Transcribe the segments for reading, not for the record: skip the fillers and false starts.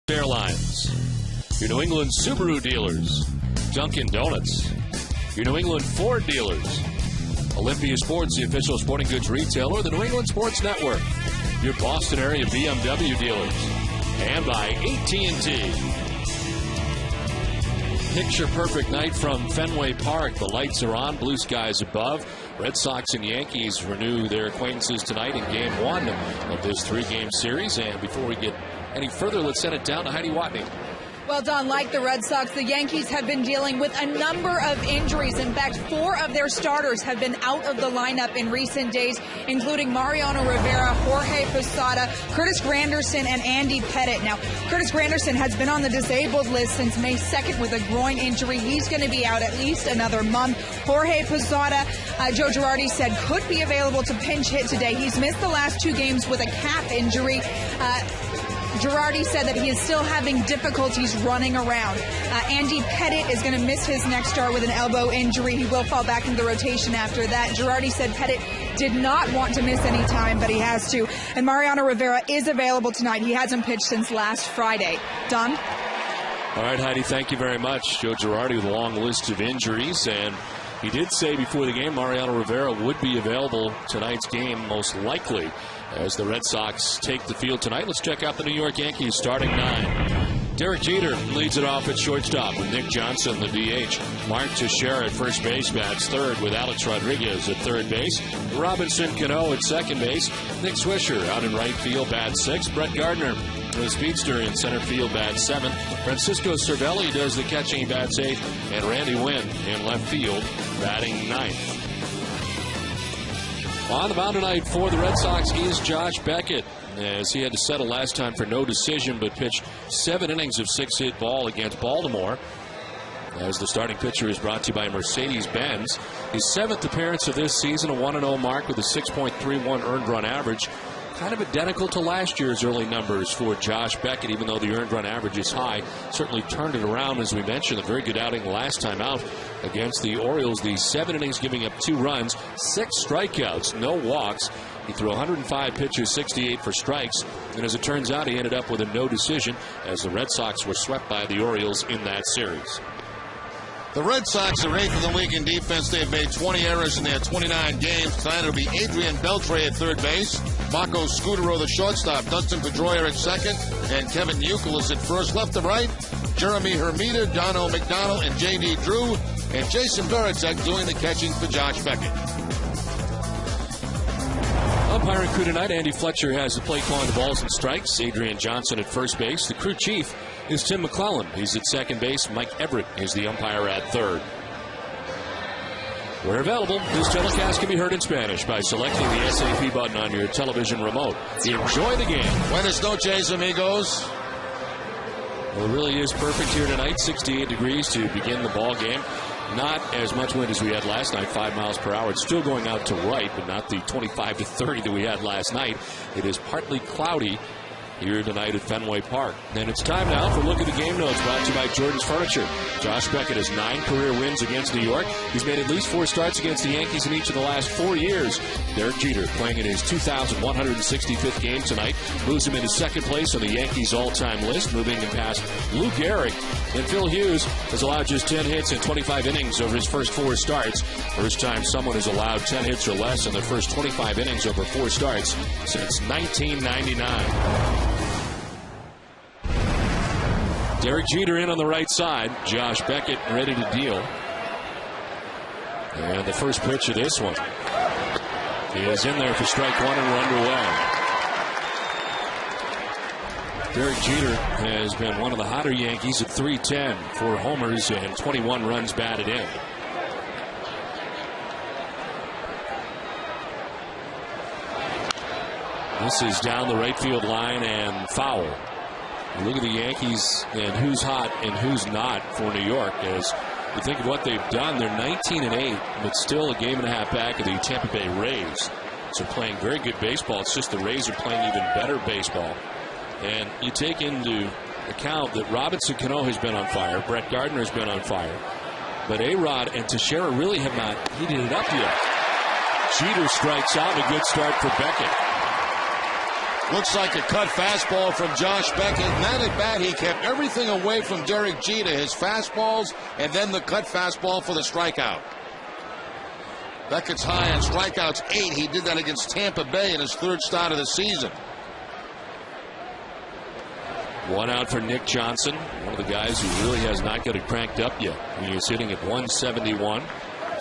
Airlines, your New England Subaru dealers, Dunkin' Donuts, your New England Ford dealers, Olympia Sports, the official sporting goods retailer, the New England Sports Network, your Boston area BMW dealers, and by AT&T. Picture perfect night from Fenway Park. The lights are on, blue skies above. Red Sox and Yankees renew their acquaintances tonight in Game 1 of this three-game series. And before we get any further, let's send it down to Heidi Watney. Well, Don, like the Red Sox, the Yankees have been dealing with a number of injuries. In fact, 4 of their starters have been out of the lineup in recent days, including Mariano Rivera, Jorge Posada, Curtis Granderson, and Andy Pettitte. Now, Curtis Granderson has been on the disabled list since May 2nd with a groin injury. He's going to be out at least another month. Jorge Posada, Joe Girardi said, could be available to pinch hit today. He's missed the last 2 games with a calf injury. Girardi said that he is still having difficulties running around. Andy Pettitte is going to miss his next start with an elbow injury. He will fall back into the rotation after that. Girardi said Pettitte did not want to miss any time, but he has to. And Mariano Rivera is available tonight. He hasn't pitched since last Friday. Don? All right, Heidi, thank you very much. Joe Girardi with a long list of injuries, and he did say before the game Mariano Rivera would be available tonight's game most likely as the Red Sox take the field tonight. Let's check out the New York Yankees starting 9. Derek Jeter leads it off at shortstop with Nick Johnson, the DH. Mark Teixeira at first base, bats third with Alex Rodriguez at third base. Robinson Cano at second base. Nick Swisher out in right field, bats 6. Brett Gardner, the speedster, in center field, bats 7. Francisco Cervelli does the catching, bats 8. And Randy Wynn in left field, batting 9th. On the mound tonight for the Red Sox is Josh Beckett, as he had to settle last time for no decision, but pitched 7 innings of 6-hit ball against Baltimore. As the starting pitcher is brought to you by Mercedes-Benz. His 7th appearance of this season, a 1-0 mark with a 6.31 earned run average. Kind of identical to last year's early numbers for Josh Beckett, even though the earned run average is high. Certainly turned it around, as we mentioned. A very good outing last time out against the Orioles. The 7 innings giving up 2 runs, 6 strikeouts, no walks. He threw 105 pitches, 68 for strikes. And as it turns out, he ended up with a no decision as the Red Sox were swept by the Orioles in that series. The Red Sox are 8th in the league in defense. They've made 20 errors in their 29 games. Tonight it'll be Adrian Beltre at third base, Marco Scutaro the shortstop, Dustin Pedroia at second, and Kevin Youkilis at first. Left to right, Jeremy Hermida, Dono McDonald, and J.D. Drew, and Jason Varitek doing the catching for Josh Beckett. Umpiring crew tonight, Andy Fletcher has the plate calling the balls and strikes. Adrian Johnson at first base. The crew chief is Tim McClellan. He's at second base. Mike Everett is the umpire at third. Where available, this telecast can be heard in Spanish by selecting the SAP button on your television remote. Enjoy the game. Buenas noches, amigos. Well, it really is perfect here tonight. 68 degrees to begin the ball game. Not as much wind as we had last night, 5 miles per hour. It's still going out to right, but not the 25 to 30 that we had last night. It is partly cloudy here tonight at Fenway Park. And it's time now for a look at the game notes brought to you by Jordan's Furniture. Josh Beckett has 9 career wins against New York. He's made at least 4 starts against the Yankees in each of the last 4 years. Derek Jeter playing in his 2,165th game tonight moves him into second place on the Yankees all-time list, moving him past Lou Gehrig. And Phil Hughes has allowed just 10 hits in 25 innings over his first 4 starts. First time someone has allowed 10 hits or less in their first 25 innings over 4 starts since 1999. Derek Jeter in on the right side. Josh Beckett ready to deal. And the first pitch of this one is in there for strike 1, and we're underway. Derek Jeter has been one of the hotter Yankees at .310, 4 homers and 21 runs batted in. This is down the right field line and foul. Look at the Yankees and who's hot and who's not for New York. As you think of what they've done, they're 19-8, but still a game and a half back of the Tampa Bay Rays. So playing very good baseball. It's just the Rays are playing even better baseball. And you take into account that Robinson Cano has been on fire. Brett Gardner has been on fire. But A-Rod and Teixeira really have not heated it up yet. Jeter strikes out. A good start for Beckett. Looks like a cut fastball from Josh Beckett. And that at bat, he kept everything away from Derek Jeter. His fastballs and then the cut fastball for the strikeout. Beckett's high on strikeouts, 8. He did that against Tampa Bay in his 3rd start of the season. 1 out for Nick Johnson, one of the guys who really has not got it cranked up yet. He is hitting at 171.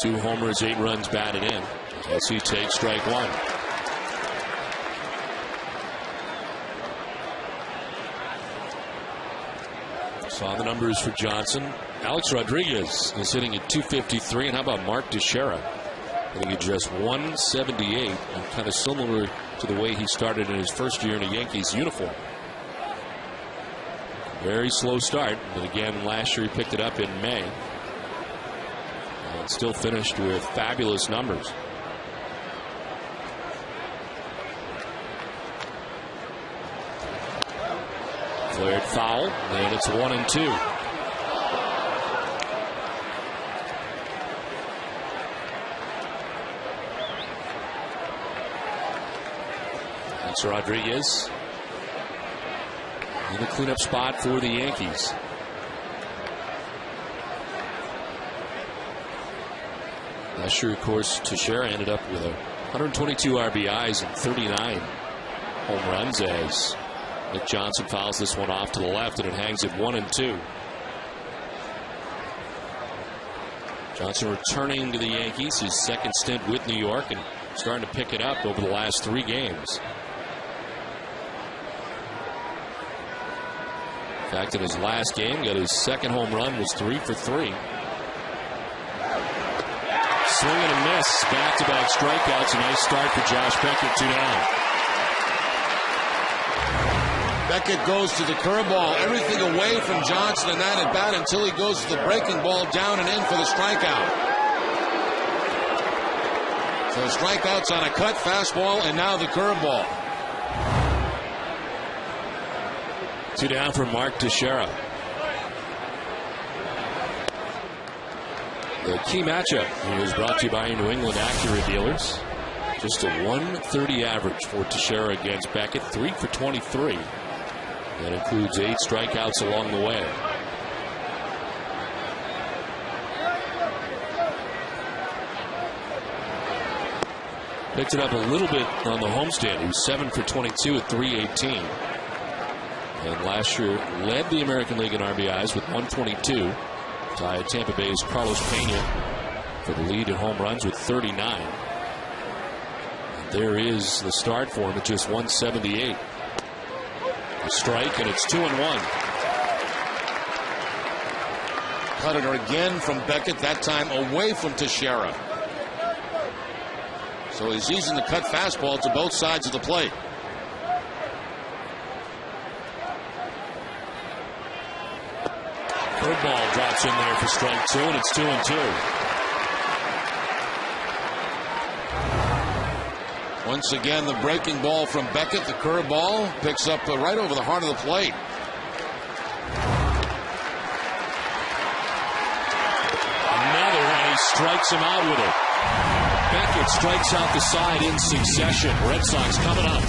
2 homers, 8 runs batted in. As he takes strike 1. Saw the numbers for Johnson. Alex Rodriguez is hitting at 253. And how about Mark Teixeira? Hitting at just 178. And kind of similar to the way he started in his first year in a Yankees uniform. Very slow start. But again, last year he picked it up in May. And still finished with fabulous numbers. Flared foul, and it's 1-2. That's Rodriguez in the cleanup spot for the Yankees. Last year, of course, Teixeira ended up with 122 RBIs and 39 home runs as Nick Johnson fouls this one off to the left, and it hangs at 1-2. Johnson returning to the Yankees, his 2nd stint with New York, and starting to pick it up over the last 3 games. In fact, in his last game, got his 2nd home run, was 3 for 3. Swing and a miss, back-to-back strikeouts. A nice start for Josh Beckett, 2 down. Beckett goes to the curveball, everything away from Johnson and that at bat until he goes to the breaking ball down and in for the strikeout. So strikeouts on a cut fastball and now the curveball. 2 down for Mark Teixeira. The key matchup is brought to you by your New England Acura dealers. Just a 130 average for Teixeira against Beckett, 3 for 23. That includes 8 strikeouts along the way. Picked it up a little bit on the homestand. He was 7 for 22 at 318. And last year led the American League in RBIs with 122. Tied Tampa Bay's Carlos Pena for the lead in home runs with 39. And there is the start for him at just 178. A strike, and it's 2-1. Cut it again from Beckett, that time away from Teixeira. So he's using the cut fastball to both sides of the plate. Curveball drops in there for strike 2, and it's 2-2. Once again, the breaking ball from Beckett. The curveball picks up right over the heart of the plate. Another, and he strikes him out with it. Beckett strikes out the side in succession. Red Sox coming up.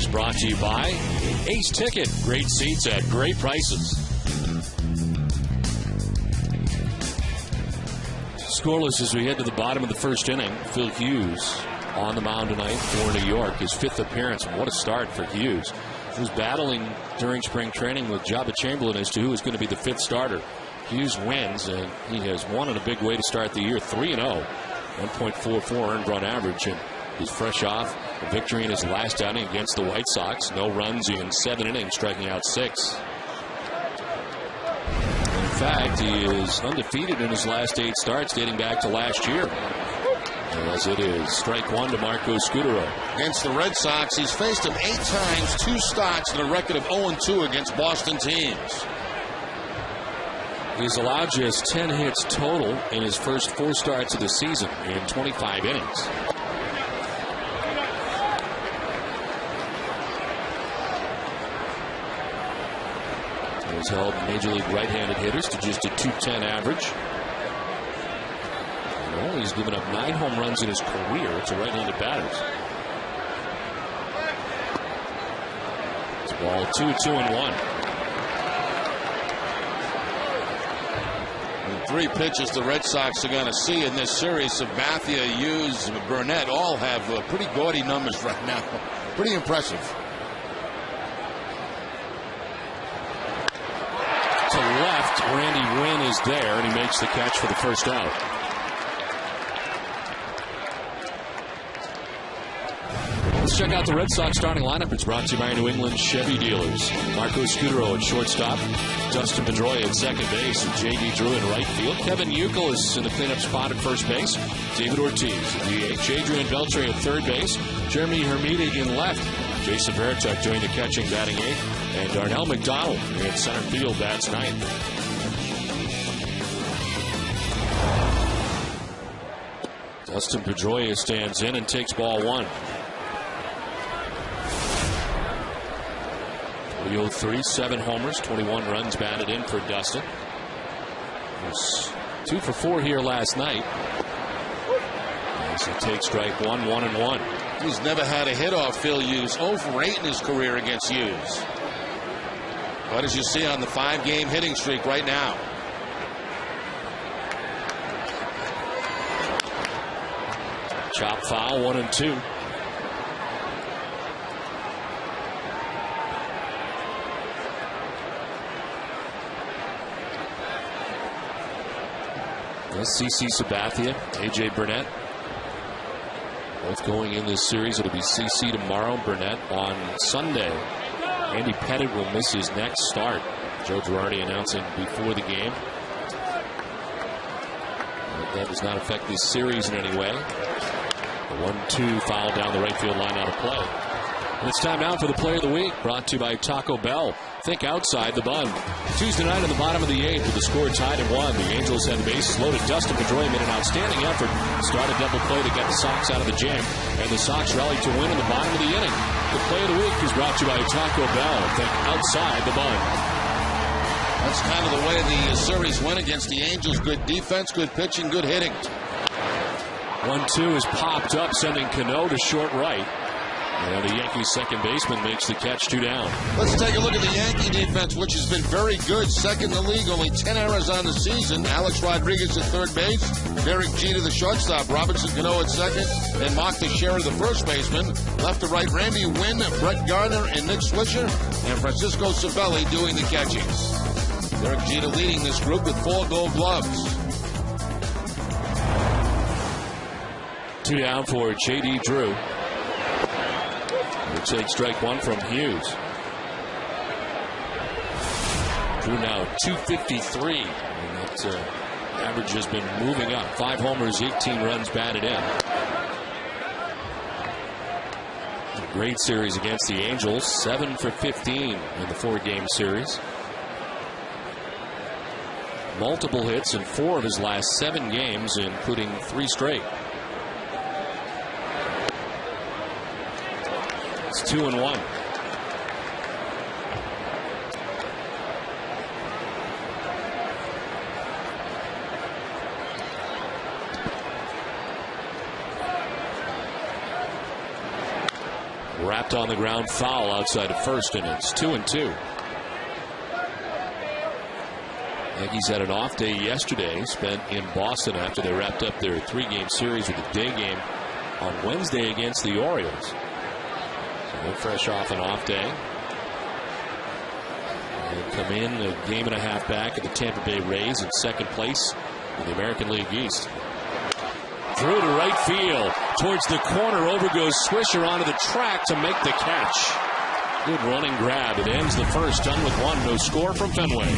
is brought to you by Ace Ticket. Great seats at great prices. Scoreless as we head to the bottom of the first inning. Phil Hughes on the mound tonight for New York. His 5th appearance. What a start for Hughes. He was battling during spring training with Jabba Chamberlain as to who was going to be the 5th starter. Hughes wins, and he has won in a big way to start the year. 3-0. 1.44 earned run average, and he's fresh off a victory in his last outing against the White Sox. No runs in 7 innings, striking out 6. In fact, he is undefeated in his last 8 starts dating back to last year. As it is strike 1 to Marco Scutaro. Against the Red Sox, he's faced him 8 times, 2 starts, and a record of 0-2 against Boston teams. He's allowed just 10 hits total in his first 4 starts of the season in 25 innings. He's held Major League right-handed hitters to just a .210 average. And he's given up 9 home runs in his career to right-handed batters. It's ball 2-2-1. 3 pitches the Red Sox are going to see in this series. Sabathia, Hughes, Burnett all have pretty gaudy numbers right now. Pretty impressive. To left, Randy Wynn is there, and he makes the catch for the first out. Let's check out the Red Sox starting lineup. It's brought to you by New England Chevy dealers. Marco Scutaro at shortstop, Dustin Pedroia at second base, and J.D. Drew in right field. Kevin Youkilis in the cleanup spot at first base. David Ortiz at DH. Adrian Beltre at third base. Jeremy Hermida in left. Jason Veritek doing the catching, batting 8th. And Darnell McDonald in center field, bats 9th. Dustin Pedroia stands in and takes ball 1. 303, 7 homers, 21 runs batted in for Dustin. He was 2 for 4 here last night. As he takes strike 1, 1-1. He's never had a hit off Phil Hughes. 0 for 8 in his career against Hughes. What does you see on the 5-game hitting streak right now? Chop foul, 1-2. CC Sabathia, AJ Burnett, both going in this series. It'll be CC tomorrow, Burnett on Sunday. Andy Pettit will miss his next start. Joe Girardi announcing before the game. That does not affect this series in any way. The 1-2 foul down the right field line out of play. And it's time now for the Player of the Week, brought to you by Taco Bell. Think outside the bun. Tuesday night in the bottom of the 8th with the score tied at 1. The Angels had the bases loaded. Dustin Pedroia made an outstanding effort. Started double play to get the Sox out of the jam. And the Sox rallied to win in the bottom of the inning. The Player of the Week is brought to you by Taco Bell. Think outside the bun. That's kind of the way the series went against the Angels. Good defense, good pitching, good hitting. 1-2 is popped up, sending Cano to short right. And the Yankees second baseman makes the catch, 2 down. Let's take a look at the Yankee defense, which has been very good. Second in the league, only 10 errors on the season. Alex Rodriguez at third base, Derek Jeter the shortstop, Robinson Cano at second, and Mark Teixeira the first baseman. Left to right, Randy Wynn, Brett Gardner, and Nick Swisher, and Francisco Cervelli doing the catching. Derek Jeter leading this group with 4 Gold Gloves. 2 down for J.D. Drew. He'll take strike 1 from Hughes. Drew now 253. And that average has been moving up. 5 homers, 18 runs batted in. A great series against the Angels. 7 for 15 in the 4-game series. Multiple hits in 4 of his last 7 games, including 3 straight. It's 2-1. wrapped on the ground foul outside of first, and it's 2-2. Yankees had an off day yesterday, spent in Boston after they wrapped up their 3-game series with a day game on Wednesday against the Orioles. So they're fresh off an off day. They come in a game and a half back at the Tampa Bay Rays in second place in the American League East. Through to right field, towards the corner, over goes Swisher onto the track to make the catch. Good running grab. It ends the first, done with one. No score from Fenway.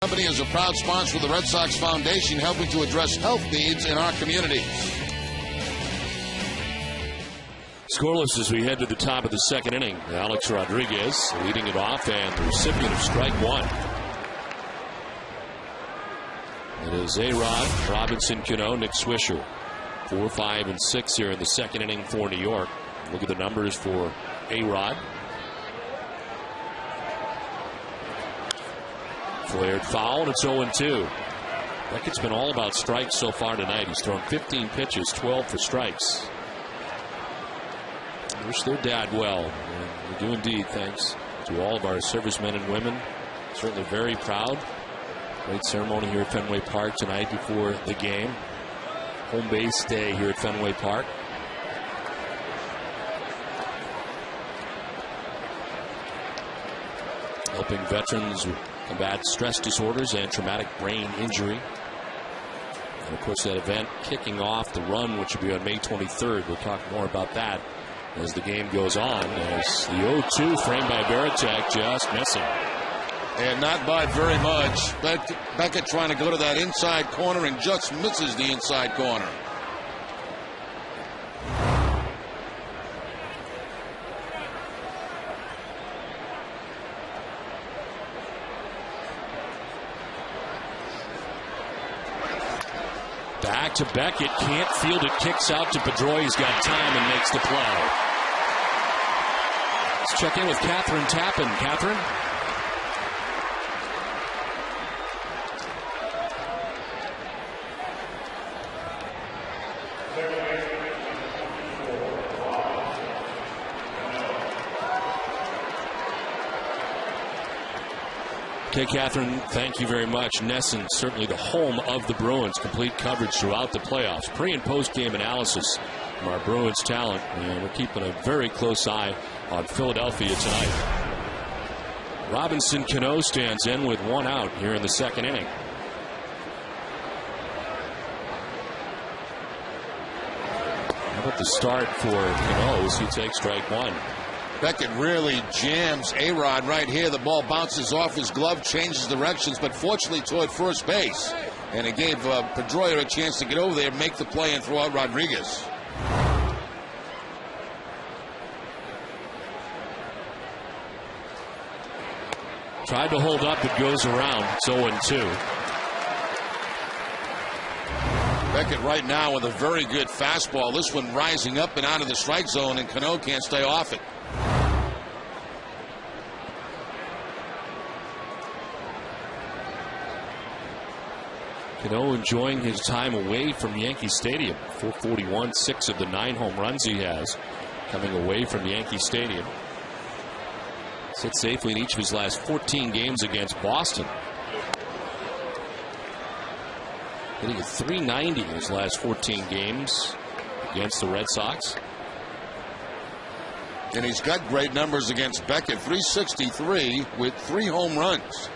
Company is a proud sponsor of the Red Sox Foundation, helping to address health needs in our community. Scoreless as we head to the top of the second inning. Alex Rodriguez leading it off and the recipient of strike one. It is A-Rod, Robinson Cano, Nick Swisher. 4, 5, and 6 here in the second inning for New York. Look at the numbers for A-Rod. Flared foul, and it's 0-2. Beckett's been all about strikes so far tonight. He's thrown 15 pitches, 12 for strikes. I wish their dad well. And we do indeed, thanks to all of our servicemen and women. Certainly very proud. Great ceremony here at Fenway Park tonight before the game. Home base day here at Fenway Park. Helping veterans combat stress disorders and traumatic brain injury. And of course, that event kicking off the run, which will be on May 23rd. We'll talk more about that as the game goes on. As the 0-2 framed by Veritek just missing. And not by very much. Beckett trying to go to that inside corner and just misses the inside corner. Back to Beckett, can't field it, kicks out to Pedroia. He's got time and makes the play. Let's check in with Catherine Tappan. Catherine? Okay, Catherine, thank you very much. Nesson, certainly the home of the Bruins. Complete coverage throughout the playoffs. Pre- and post-game analysis from our Bruins talent. And we're keeping a very close eye on Philadelphia tonight. Robinson Cano stands in with one out here in the second inning. But the start for Cano as he takes strike one. Beckett really jams A-Rod right here. The ball bounces off his glove, changes directions, but fortunately toward first base. And it gave Pedroia a chance to get over there, make the play, and throw out Rodriguez. Tried to hold up, it goes around. It's 0-2. Beckett right now with a very good fastball. This one rising up and out of the strike zone, and Cano can't stay off it. Cano enjoying his time away from Yankee Stadium. 441, 6 of the 9 home runs he has coming away from Yankee Stadium. Sits safely in each of his last 14 games against Boston. Hitting a .390 in his last 14 games against the Red Sox. And he's got great numbers against Beckett. .363 with 3 home runs.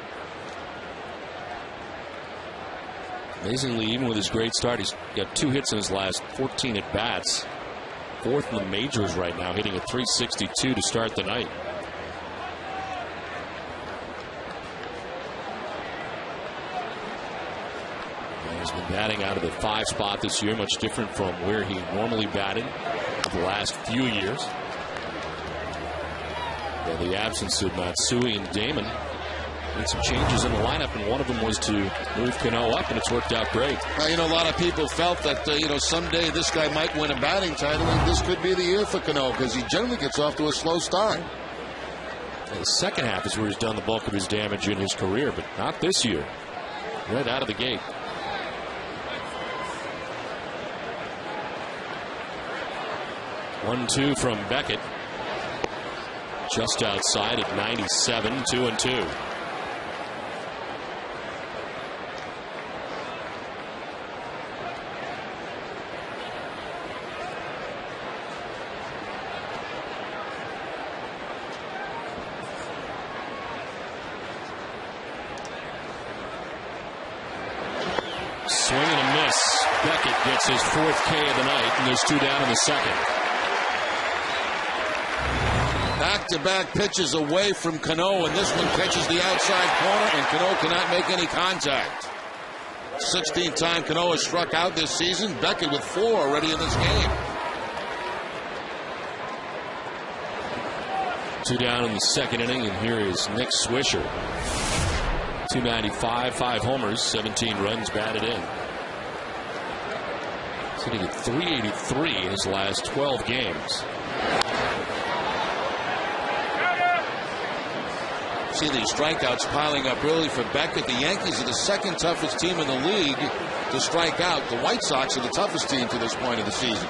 Amazingly, even with his great start, he's got 2 hits in his last 14 at-bats. 4th in the majors right now, hitting a .362 to start the night. He's been batting out of the 5 spot this year, much different from where he normally batted the last few years. Well, the absence of Matsui and Damon made some changes in the lineup, and one of them was to move Cano up, and it's worked out great. Well, you know, a lot of people felt that, someday this guy might win a batting title, and this could be the year for Cano, because he generally gets off to a slow start. The second half is where he's done the bulk of his damage in his career, but not this year. Right out of the gate. 1-2 from Beckett. Just outside at 97, 2-2. Swing and a miss. Beckett gets his 4th K of the night, and there's 2 down in the second. Back-to-back pitches away from Cano, and this one catches the outside corner, and Cano cannot make any contact. 16th time Cano has struck out this season. Beckett with 4 already in this game. 2 down in the second inning, and here is Nick Swisher. .295, 5 homers, 17 runs batted in. He's hitting at .383 in his last 12 games. See these strikeouts piling up early for Beckett. The Yankees are the 2nd toughest team in the league to strike out. The White Sox are the toughest team to this point of the season.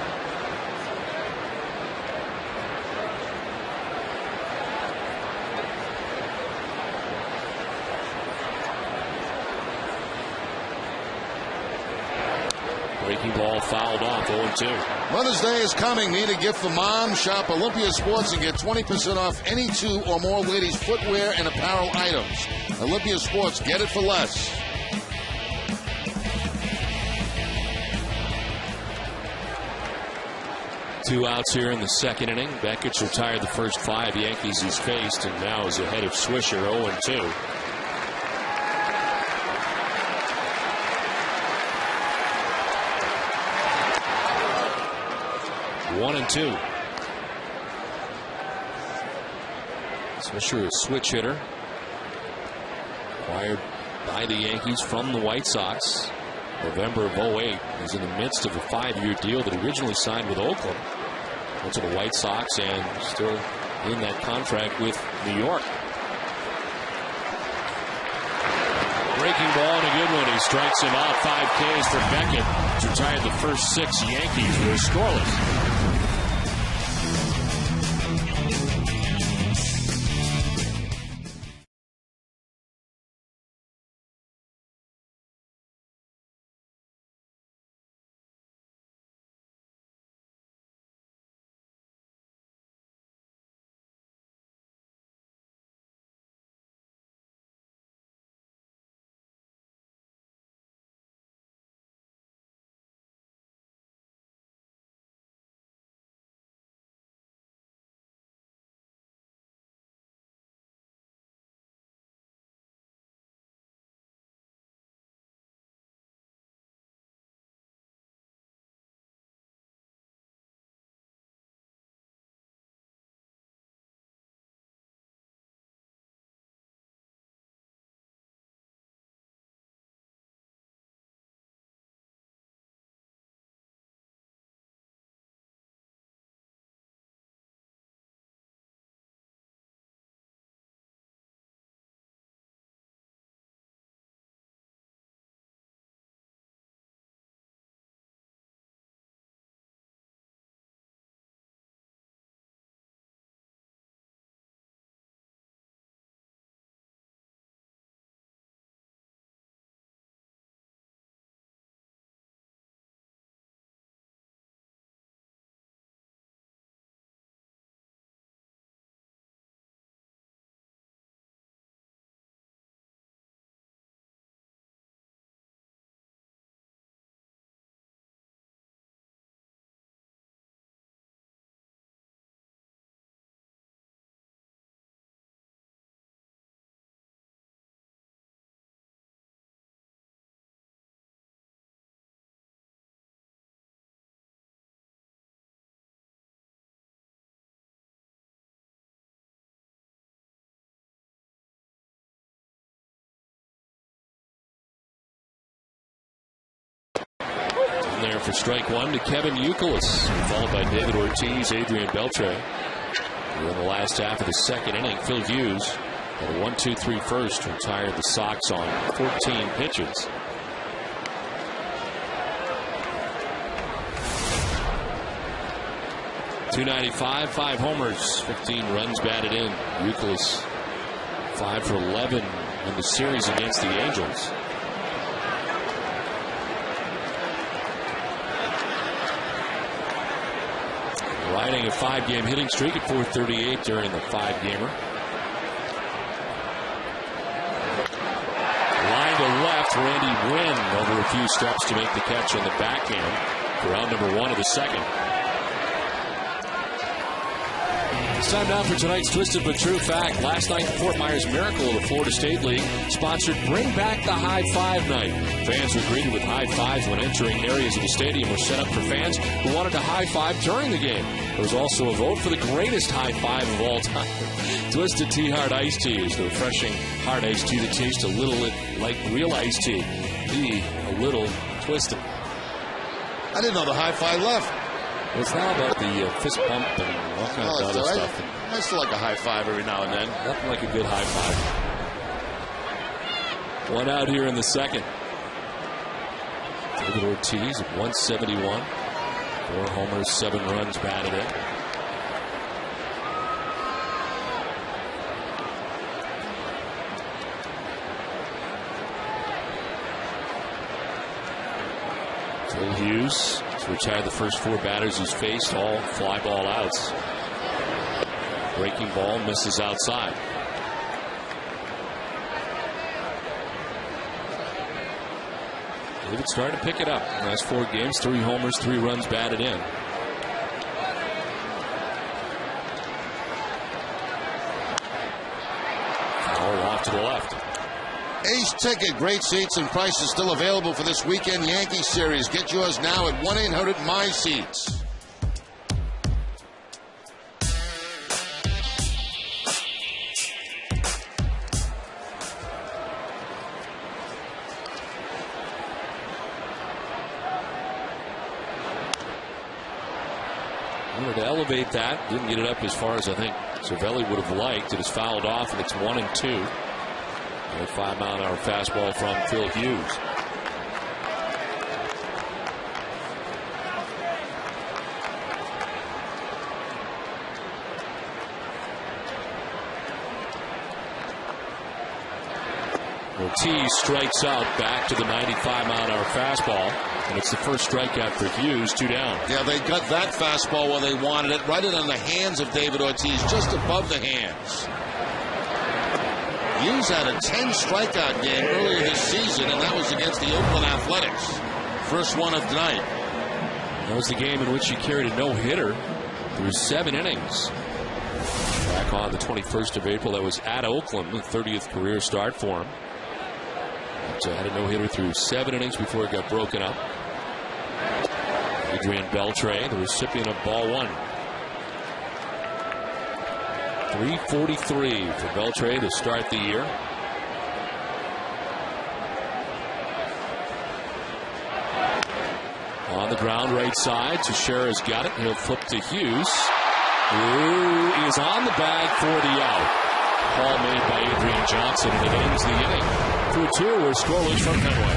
Breaking ball fouled off, 0-2. Mother's Day is coming. Need a gift for mom? Shop Olympia Sports and get 20% off any 2 or more ladies' footwear and apparel items. Olympia Sports, get it for less. Two outs here in the second inning. Beckett's retired the first 5 Yankees he's faced, and now is ahead of Swisher, 0-2. One and 2. Swisher, a switch hitter, acquired by the Yankees from the White Sox. November of 08. He's in the midst of a 5-year deal that originally signed with Oakland. Went to the White Sox and still in that contract with New York. Breaking ball and a good one. He strikes him out. 5 Ks for Beckett. He's retired the first 6 Yankees were scoreless. There for strike one to Kevin Youkilis, followed by David Ortiz, Adrian Beltre. In the last half of the second inning, Phil Hughes had a 1-2-3 first, retired the Sox on 14 pitches. .295, 5 homers, 15 runs batted in. Youkilis 5 for 11 in the series against the Angels. Riding a 5-game hitting streak at .438 during the 5-gamer. Line to left, Randy Wynn over a few steps to make the catch on the backhand for round number 1 of the second. It's time now for tonight's Twisted But True Fact. Last night, the Fort Myers Miracle of the Florida State League sponsored Bring Back the High Five Night. Fans were greeted with high fives when entering areas of the stadium were set up for fans who wanted to high five during the game. There was also a vote for the greatest high five of all time. Twisted Tea Hard Iced Tea is the refreshing hard iced tea that tastes a little like real iced tea. Be a little twisted. I didn't know the high five left. Well, it's now about the fist bump and all kinds of other stuff. I still like a high five every now and then. Nothing like a good high five. One out here in the second. David Ortiz at 171. 4 homers, 7 runs batted in. Phil Hughes has retired the first 4 batters he's faced, all fly ball outs. Breaking ball misses outside. David starting to pick it up. Last 4 games, 3 homers, 3 runs batted in. Foul off to the left. Ace Ticket, great seats and prices still available for this weekend Yankee series. Get yours now at 1-800-MY-SEATS. Wanted to elevate that. Didn't get it up as far as I think Cervelli would have liked. It is fouled off, and it's 1-2. A 5-mile-an-hour fastball from Phil Hughes. Ortiz strikes out back to the 95-mile-an-hour fastball, and it's the first strikeout for Hughes. 2 down. Yeah, they got that fastball where they wanted it, right in on the hands of David Ortiz, just above the hands. Hughes had a 10 strikeout game earlier this season, and that was against the Oakland Athletics. First one of the night. That was the game in which he carried a no-hitter through 7 innings. Back on the 21st of April, that was at Oakland, the 30th career start for him. But had a no-hitter through 7 innings before it got broken up. Adrian Beltre, the recipient of ball 1. 343 for Beltre to start the year. On the ground right side, Teixeira's got it. He'll flip to Hughes, who is on the bag for the out. Ball made by Adrian Johnson, and it ends the inning. 2-2, we're scoreless from Fenway.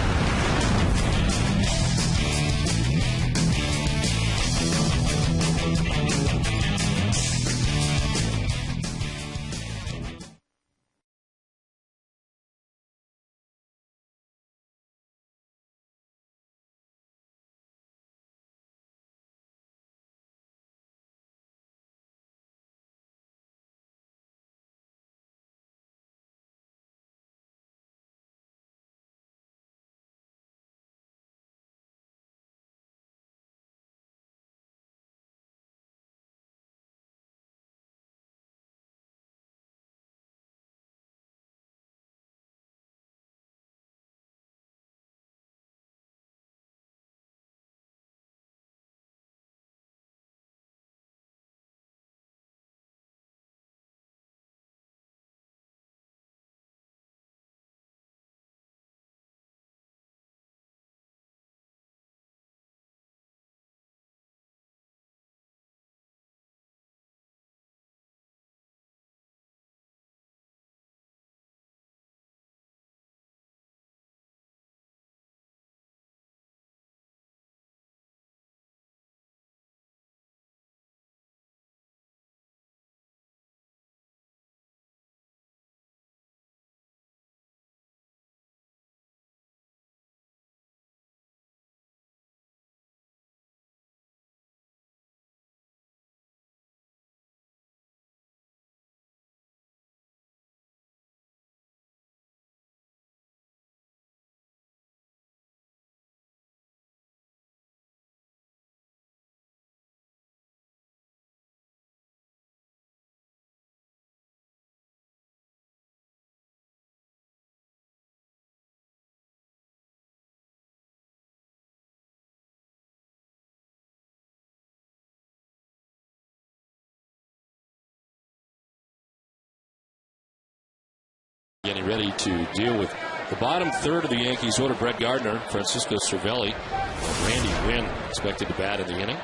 getting ready to deal with the bottom third of the Yankees order. Brett Gardner, Francisco Cervelli, and Randy Winn expected to bat in the inning.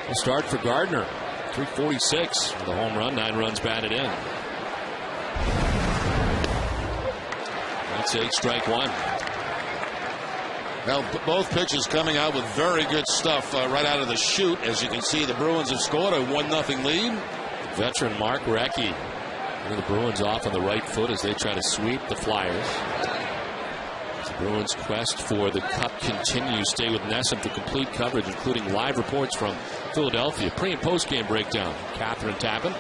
We'll start for Gardner. 346 with a home run, 9 runs batted in. That's 8, strike 1. Well, both pitchers coming out with very good stuff right out of the chute. As you can see, the Bruins have scored a 1-0 lead. Veteran Mark Recchi. The Bruins off on the right foot as they try to sweep the Flyers. The Bruins' quest for the Cup continues. Stay with Nesson for complete coverage, including live reports from Philadelphia. Pre- and post-game breakdown. Catherine Tappan,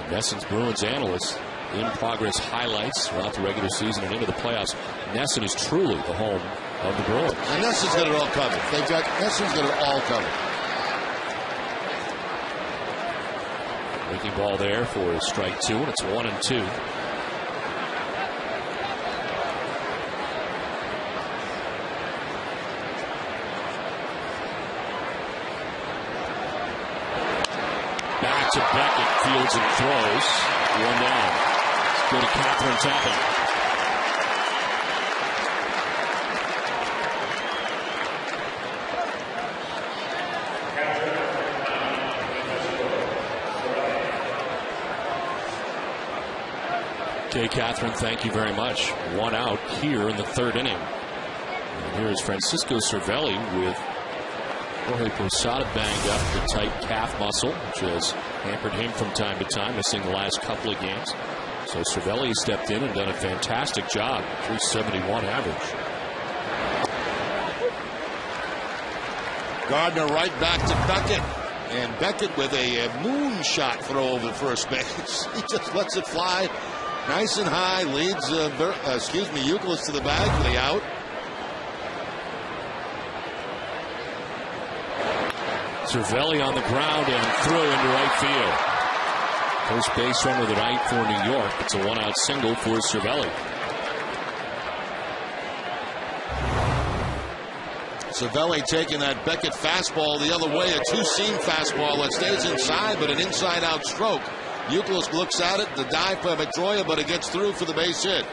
Nesson's Bruins analyst. In-progress highlights throughout the regular season and into the playoffs. Nesson is truly the home of the Bruins. And Nesson's got it all covered. Nesson's got it all covered. Breaking ball there for strike 2, and it's 1-2. Back to Beckett, fields and throws. 1 down. Go to Catherine Tappan. Okay, Catherine, thank you very much. 1 out here in the 3rd inning. And here's Francisco Cervelli with Jorge Posada banged up the tight calf muscle, which has hampered him from time to time, missing the last couple of games. So Cervelli stepped in and done a fantastic job. 371 average. Gardner right back to Beckett. And Beckett with a moonshot throw over first base. He just lets it fly nice and high. Leads Youkilis to the bag for the out. Cervelli on the ground and throw into right field. First base runner the night for New York. It's a 1-out single for Cervelli. Cervelli taking that Beckett fastball the other way, a two-seam fastball that stays inside, but an inside-out stroke. Youkilis looks at it, the dive for Pedroia, but it gets through for the base hit.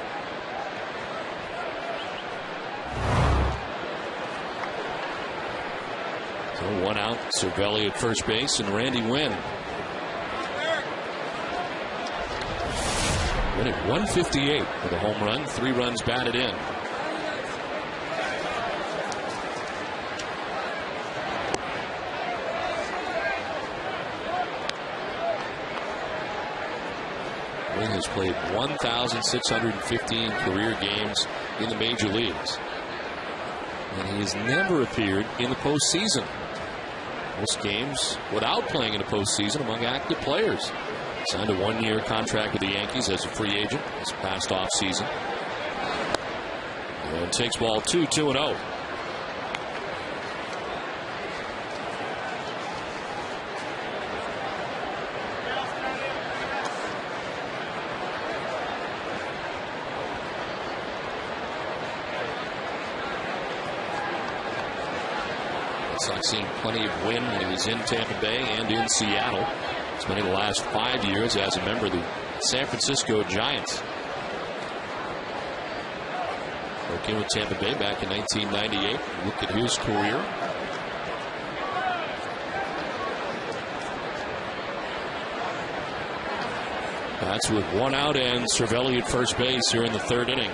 So 1 out, Cervelli at first base, and Randy Winn. Win at 158 with a home run, 3 runs batted in. Winn has played 1,615 career games in the major leagues. And he has never appeared in the postseason. Most games without playing in the postseason among active players. Signed a 1-year contract with the Yankees as a free agent this past offseason. And takes ball 2-0. I've seen plenty of Winn when he was in Tampa Bay and in Seattle. Spending the last 5 years as a member of the San Francisco Giants. Broke in with Tampa Bay back in 1998. Look at his career. That's with 1 out and Cervelli at first base here in the 3rd inning.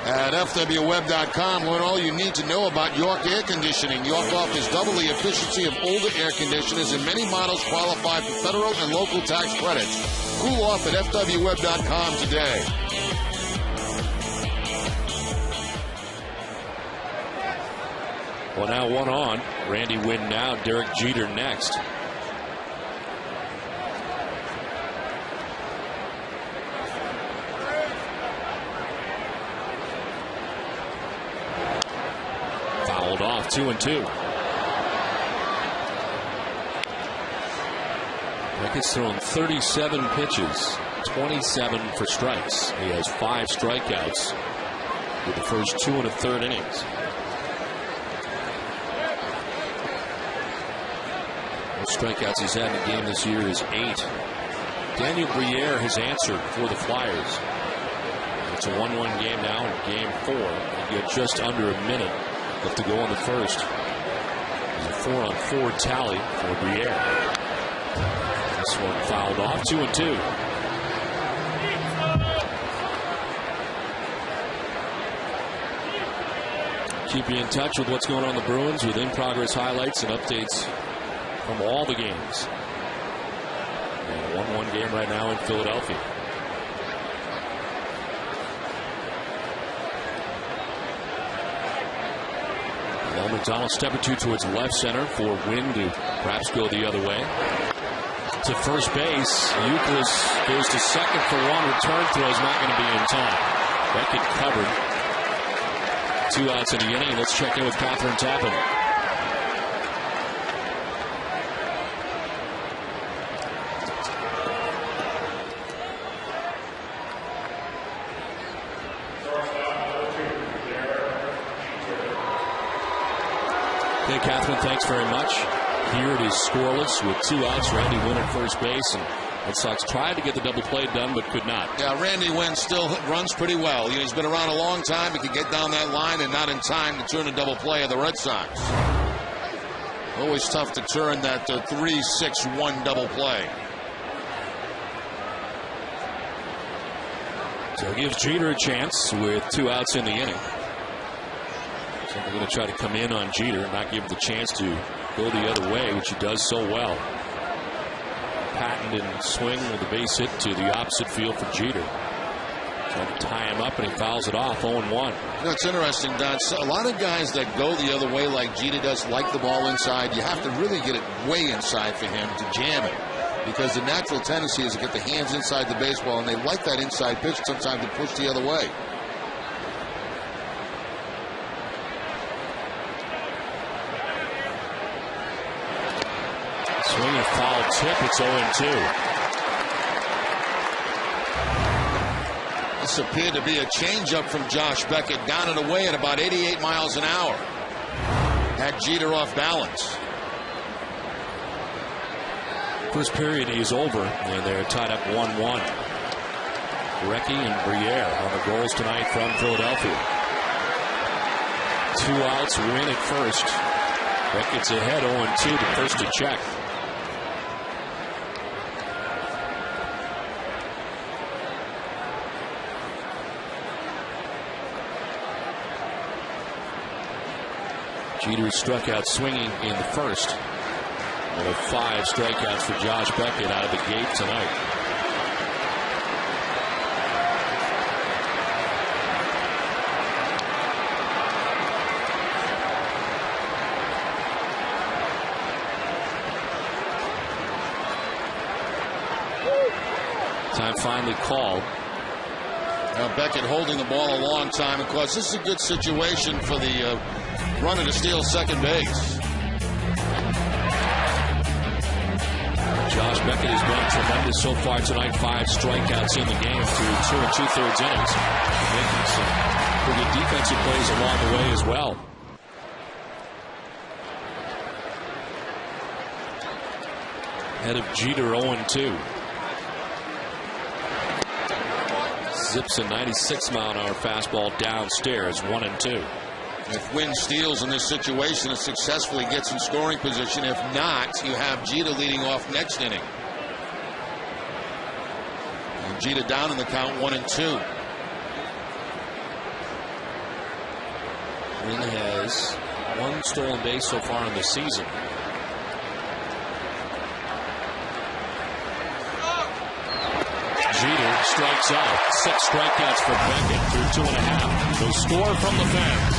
At FWWeb.com, learn all you need to know about York Air Conditioning. York offers double the efficiency of older air conditioners, and many models qualify for federal and local tax credits. Cool off at FWWeb.com today. Well, now 1 on. Randy Winn now. Derek Jeter next. Off 2-2. Beckett's thrown 37 pitches, 27 for strikes. He has 5 strikeouts with the first 2 1/3 innings. The strikeouts he's had in the game this year is 8. Daniel Briere has answered for the Flyers. It's a 1-1 game now in game 4. They get just under a minute left to go in the first. There's a 4-on-4 tally for Briere. This one fouled off, 2-2. Keep you in touch with what's going on in the Bruins with in-progress highlights and updates from all the games. And a 1-1 game right now in Philadelphia. McDonald step or two towards left center for Wynn to perhaps go the other way. To first base, Euclid goes to second for one. Return throw is not going to be in time. Beckett covered. 2 outs in the inning. Let's check in with Catherine Tappan. Okay, Catherine, thanks very much. Here it is scoreless with 2 outs. Randy Wynn at first base, and Red Sox tried to get the double play done but could not. Yeah, Randy Wynn still runs pretty well. He's been around a long time. He can get down that line and not in time to turn a double play of the Red Sox. Always tough to turn that 3-6-1 double play. So it gives Jeter a chance with 2 outs in the inning. So they're going to try to come in on Jeter and not give him the chance to go the other way, which he does so well. Patent and swing with a base hit to the opposite field for Jeter. Trying to tie him up, and he fouls it off 0-1. You know, it's interesting, Don. So a lot of guys that go the other way like Jeter does, like the ball inside, you have to really get it way inside for him to jam it. Because the natural tendency is to get the hands inside the baseball, and they like that inside pitch sometimes to push the other way. Swing and foul tip. It's 0-2. This appeared to be a changeup from Josh Beckett, down and away at about 88 miles an hour. Had Jeter off balance. First period is over, and they're tied up 1-1. Recchi and Briere on the goals tonight from Philadelphia. 2 outs, Win at first. Beckett's ahead 0-2 to first to check. Jeter struck out swinging in the first. One of 5 strikeouts for Josh Beckett out of the gate tonight. Time finally called. Now Beckett holding the ball a long time. Of course, this is a good situation for the runner to steal second base. Josh Beckett has been tremendous so far tonight. 5 strikeouts in the game through 2 2/3 innings. Making some pretty good defensive plays along the way as well. Head of Jeter 0-2. Zips a 96-mile-an-hour fastball downstairs, 1-2. If Wynn steals in this situation, it successfully gets in scoring position. If not, you have Jeter leading off next inning. And Jeter down in the count, 1-2. Wynn has 1 stolen base so far in the season. Jeter strikes out. 6 strikeouts for Beckett through 2.5. No score from the fans.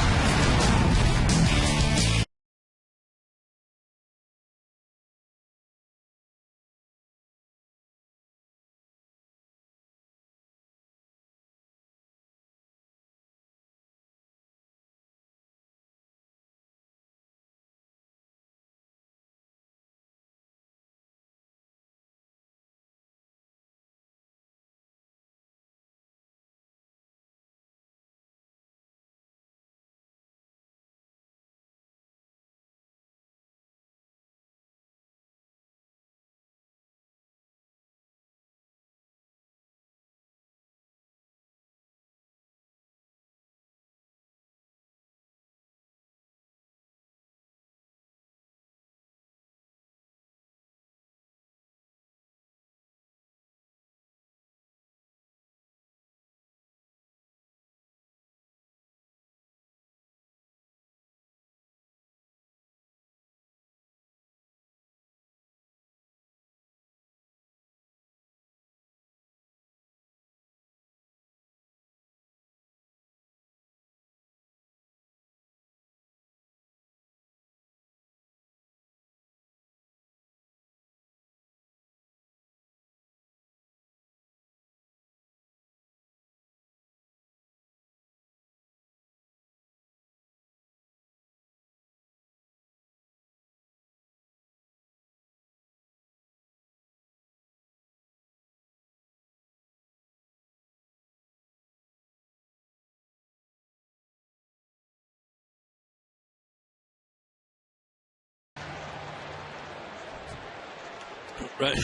Right.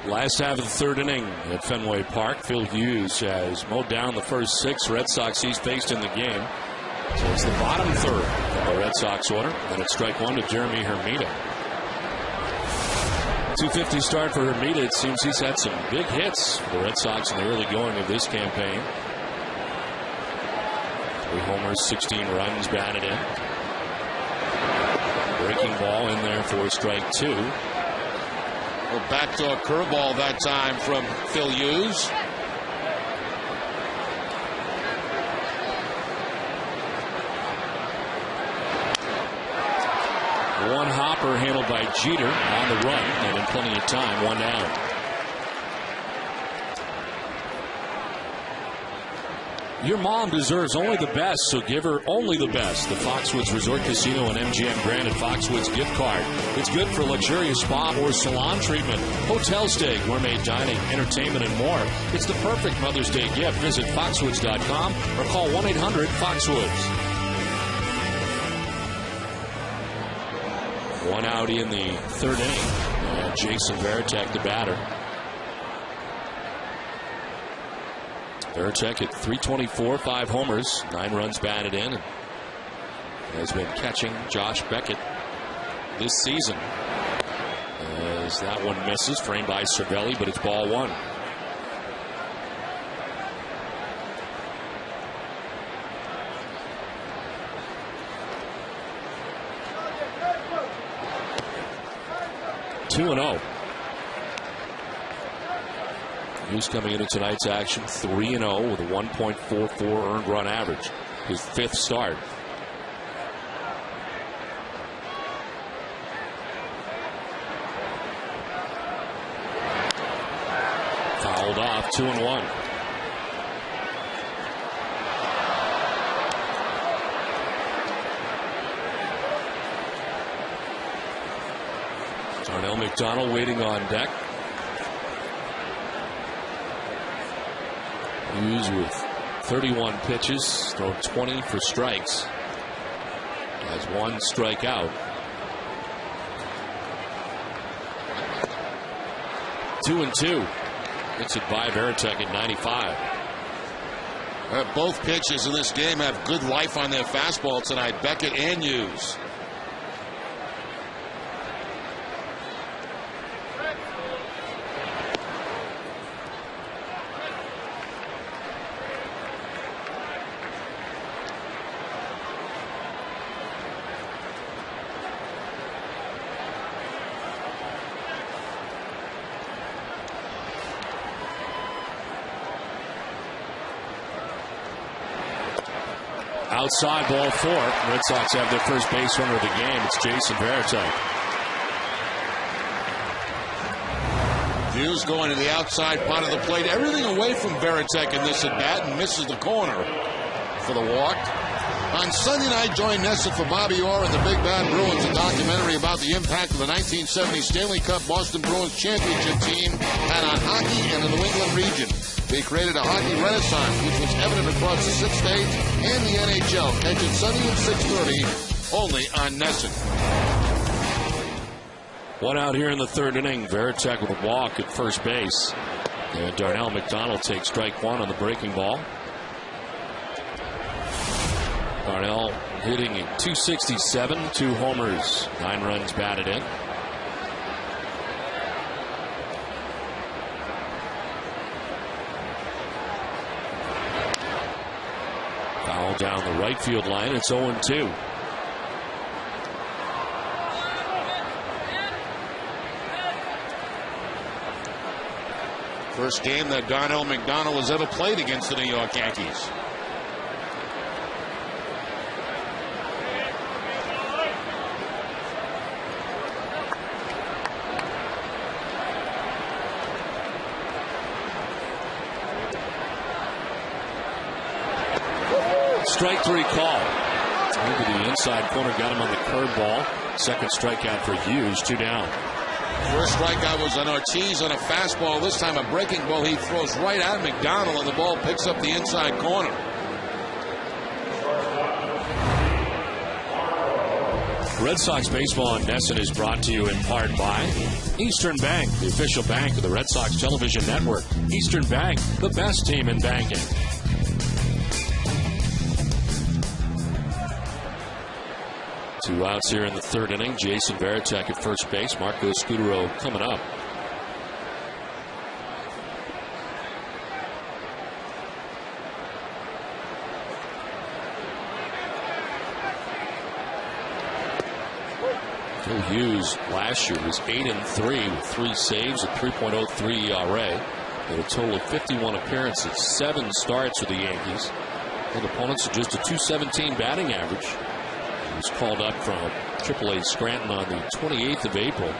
Last half of the third inning at Fenway Park. Phil Hughes has mowed down the first 6 Red Sox he's faced in the game. So it's the bottom third of the Red Sox order. And it's strike 1 to Jeremy Hermida. 250 start for Hermida. It seems he's had some big hits for the Red Sox in the early going of this campaign. 3 homers, 16 runs batted in. Breaking ball in there for strike 2. Well, backdoor curveball that time from Phil Hughes. One hopper handled by Jeter on the run, and in plenty of time, 1 down. Your mom deserves only the best, so give her only the best. The Foxwoods Resort Casino and MGM Grand Foxwoods gift card. It's good for luxurious spa or salon treatment, hotel stay, gourmet dining, entertainment, and more. It's the perfect Mother's Day gift. Visit Foxwoods.com or call 1-800-FOXWOODS. 1 out in the third inning. And Jason Varitek, the batter. Varitek at .324, 5 homers, 9 runs batted in, and has been catching Josh Beckett this season. As that one misses, framed by Cervelli, but it's ball 1. Two and 0. Hughes coming into tonight's action 3-0 with a 1.44 earned run average. His 5th start. Fouled off, 2-1. Darnell McDonald waiting on deck. Hughes with 31 pitches, thrown 20 for strikes. Has 1 strikeout. 2-2. Hits it by Varitek at 95. Both pitches in this game have good life on their fastball tonight, Beckett and Hughes. Outside, ball 4. Red Sox have their first base runner of the game. It's Jason Varitek. Hughes going to the outside part of the plate. Everything away from Varitek in this at bat, and misses the corner for the walk. On Sunday night, join Nesson for Bobby Orr and the Big Bad Bruins, a documentary about the impact of the 1970 Stanley Cup Boston Bruins championship team had on hockey and the New England region. They created a hockey renaissance, which was evident across the 6 states and the NHL. Catch it Sunday at 6:30, only on Nesson. 1 out here in the third inning. Varitek with a walk at first base. And Darnell McDonald takes strike 1 on the breaking ball. Darnell hitting at .267, 2 homers, 9 runs batted in. Foul down the right field line. It's 0-2. First game that Darnell McDonald has ever played against the New York Yankees. Strike 3 call. Over the inside corner, got him on the curveball. Second strikeout for Hughes, 2 down. First strikeout was on Ortiz on a fastball. This time a breaking ball he throws right at McDonald, and the ball picks up the inside corner. Red Sox baseball on Nesson is brought to you in part by Eastern Bank, the official bank of the Red Sox television network. Eastern Bank, the best team in banking. Two outs here in the third inning. Jason Varitek at first base. Marco Scutaro coming up. Phil Hughes last year was 8-3 with 3 saves, a 3.03 ERA. Had a total of 51 appearances, 7 starts with the Yankees. With opponents at just a .217 batting average. He was called up from AAA Scranton on the 28th of April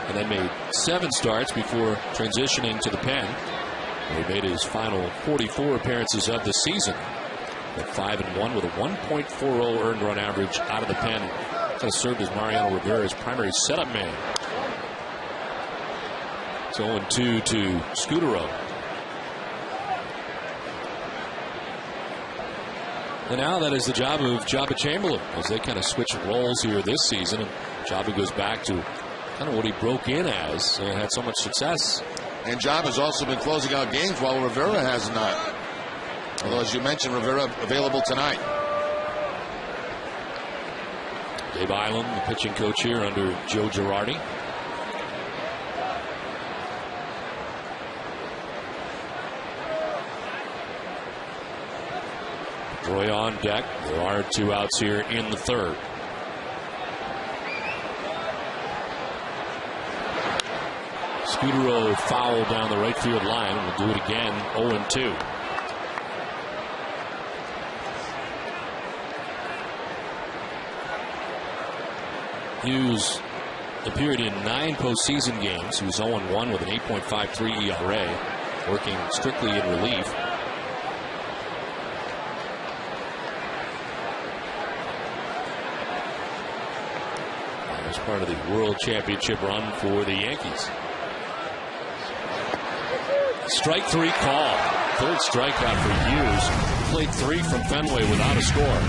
and then made 7 starts before transitioning to the pen. He made his final 44 appearances of the season. At 5-1 with a 1.40 earned run average out of the pen. Kind of served as Mariano Rivera's primary setup man. It's 0-2 to Scutaro. And now that is the job of Jabba Chamberlain as they kind of switch roles here this season. And Jabba goes back to kind of what he broke in as and had so much success. And Jabba has also been closing out games while Rivera has not. Although, as you mentioned, Rivera available tonight. Dave Island, the pitching coach here under Joe Girardi. Roy on deck. There are 2 outs here in the third. Scutaro foul down the right field line. We'll do it again. 0-2. Hughes appeared in 9 postseason games. He was 0-1 with an 8.53 ERA, working strictly in relief. As part of the World Championship run for the Yankees. Strike 3 call. Third strikeout for Hughes. Played 3 from Fenway without a score.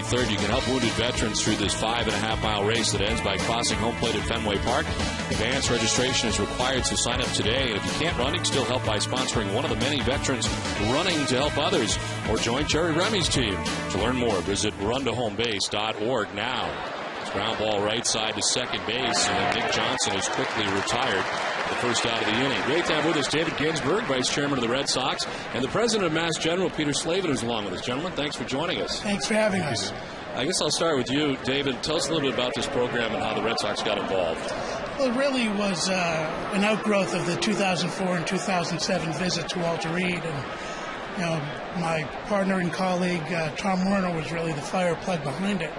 23rd. You can help wounded veterans through this 5.5-mile race that ends by crossing home plate at Fenway Park. Advanced registration is required, so sign up today. And if you can't run, you can still help by sponsoring one of the many veterans running to help others, or join Jerry Remy's team. To learn more, visit runtohomebase.org now. It's ground ball right side to second base, and Nick Johnson is quickly retired. The first out of the inning. Great to have with us David Ginsburg, Vice Chairman of the Red Sox, and the President of Mass General, Peter Slavin, is along with us. Gentlemen, thanks for joining us. Thanks for having us. I guess I'll start with you, David. Tell us a little bit about this program and how the Red Sox got involved. Well, it really was an outgrowth of the 2004 and 2007 visit to Walter Reed. And, my partner and colleague, Tom Werner, was really the fire plug behind it.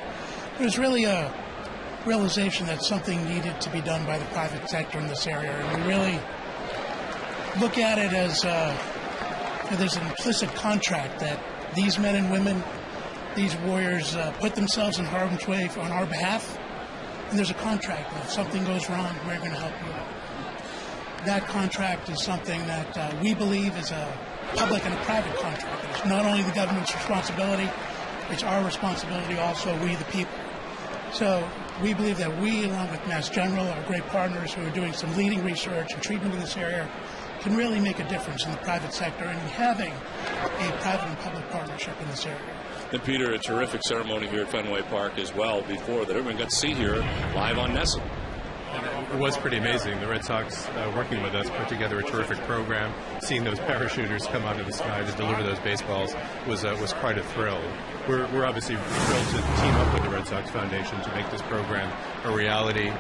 It was really a realization that something needed to be done by the private sector in this area. And we really look at it as there's an implicit contract that these men and women, these warriors, put themselves in harm's way on our behalf. And there's a contract that if something goes wrong, we're going to help you out. That contract is something that we believe is a public and a private contract. It's not only the government's responsibility, it's our responsibility also, we the people. So we believe that we, along with Mass General, our great partners who are doing some leading research and treatment in this area, can really make a difference in the private sector and having a private and public partnership in this area. And Peter, a terrific ceremony here at Fenway Park as well before that everyone got to see here live on NESN. It was pretty amazing. The Red Sox, working with us, put together a terrific program. Seeing those parachuters come out of the sky to deliver those baseballs was quite a thrill. We're obviously thrilled to team up with the Red Sox Foundation to make this program a reality.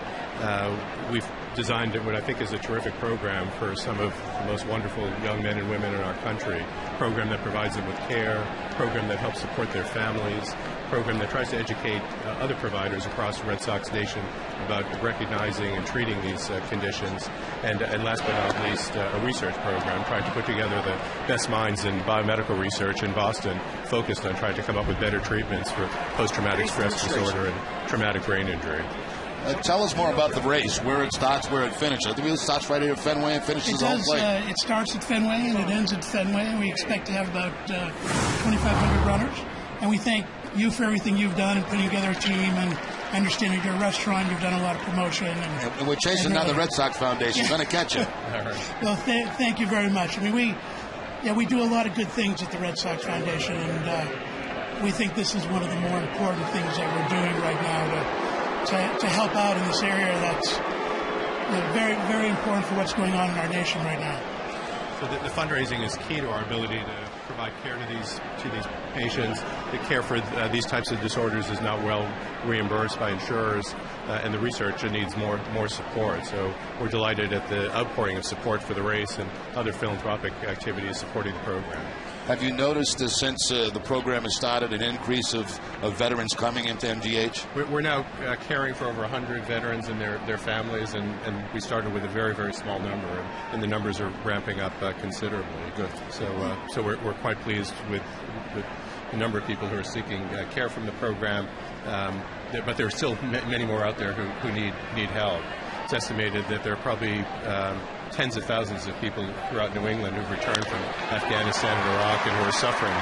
We've designed what I think is a terrific program for some of the most wonderful young men and women in our country. A program that provides them with care, a program that helps support their families, a program that tries to educate other providers across the Red Sox nation about recognizing and treating these conditions, and last but not least, a research program trying to put together the best minds in biomedical research in Boston, focused on trying to come up with better treatments for post-traumatic stress disorder and traumatic brain injury. Tell us more about the race, where it starts, where it finishes. I think it starts right here at Fenway and finishes home plate. It starts at Fenway and it ends at Fenway, and we expect to have about 2,500 runners. And we thank you for everything you've done in putting together a team and understanding your restaurant. You've done a lot of promotion. And we're chasing down the Red Sox Foundation. We're going to catch you. All right. Well, thank you very much. I mean, we do a lot of good things at the Red Sox Foundation, and we think this is one of the more important things that we're doing right now to help out in this area that's very, very important for what's going on in our nation right now. So the fundraising is key to our ability to provide care to these patients. The care for these types of disorders is not well reimbursed by insurers, and the research needs more support. So we're delighted at the outpouring of support for the race and other philanthropic activities supporting the program. Have you noticed since the program has started an increase of veterans coming into MGH? We're now caring for over 100 veterans and their families, and we started with a very, very small number, and the numbers are ramping up considerably. Good. So we're quite pleased with the number of people who are seeking care from the program, but there are still many more out there who need help. It's estimated that there are probably tens of thousands of people throughout New England who've returned from Afghanistan and Iraq and who are suffering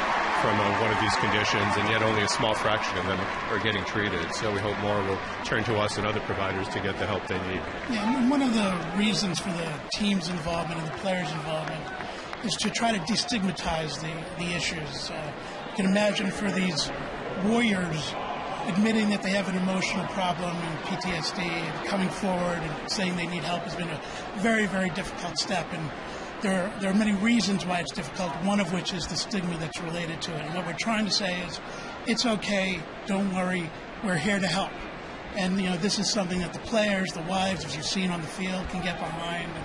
from one of these conditions, and yet only a small fraction of them are getting treated. So we hope more will turn to us and other providers to get the help they need. Yeah, and one of the reasons for the team's involvement and the players' involvement is to try to destigmatize the issues. You can imagine for these warriors admitting that they have an emotional problem and PTSD and coming forward and saying they need help has been a very, very difficult step. And there are many reasons why it's difficult, one of which is the stigma that's related to it. And what we're trying to say is, it's okay, don't worry, we're here to help. And, this is something that the players, the wives, as you've seen on the field, can get behind. And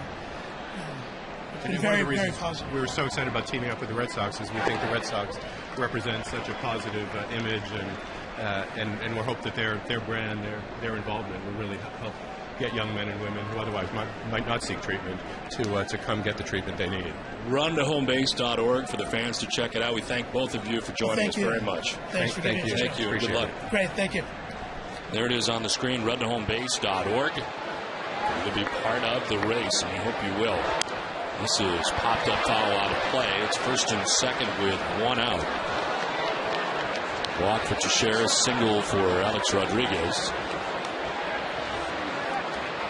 it's been very, very positive. We were so excited about teaming up with the Red Sox is we think the Red Sox represent such a positive image, and we hope that their brand, their involvement will really help get young men and women who otherwise might not seek treatment to come get the treatment they need. Runtohomebase.org for the fans to check it out. We thank both of you for joining us very much. Thanks for getting Thank you. Good luck. Great, thank you. There it is on the screen, runtohomebase.org. You'll be part of the race, and I hope you will. This is popped up foul out of play. It's first and second with one out. Walk for Teixeira, single for Alex Rodriguez.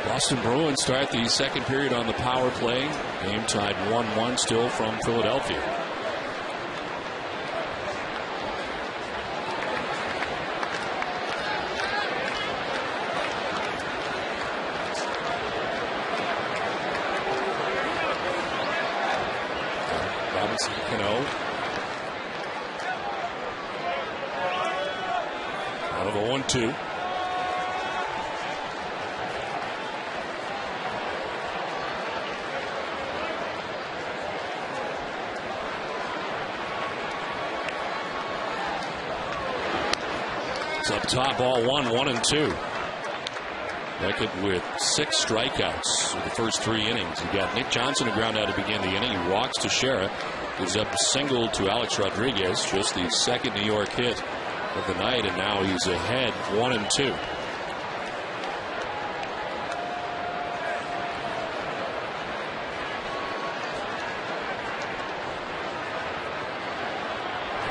Boston Bruins start the second period on the power play. Game tied 1-1 still from Philadelphia. Robinson, Cano. Out of a 1-2. It's up top, ball 1-1-2. Beckett with 6 strikeouts in the first 3 innings. You got Nick Johnson who ground out to begin the inning. He walks to Teixeira. Gives up a single to Alex Rodriguez. Just the second New York hit of the night, and now he's ahead 1-2.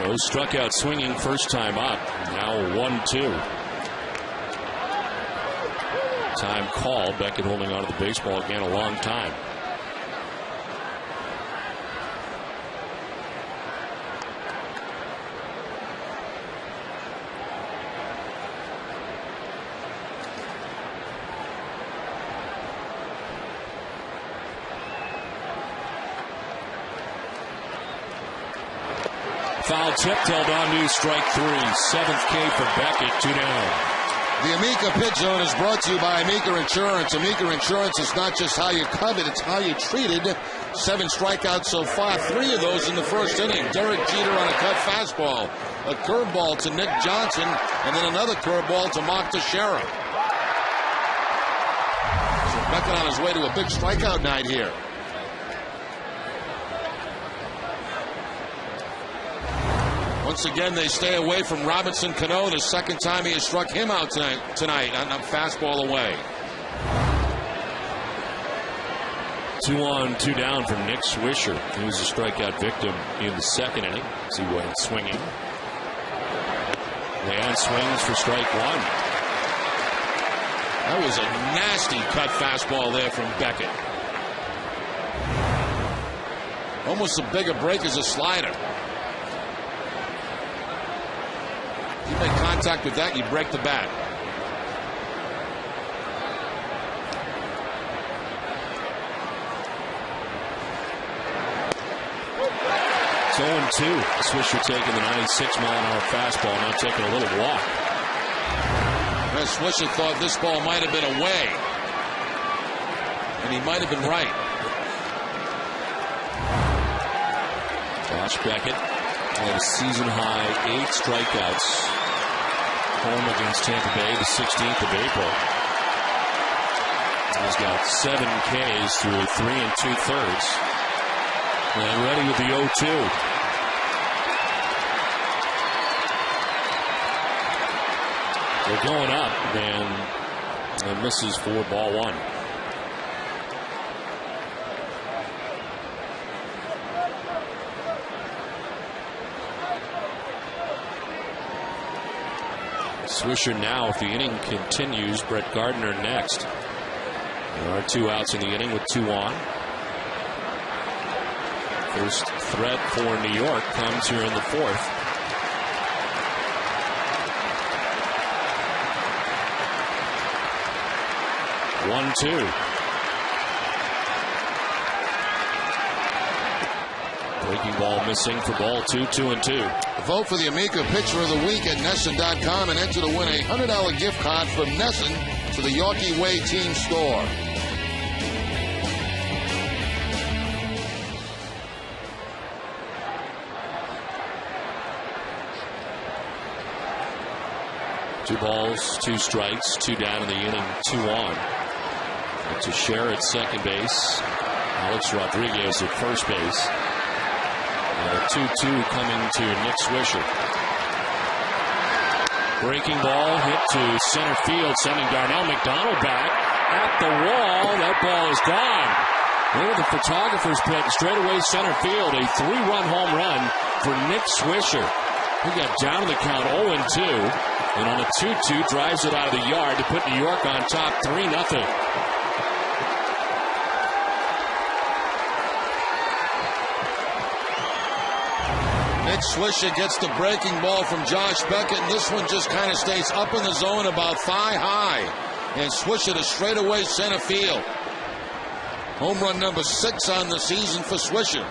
Rose struck out swinging first time up. Now 1-2. Time call. Beckett holding on to the baseball again a long time. Foul tip, held on to strike 3. 7th K for Beckett, 2 down. The Amica Pit Zone is brought to you by Amica Insurance. Amica Insurance is not just how you're covered, it's how you're treated. 7 strikeouts so far, 3 of those in the first inning. Derek Jeter on a cut fastball. A curveball to Nick Johnson, and then another curveball to Mark Teixeira. So Beckett on his way to a big strikeout night here. Once again, they stay away from Robinson Cano. The second time he has struck him out tonight on a fastball away. 2 on, 2 down from Nick Swisher. He was a strikeout victim in the second inning as he went swinging. Leon swings for strike 1. That was a nasty cut fastball there from Beckett. Almost a bigger break as a slider. You make contact with that, you break the bat. It's 0-2. Swisher taking the 96-mile-an-hour fastball, now taking a little walk. Swisher thought this ball might have been away. And he might have been right. Josh Beckett had a season-high 8 strikeouts. Home against Tampa Bay, the 16th of April. He's got 7 Ks through 3 2/3. And ready with the 0-2. They're going up, and misses for ball 1. Swisher now, if the inning continues. Brett Gardner next. There are 2 outs in the inning with 2 on. First threat for New York comes here in the 4th. One, 2. Breaking ball missing for ball 2, 2-2. Vote for the Amica Pitcher of the Week at NESN.com and enter to win a $100 gift card from NESN to the Yorkie Way team store. Two balls, 2 strikes, 2 down in the inning, 2 on. And Teixeira at second base. Alex Rodriguez at first base. And a 2-2 coming to Nick Swisher. Breaking ball hit to center field, sending Darnell McDonald back at the wall. That ball is gone. There the photographer's pit straight away center field. A 3-run home run for Nick Swisher. He got down in the count 0-2. And on a 2-2, drives it out of the yard to put New York on top 3-0. Nick Swisher gets the breaking ball from Josh Beckett, and this one just kind of stays up in the zone about thigh high. And Swisher to straightaway center field. Home run number 6 on the season for Swisher.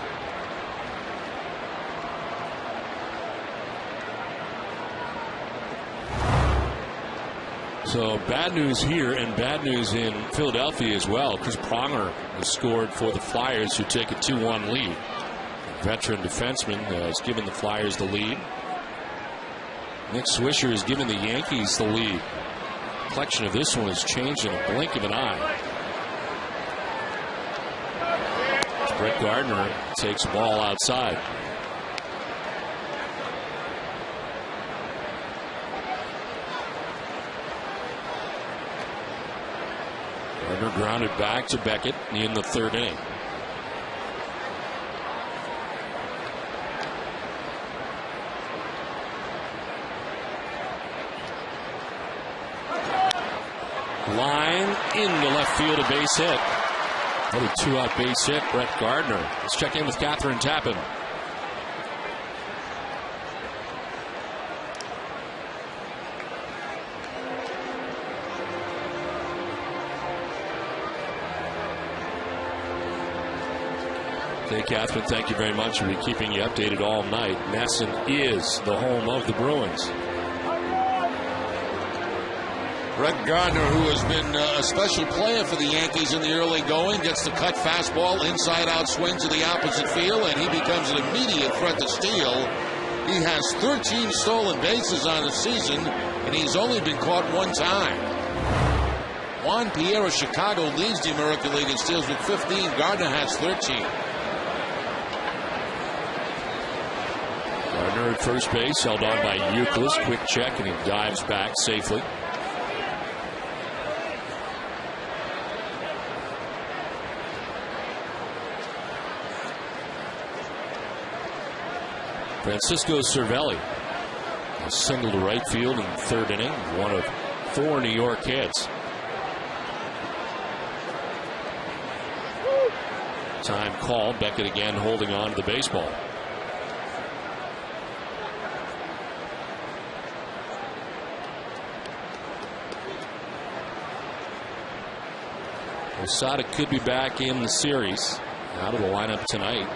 So bad news here and bad news in Philadelphia as well. Chris Pronger has scored for the Flyers, who take a 2-1 lead. Veteran defenseman has given the Flyers the lead. Nick Swisher has given the Yankees the lead. The complexion of this one has changed in a blink of an eye. Brett Gardner takes the ball outside. Gardner grounded back to Beckett in the 3rd inning. Line into left field, a base hit. Another 2-out base hit, Brett Gardner. Let's check in with Catherine Tappan. Hey, Catherine, thank you very much. We'll be keeping you updated all night. Nesson is the home of the Bruins. Brett Gardner, who has been a special player for the Yankees in the early going, gets the cut fastball, inside-out swing to the opposite field, and he becomes an immediate threat to steal. He has 13 stolen bases on the season, and he's only been caught 1 time. Juan Pierre of Chicago leads the American League in steals with 15. Gardner has 13. Gardner at first base, held on by Euclid. Quick check, and he dives back safely. Francisco Cervelli, a single to right field in the 3rd inning, one of 4 New York hits. Time called. Beckett again holding on to the baseball. Osada could be back in the series. Out of the lineup tonight.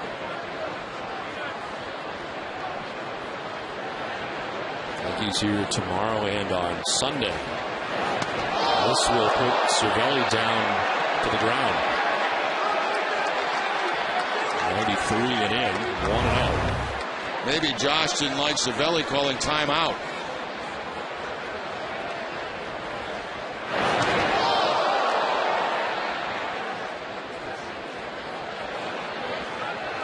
Yankees here tomorrow and on Sunday. This will put Cervelli down to the ground. 93 and in, 1-0. Maybe Josh didn't like Cervelli calling timeout.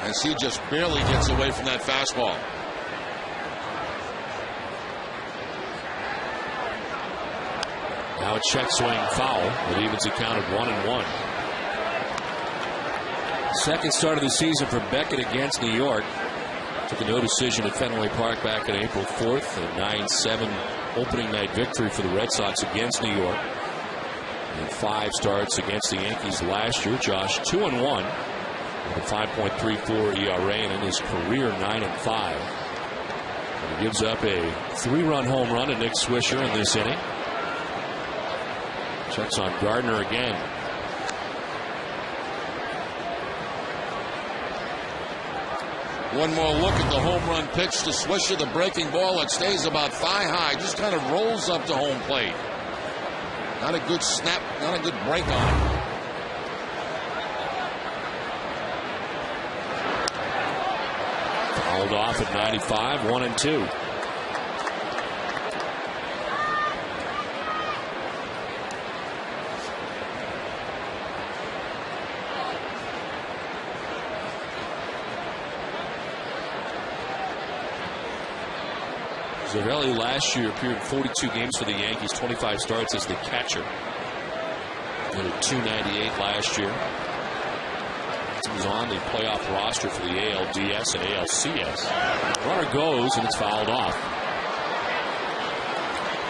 As he just barely gets away from that fastball. Now a check swing foul. It evens the count at 1-1. Second start of the season for Beckett against New York. Took a no decision at Fenway Park back on April 4th. A 9-7 opening night victory for the Red Sox against New York. And 5 starts against the Yankees last year. Josh 2-1 with a 5.34 ERA, and in his career 9-5. And he gives up a 3-run home run to Nick Swisher in this inning. Checks on Gardner again. One more look at the home run pitch to Swisher. The breaking ball that stays about thigh high. Just kind of rolls up to home plate. Not a good snap. Not a good break on. Fouled off at 95, 1-2. Cervelli last year appeared in 42 games for the Yankees, 25 starts as the catcher. He had a .298 last year. Teams on the playoff roster for the ALDS and ALCS. Runner goes, and it's fouled off.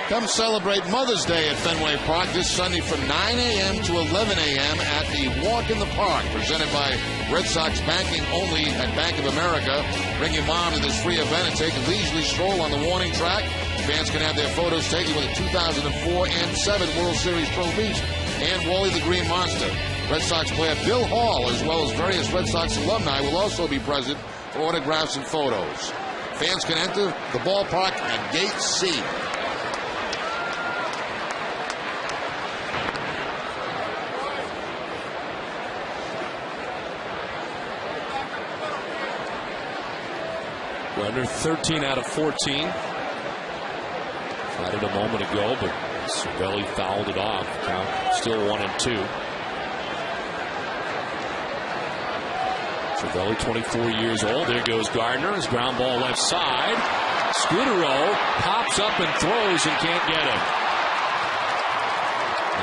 Come celebrate Mother's Day at Fenway Park this Sunday from 9 a.m. to 11 a.m. at the Walk in the Park, presented by Red Sox Banking only at Bank of America. Bring your mom to this free event and take a leisurely stroll on the warning track. Fans can have their photos taken with the 2004 and 7 World Series trophies and Wally the Green Monster. Red Sox player Bill Hall, as well as various Red Sox alumni, will also be present for autographs and photos. Fans can enter the ballpark at Gate C. Under 13 out of 14. Tried it a moment ago, but Cervelli fouled it off. Count still 1-2. Cervelli, 24 years old. There goes Gardner. His ground ball left side. Scudero pops up and throws and can't get him.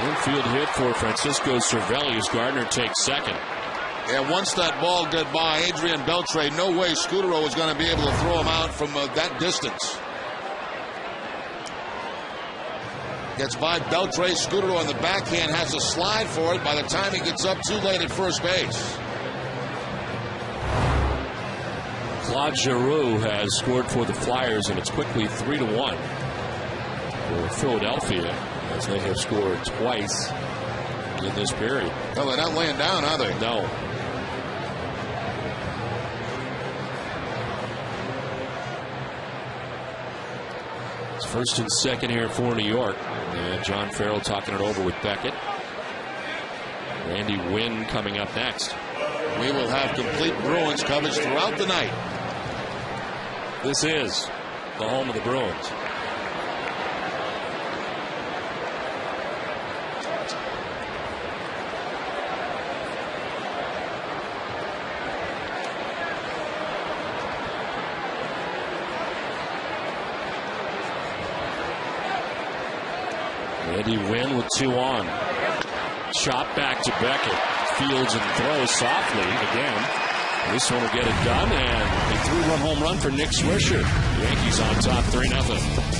Infield hit for Francisco Cervelli as Gardner takes second. Yeah, once that ball got by Adrian Beltre, no way Scudero was going to be able to throw him out from that distance. Gets by Beltre. Scudero on the backhand has a slide for it. By the time he gets up, too late at first base. Claude Giroux has scored for the Flyers, and it's quickly 3-1 for Philadelphia, as they have scored twice in this period. No, they're not laying down, are they? No. It's first and second here for New York. And John Farrell talking it over with Beckett. Randy Wynn coming up next. We will have complete Bruins coverage throughout the night. This is the home of the Bruins. Randy Wynn with 2 on. Shot back to Beckett. Fields and throws softly again. This one will get it done, and a 3-run home run for Nick Swisher. Yankees on top 3-0.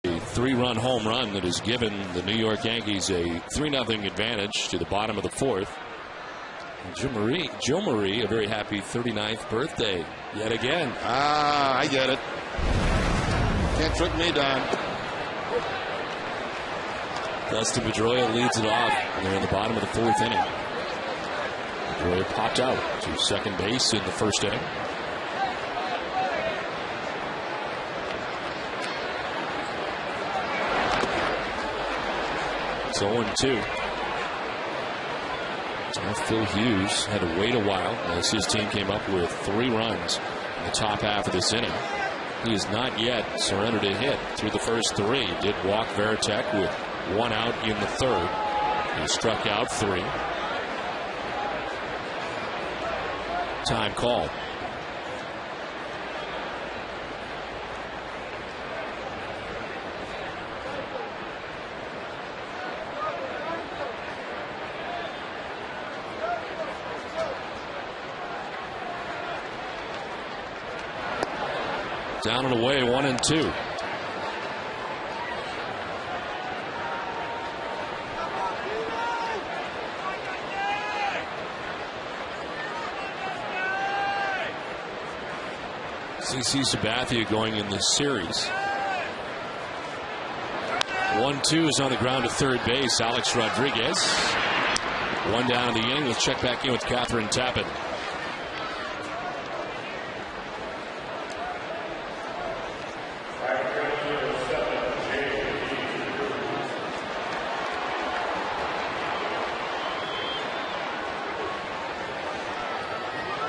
A 3-run home run that has given the New York Yankees a 3-0 advantage to the bottom of the 4th. And Joe Marie, a very happy 39th birthday yet again. Ah, I get it. Can't trick me, Don. Dustin Pedroia leads it off, and they're in the bottom of the fourth inning. Pedroia popped out to second base in the first inning. It's 0-2. Phil Hughes had to wait a while as his team came up with 3 runs in the top half of this inning. He has not yet surrendered a hit through the first 3. He did walk Veritek with 1 out in the third. He struck out 3. Time call. Down and away, 1-2. CC Sabathia going in this series. 1-2 is on the ground to third base. Alex Rodriguez. 1 down in the inning. Let's check back in with Catherine Tappan.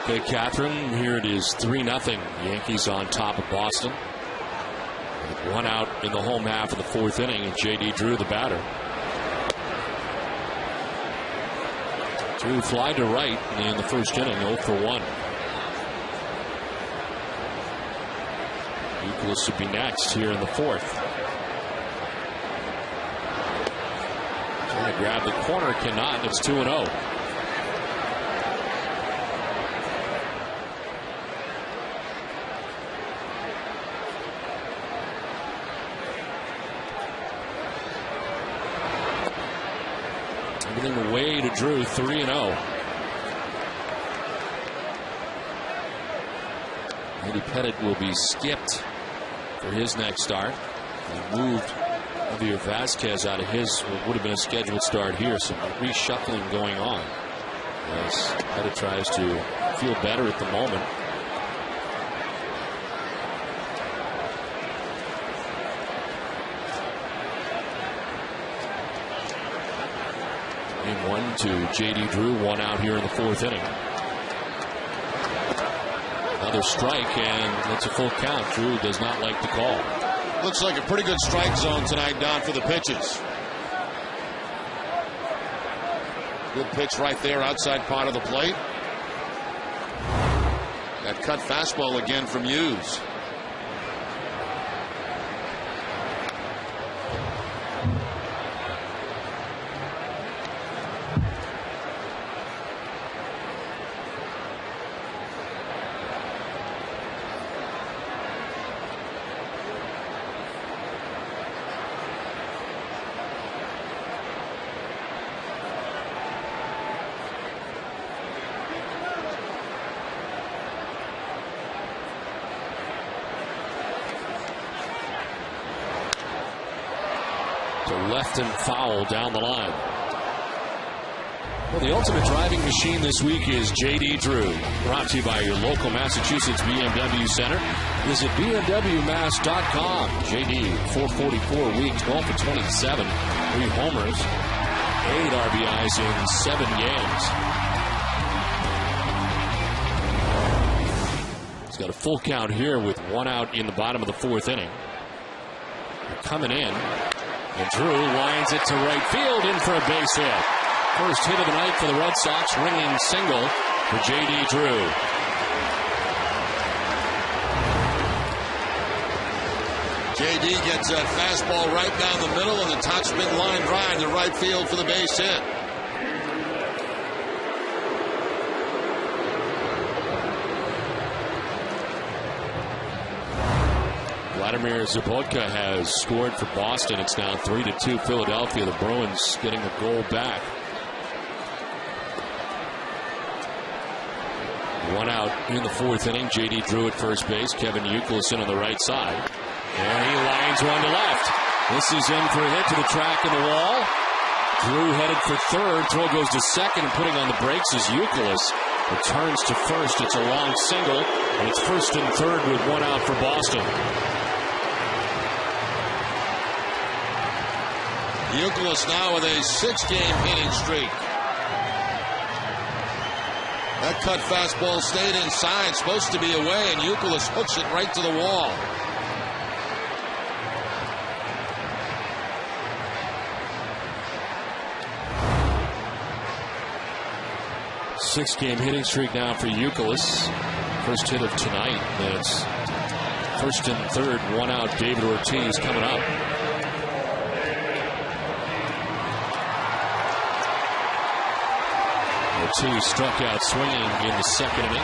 Okay, Catherine, here it is 3-0. Yankees on top of Boston. With 1 out in the home half of the fourth inning, and J.D. Drew, the batter. Drew fly to right in the first inning, 0 for 1. Euclid should be next here in the fourth. Trying to grab the corner, cannot. It's 2-0. Everything away to Drew, 3-0. Andy Pettit will be skipped for his next start. He moved Javier Vasquez out of his what would have been a scheduled start here. Some reshuffling going on as Pettit tries to feel better at the moment. Game 1 to J.D. Drew, 1 out here in the fourth inning. Another strike, and it's a full count. Drew does not like the call. Looks like a pretty good strike zone tonight, Don, for the pitches. Good pitch right there, outside part of the plate. That cut fastball again from Hughes. Left and foul down the line. Well, the ultimate driving machine this week is J.D. Drew. Brought to you by your local Massachusetts BMW Center. Visit BMWMass.com. J.D. 444 weeks, 12 for 27. 3 homers. 8 RBIs in 7 games. He's got a full count here with 1 out in the bottom of the fourth inning. They're coming in. And Drew lines it to right field, in for a base hit. First hit of the night for the Red Sox, ringing single for J.D. Drew. J.D. gets that fastball right down the middle and the topspin line drive to right field for the base hit. Vladimir Zabotka has scored for Boston. It's now 3-2 Philadelphia. The Bruins getting a goal back. 1 out in the fourth inning. J.D. Drew at first base. Kevin Euclid on the right side. And he lines one to left. This is in for a hit to the track and the wall. Drew headed for third. Throw goes to second, and putting on the brakes is Youkilis. Returns to first. It's a long single, and it's first and third with one out for Boston. Youkilis now with a 6-game hitting streak. That cut fastball stayed inside, supposed to be away, and Youkilis hooks it right to the wall. Six-game hitting streak now for Youkilis. First hit of tonight. That's first and third, one out. David Ortiz coming up. Ortiz struck out swinging in the second inning.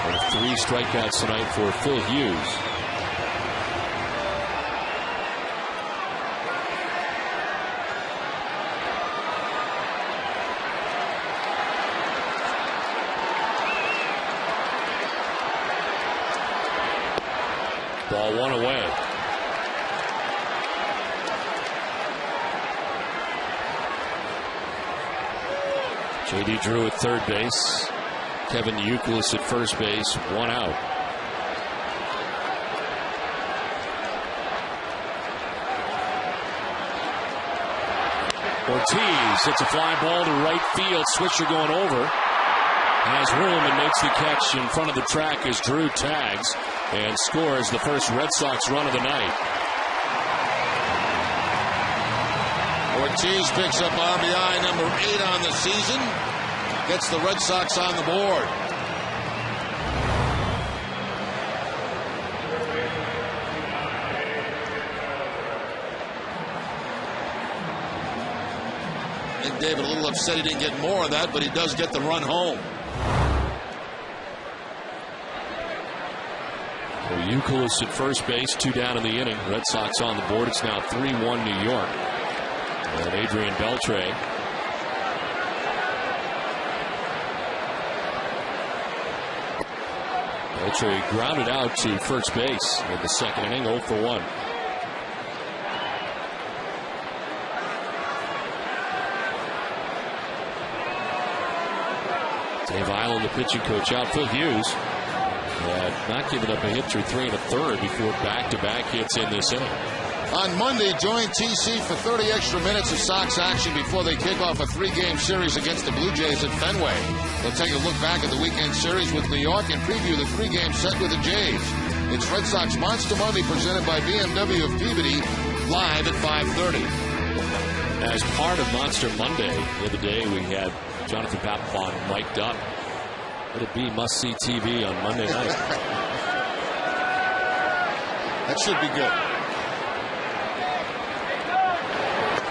And 3 strikeouts tonight for Phil Hughes. Ball one away. J.D. Drew at third base. Kevin Youkilis at first base. One out. Ortiz hits a fly ball to right field. Swisher going over. Has room and makes the catch in front of the track as Drew tags and scores the first Red Sox run of the night. Ortiz picks up RBI number 8 on the season. Gets the Red Sox on the board. I think David a little upset he didn't get more of that, but he does get the run home. Youkilis at first base, 2 down in the inning. Red Sox on the board. It's now 3-1 New York. And Adrian Beltre. Beltre grounded out to first base in the second inning, 0 for 1. Dave Island, the pitching coach, out. Phil Hughes not giving up a hit through 3 1/3 before back-to-back hits in this inning. On Monday, join TC for 30 extra minutes of Sox action before they kick off a 3-game series against the Blue Jays at Fenway. They'll take a look back at the weekend series with New York and preview the 3-game set with the Jays. It's Red Sox Monster Monday presented by BMW of Peabody, live at 5:30. As part of Monster Monday, the other day we had Jonathan Papelbon mic'd up. Would it be must-see TV on Monday night? That should be good.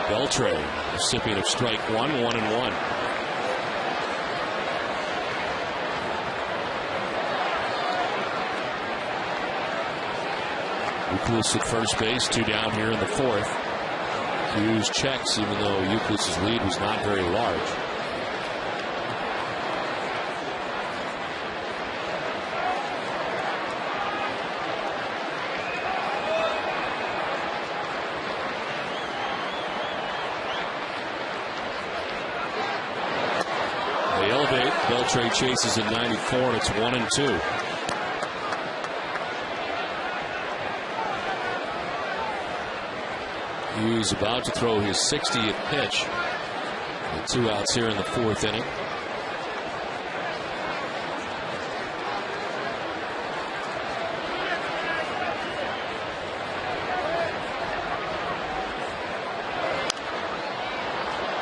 Beltre, recipient of strike 1, 1-1. Youkilis at first base, 2 down here in the 4th. Hughes checks, even though Youkilis' lead was not very large. Beltre chases at 94, and it's 1-2. Hughes about to throw his 60th pitch. And 2 outs here in the 4th inning.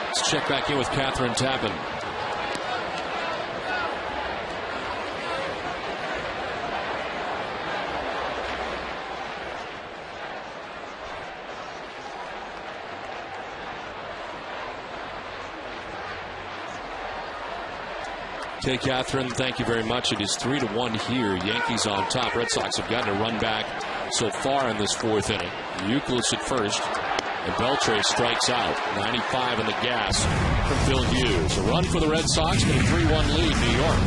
Let's check back in with Catherine Tappan. Okay, Catherine, thank you very much. It is 3-1 here. Yankees on top. Red Sox have gotten a run back so far in this 4th inning. Youkilis at first, and Beltre strikes out. 95 in the gas from Phil Hughes. A run for the Red Sox, but a 3-1 lead, New York.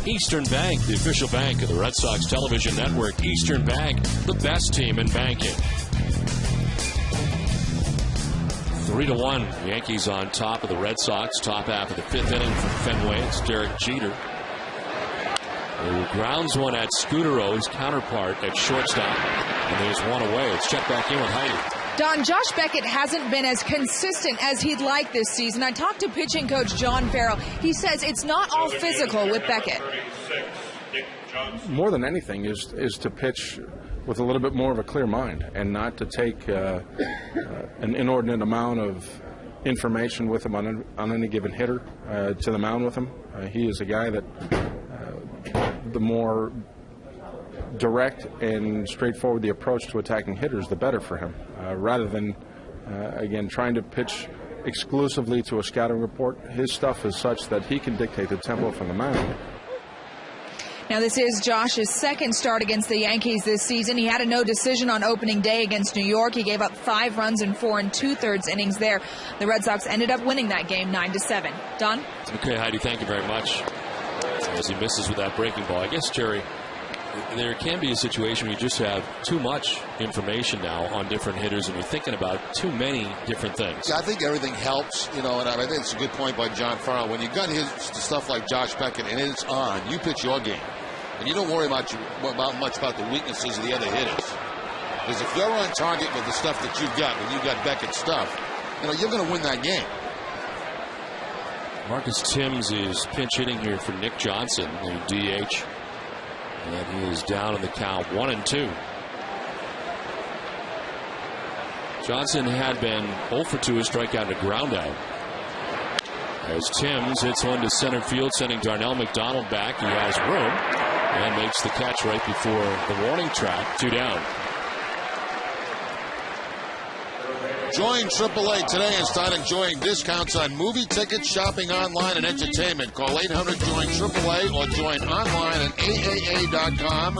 Eastern Bank, the official bank of the Red Sox television network. Eastern Bank, the best team in banking. 3-1. Yankees on top of the Red Sox. Top half of the 5th inning from Fenway. It's Derek Jeter. He grounds one at Scudero, his counterpart at shortstop. And there's one away. It's checked back in with Heidi. Don, Josh Beckett hasn't been as consistent as he'd like this season. I talked to pitching coach John Farrell. He says it's not all physical with Beckett. More than anything is to pitch with a little bit more of a clear mind and not to take an inordinate amount of information with him on any given hitter to the mound with him. He is a guy that the more direct and straightforward the approach to attacking hitters, the better for him, rather than, again, trying to pitch exclusively to a scouting report. His stuff is such that he can dictate the tempo from the mound. Now, this is Josh's second start against the Yankees this season. He had a no decision on opening day against New York. He gave up 5 runs in 4 2/3 innings there. The Red Sox ended up winning that game 9-7. Don? Okay, Heidi, thank you very much. As he misses with that breaking ball. I guess, Jerry, there can be a situation where you just have too much information now on different hitters and you're thinking about too many different things. Yeah, I think everything helps, and I think it's a good point by John Farrell. When you got his stuff like Josh Beckett and it's on, you pitch your game. And you don't worry much about the weaknesses of the other hitters. Because if you're on target with the stuff that you've got, when you've got Beckett's stuff, you're going to win that game. Marcus Timms is pinch hitting here for Nick Johnson, the DH. And he is down in the count, 1-2. Johnson had been 0 for 2, a strikeout and a ground out. As Timms hits one to center field, sending Darnell McDonald back. He has room and makes the catch right before the warning track. 2 down. Join AAA today and start enjoying discounts on movie tickets, shopping online, and entertainment. Call 800-JOIN-AAA or join online at AAA.com.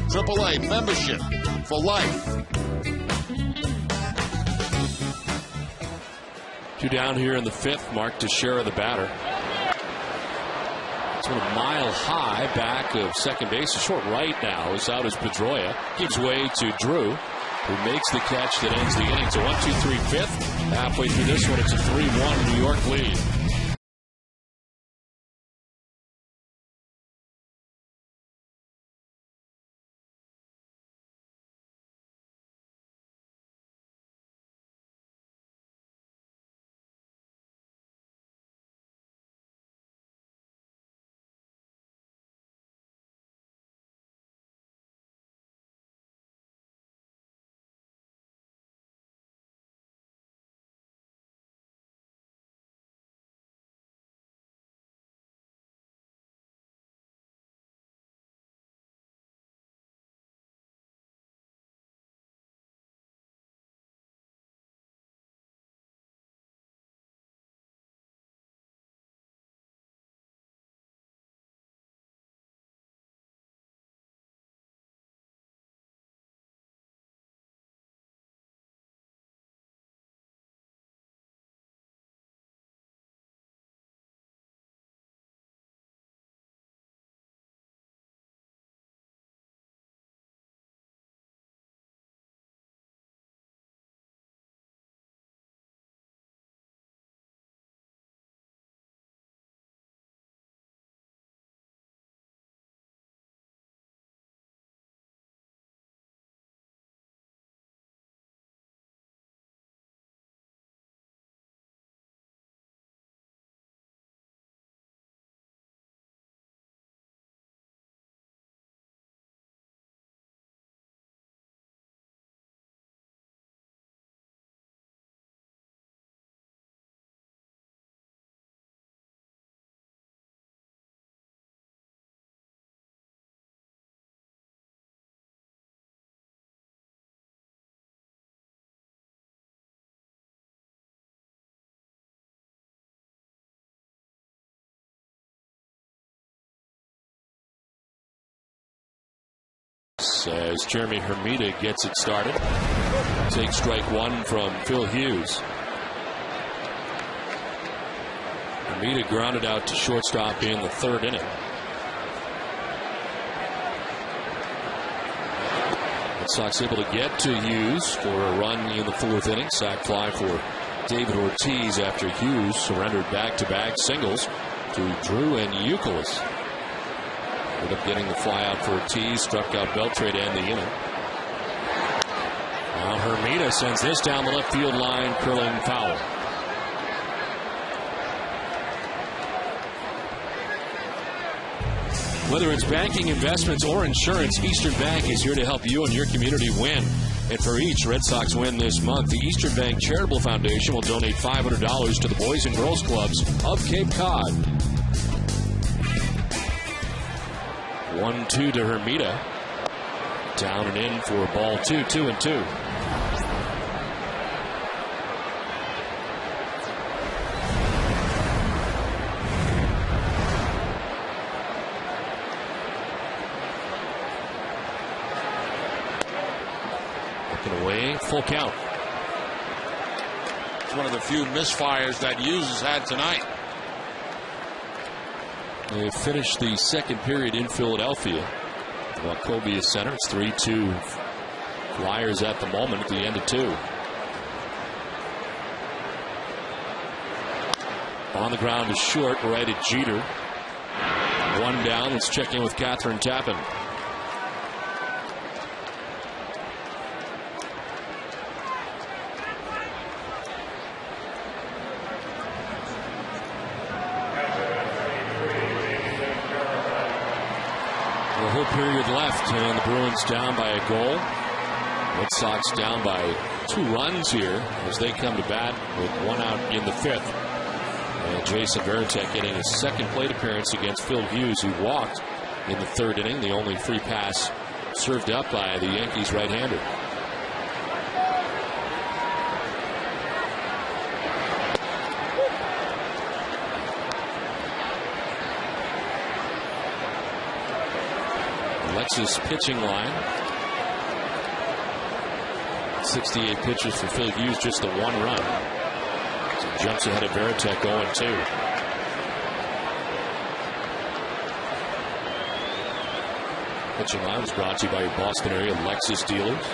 AAA membership for life. 2 down here in the 5th. Mark Teixeira, the batter. Sort of mile high back of second base. A short right now is out as Pedroia. Gives way to Drew, who makes the catch that ends the inning. It's a 1-2-3 5th. Halfway through this one, it's a 3-1 New York lead. As Jeremy Hermida gets it started. Takes strike 1 from Phil Hughes. Hermida grounded out to shortstop in the 3rd inning. Red Sox able to get to Hughes for a run in the 4th inning. Sac fly for David Ortiz after Hughes surrendered back-to-back singles to Drew and Youkilis. Ended up getting the fly out for Ortiz, struck out Beltre to end the inning. Now Hermida sends this down the left field line, curling foul. Whether it's banking, investments, or insurance, Eastern Bank is here to help you and your community win. And for each Red Sox win this month, the Eastern Bank Charitable Foundation will donate $500 to the Boys and Girls Clubs of Cape Cod. 1-2 to Hermida. Down and in for ball 2, 2-2. Away, full count. It's one of the few misfires that Hughes has had tonight. They finished the second period in Philadelphia. Wachovia is center. It's 3-2 Flyers at the moment at the end of 2. On the ground is short, right at Jeter. 1 down. Let's check in with Catherine Tappan. Period left, and the Bruins down by a goal. Red Sox down by 2 runs here as they come to bat with 1 out in the 5th. And Jason Varitek getting his second plate appearance against Phil Hughes, who walked in the 3rd inning. The only free pass served up by the Yankees right-hander. Alexis pitching line. 68 pitches for Phil Hughes, just the 1 run. So jumps ahead of Varitek 0-2. Pitching line was brought to you by your Boston area Lexus dealers.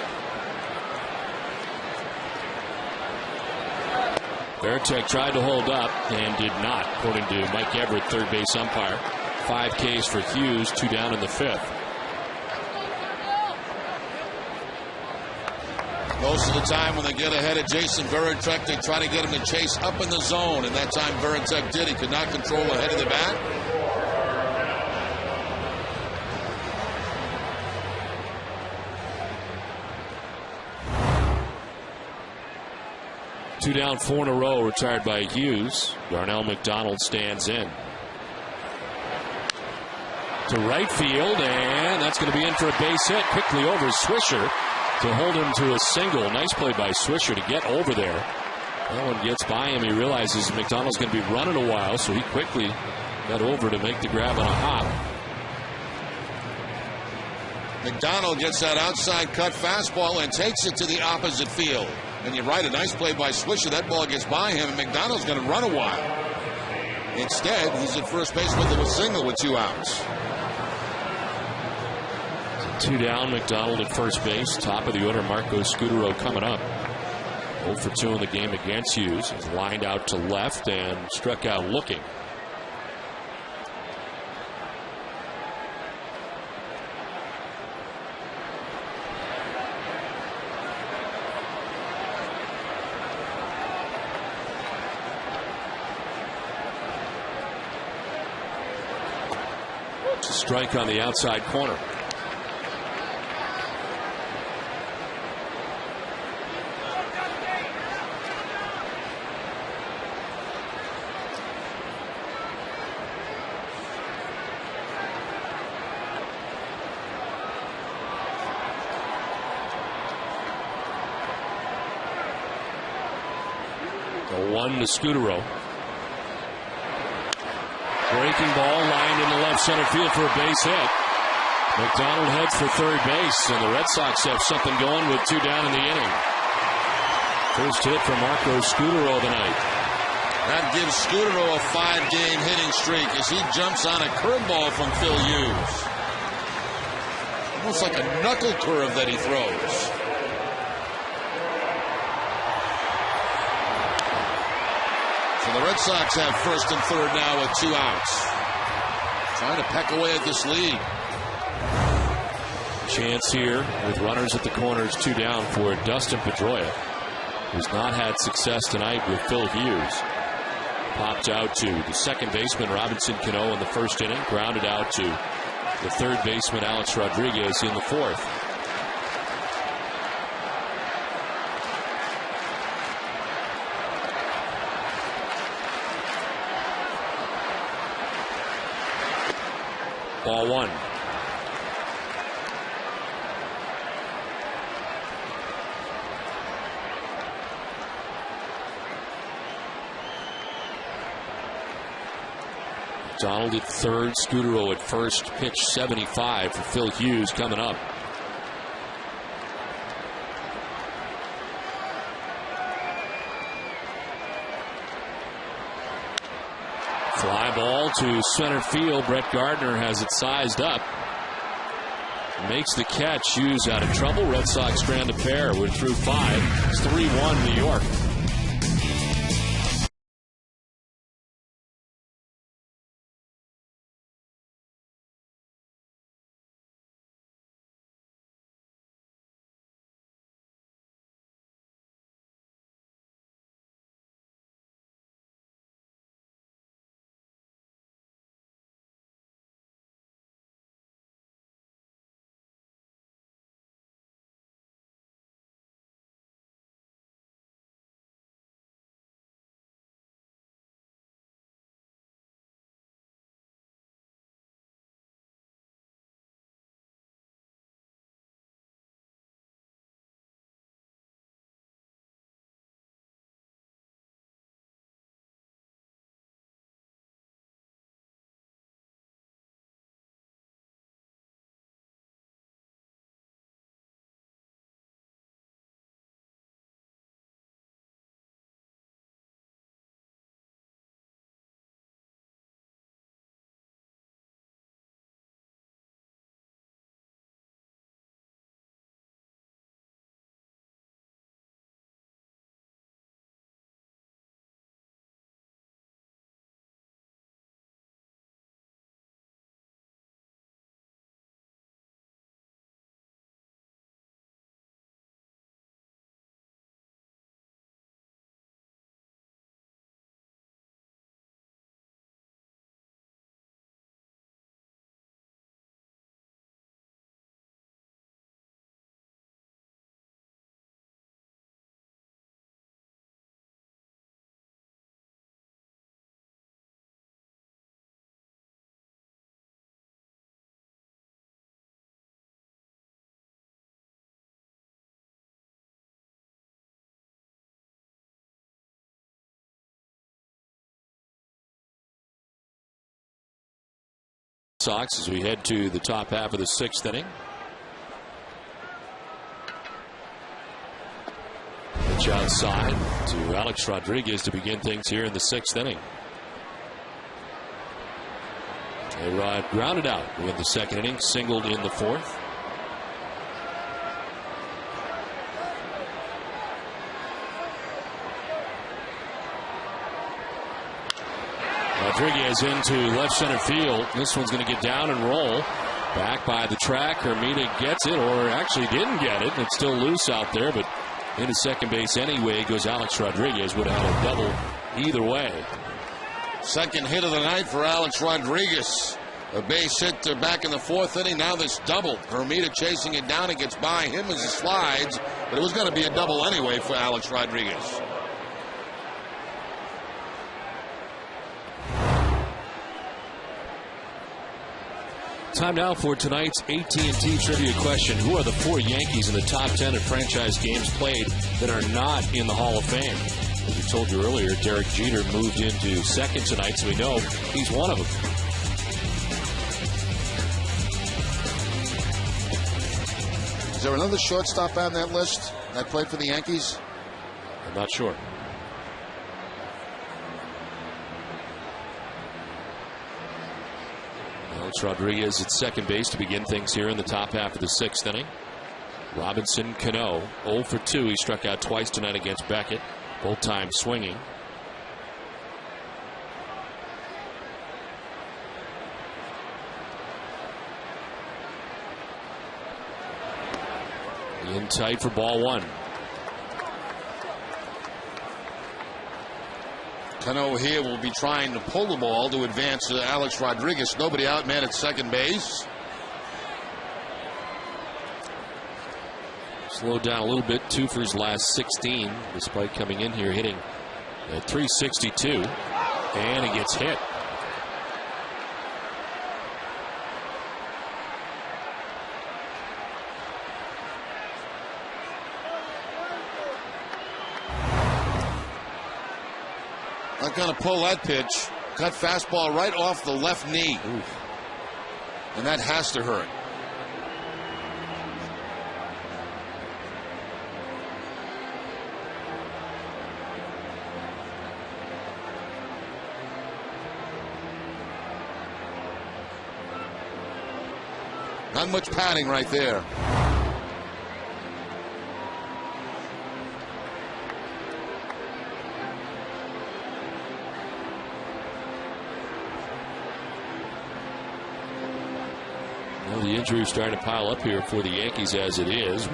Varitek tried to hold up and did not, according to Mike Everett, third base umpire. 5 Ks for Hughes, 2 down in the 5th. Most of the time when they get ahead of Jason Varitek, they try to get him to chase up in the zone, and that time Varitek did. He could not control the head of the bat. Two down, 4 in a row, retired by Hughes. Darnell McDonald stands in. To right field, and that's going to be in for a base hit. Quickly over Swisher to hold him to a single. Nice play by Swisher to get over there. That one gets by him. He realizes McDonald's going to be running a while, so he quickly got over to make the grab on a hop. McDonald gets that outside cut fastball and takes it to the opposite field. And you're right, a nice play by Swisher. That ball gets by him, and McDonald's going to run a while. Instead, he's at first base with a single with 2 outs. 2 down, McDonald at first base. Top of the order, Marco Scudero coming up. 0 for 2 in the game against Hughes. He's lined out to left and struck out looking. It's a strike on the outside corner. The 1 to Scudero. Breaking ball lined into left center field for a base hit. McDonald heads for third base, and the Red Sox have something going with 2 down in the inning. First hit from Marco Scudero tonight. That gives Scudero a 5-game hitting streak as he jumps on a curveball from Phil Hughes. Almost like a knuckle curve that he throws. So the Red Sox have first and third now with 2 outs. Trying to peck away at this lead. Chance here with runners at the corners, 2 down for Dustin Pedroia, who's not had success tonight with Phil Hughes. Popped out to the second baseman Robinson Cano in the first inning, grounded out to the third baseman Alex Rodriguez in the fourth. Ball 1. Donald at third, Scudero at first. Pitch 75 for Phil Hughes coming up. Fly ball to center field. Brett Gardner has it sized up. Makes the catch. Hughes out of trouble. Red Sox strand a pair. We're through 5. It's 3-1 New York. Sox as we head to the top half of the 6th inning. Pitch outside to Alex Rodriguez to begin things here in the 6th inning. A-Rod grounded out in the 2nd inning, singled in the 4th. Rodriguez into left center field. This one's going to get down and roll. Back by the track. Hermida gets it, or actually didn't get it. It's still loose out there, but into second base anyway goes Alex Rodriguez. Would have had a double either way. Second hit of the night for Alex Rodriguez. A base hit back in the 4th inning. Now this double. Hermida chasing it down. It gets by him as it slides, but it was going to be a double anyway for Alex Rodriguez. Time now for tonight's AT&T trivia question. Who are the 4 Yankees in the top 10 of franchise games played that are not in the Hall of Fame? As we told you earlier, Derek Jeter moved into second tonight, so we know he's one of them. Is there another shortstop on that list that played for the Yankees? I'm not sure. Alex Rodriguez at second base to begin things here in the top half of the 6th inning. Robinson Cano 0 for 2. He struck out twice tonight against Beckett, both times swinging. In tight for ball 1. Cano here will be trying to pull the ball to advance Alex Rodriguez. Nobody out, man at second base. Slowed down a little bit, 2 for his last 16, despite coming in here hitting at 362. And he gets hit. Not going to pull that pitch. Cut fastball right off the left knee. Oof. And that has to hurt. Not much padding right there. Well, the injuries starting to pile up here for the Yankees as it is.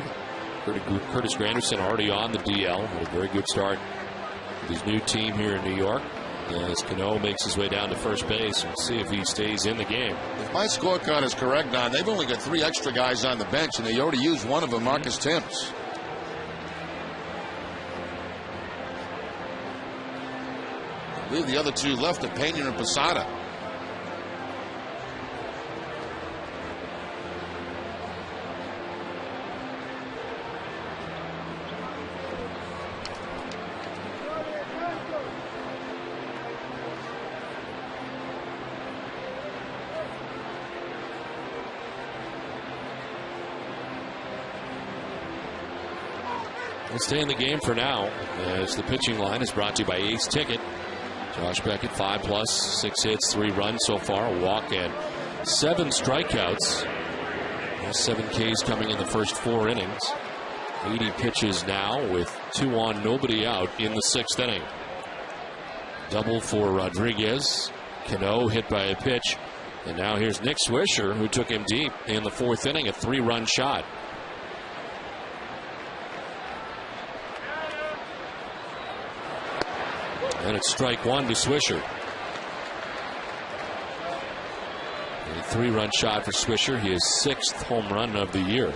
Curtis Granderson already on the DL. Had a very good start with his new team here in New York. As Cano makes his way down to first base, and see if he stays in the game. If my scorecard is correct, Don, they've only got 3 extra guys on the bench, and they already used one of them, Marcus Timms. I believe the other 2 left are Pena and Posada. We'll stay in the game for now as the pitching line is brought to you by Ace Ticket. Josh Beckett 5+, 6 hits, 3 runs so far, a walk and 7 strikeouts. 7 Ks coming in the first 4 innings. 80 pitches now with 2 on, nobody out in the 6th inning. Double for Rodriguez. Cano hit by a pitch. And now here's Nick Swisher, who took him deep in the 4th inning, a 3-run shot. And it's strike 1 to Swisher. A 3-run shot for Swisher. His 6th home run of the year.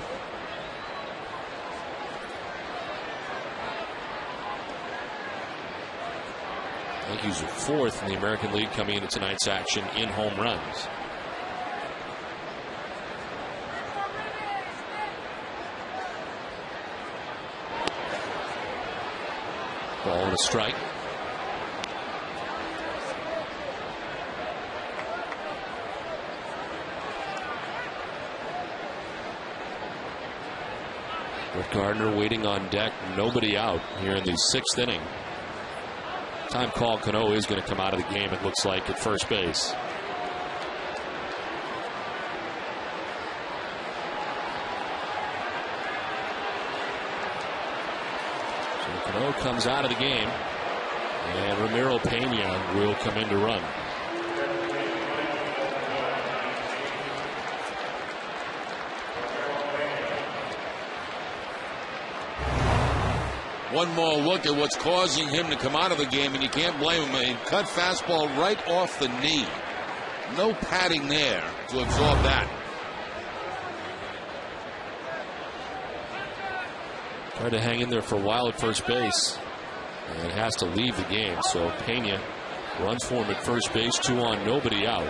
Yankees are 4th in the American League coming into tonight's action in home runs. Ball and a strike. Gardner waiting on deck. Nobody out here in the 6th inning. Time call. Cano is going to come out of the game, it looks like, at first base. So Cano comes out of the game, and Ramiro Pena will come in to run. One more look at what's causing him to come out of the game, and you can't blame him. He cut fastball right off the knee. No padding there to absorb that. Tried to hang in there for a while at first base and has to leave the game. So Pena runs for him at first base, 2 on, nobody out.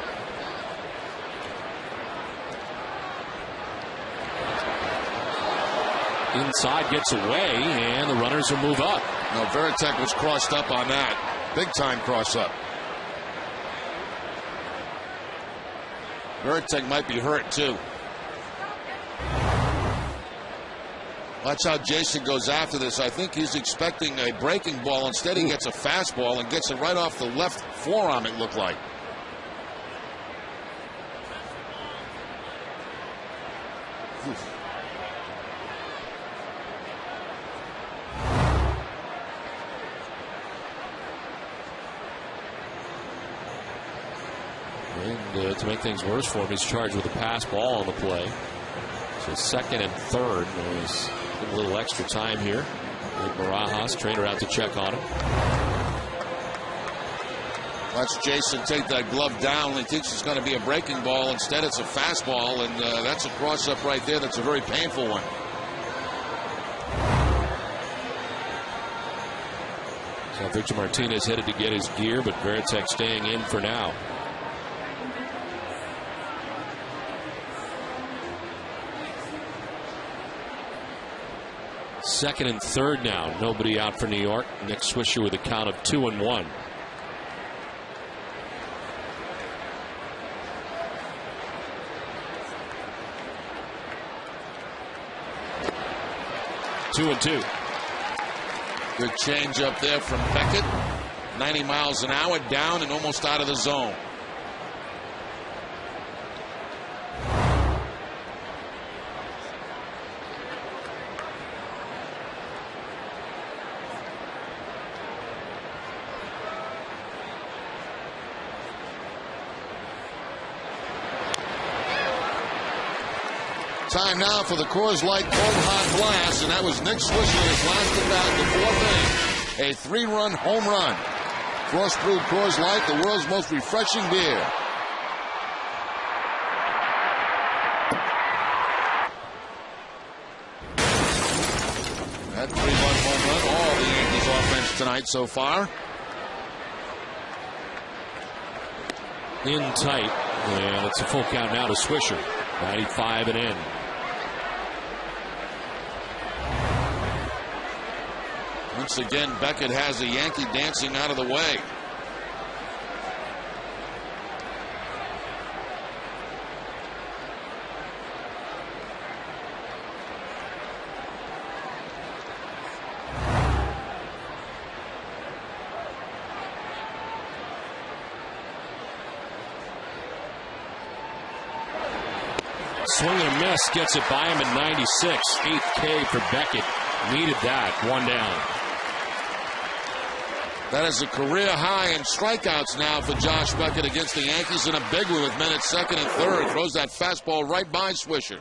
Inside, gets away, and the runners will move up. No, Veritek was crossed up on that. Big time cross up. Veritek might be hurt too. Watch how Jason goes after this. I think he's expecting a breaking ball. Instead, he gets a fastball and gets it right off the left forearm, it looked like. And to make things worse for him, he's charged with a pass ball on the play. So second and third. He's getting a little extra time here. Barajas, trainer out to check on him. Watch Jason take that glove down. He thinks it's going to be a breaking ball. Instead, it's a fastball, and that's a cross-up right there. That's a very painful one. So Victor Martinez headed to get his gear, but Varitek staying in for now. Second and third now. Nobody out for New York. Nick Swisher with a count of 2-1. Two and two. Good change up there from Beckett. 90 miles an hour, down and almost out of the zone. Time now for the Coors Light Cold Hot Blast, and that was Nick Swisher, his last at bat, the fourth inning. A 3-run home run. Frost brewed Coors Light, the world's most refreshing beer. That 3-run home run, all the Yankees offense tonight so far. In tight, and it's a full count now to Swisher. 95 and in. Once again, Beckett has a Yankee dancing out of the way. Swing and a miss, gets it by him at 96. 8th K for Beckett. Needed that. One down. That is a career high in strikeouts now for Josh Beckett against the Yankees, in a big one with men at second and third. Throws that fastball right by Swisher.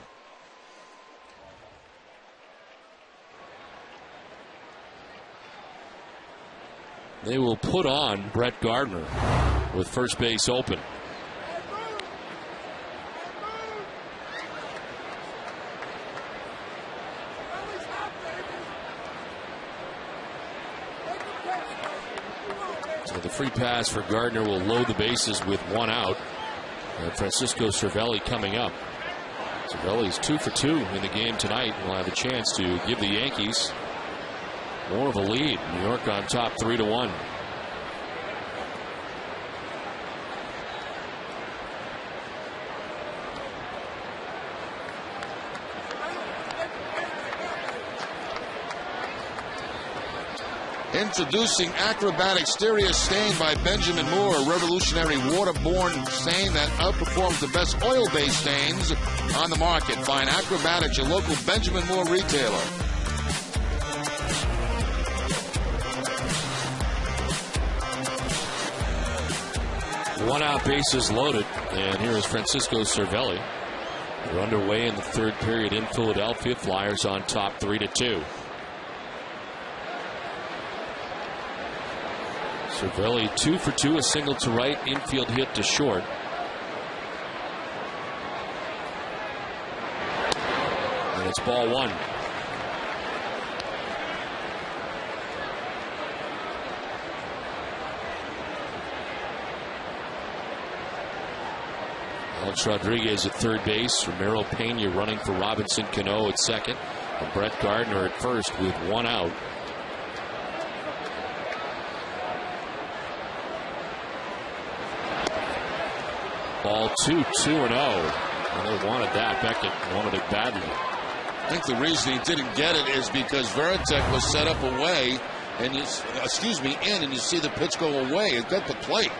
They will put on Brett Gardner with first base open. The free pass for Gardner will load the bases with one out. And Francisco Cervelli coming up. Cervelli's 2 for 2 in the game tonight and will have a chance to give the Yankees more of a lead. New York on top 3-1. Introducing Acrobatic Stereo Stain by Benjamin Moore, a revolutionary waterborne stain that outperforms the best oil-based stains on the market. Find Acrobatic, your local Benjamin Moore retailer. One out, bases loaded, and here is Francisco Cervelli. We're underway in the third period in Philadelphia. Flyers on top 3-2. Cervelli 2 for 2, a single to right, infield hit to short. And it's ball one. Alex Rodriguez at third base. Ramiro Pena running for Robinson Cano at second. And Brett Gardner at first with one out. Ball 2-0. And they wanted that. Beckett wanted it badly. I think the reason he didn't get it is because Varitek was set up away, and in, and you see the pitch go away. It got the plate.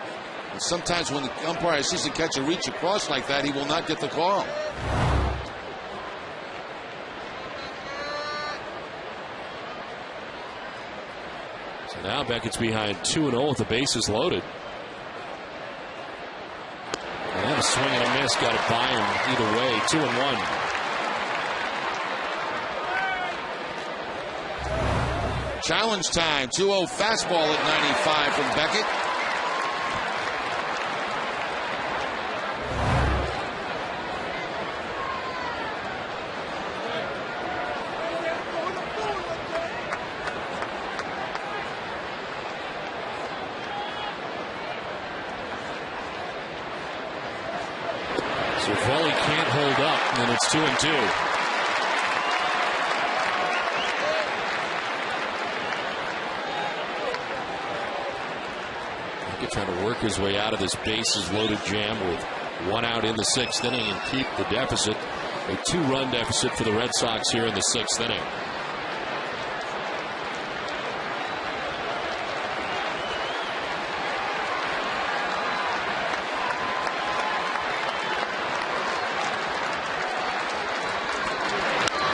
And sometimes when the umpire sees the catcher reach across like that, he will not get the call. Now Beckett's behind 2-0 with the bases loaded. And a swing and a miss got it by him either way. 2-1. Challenge time. 2-0 fastball at 95 from Beckett. Cervelli can't hold up, and it's 2-2. Trying to work his way out of this bases loaded jam with 1 out in the 6th inning and keep the deficit. A 2-run deficit for the Red Sox here in the 6th inning.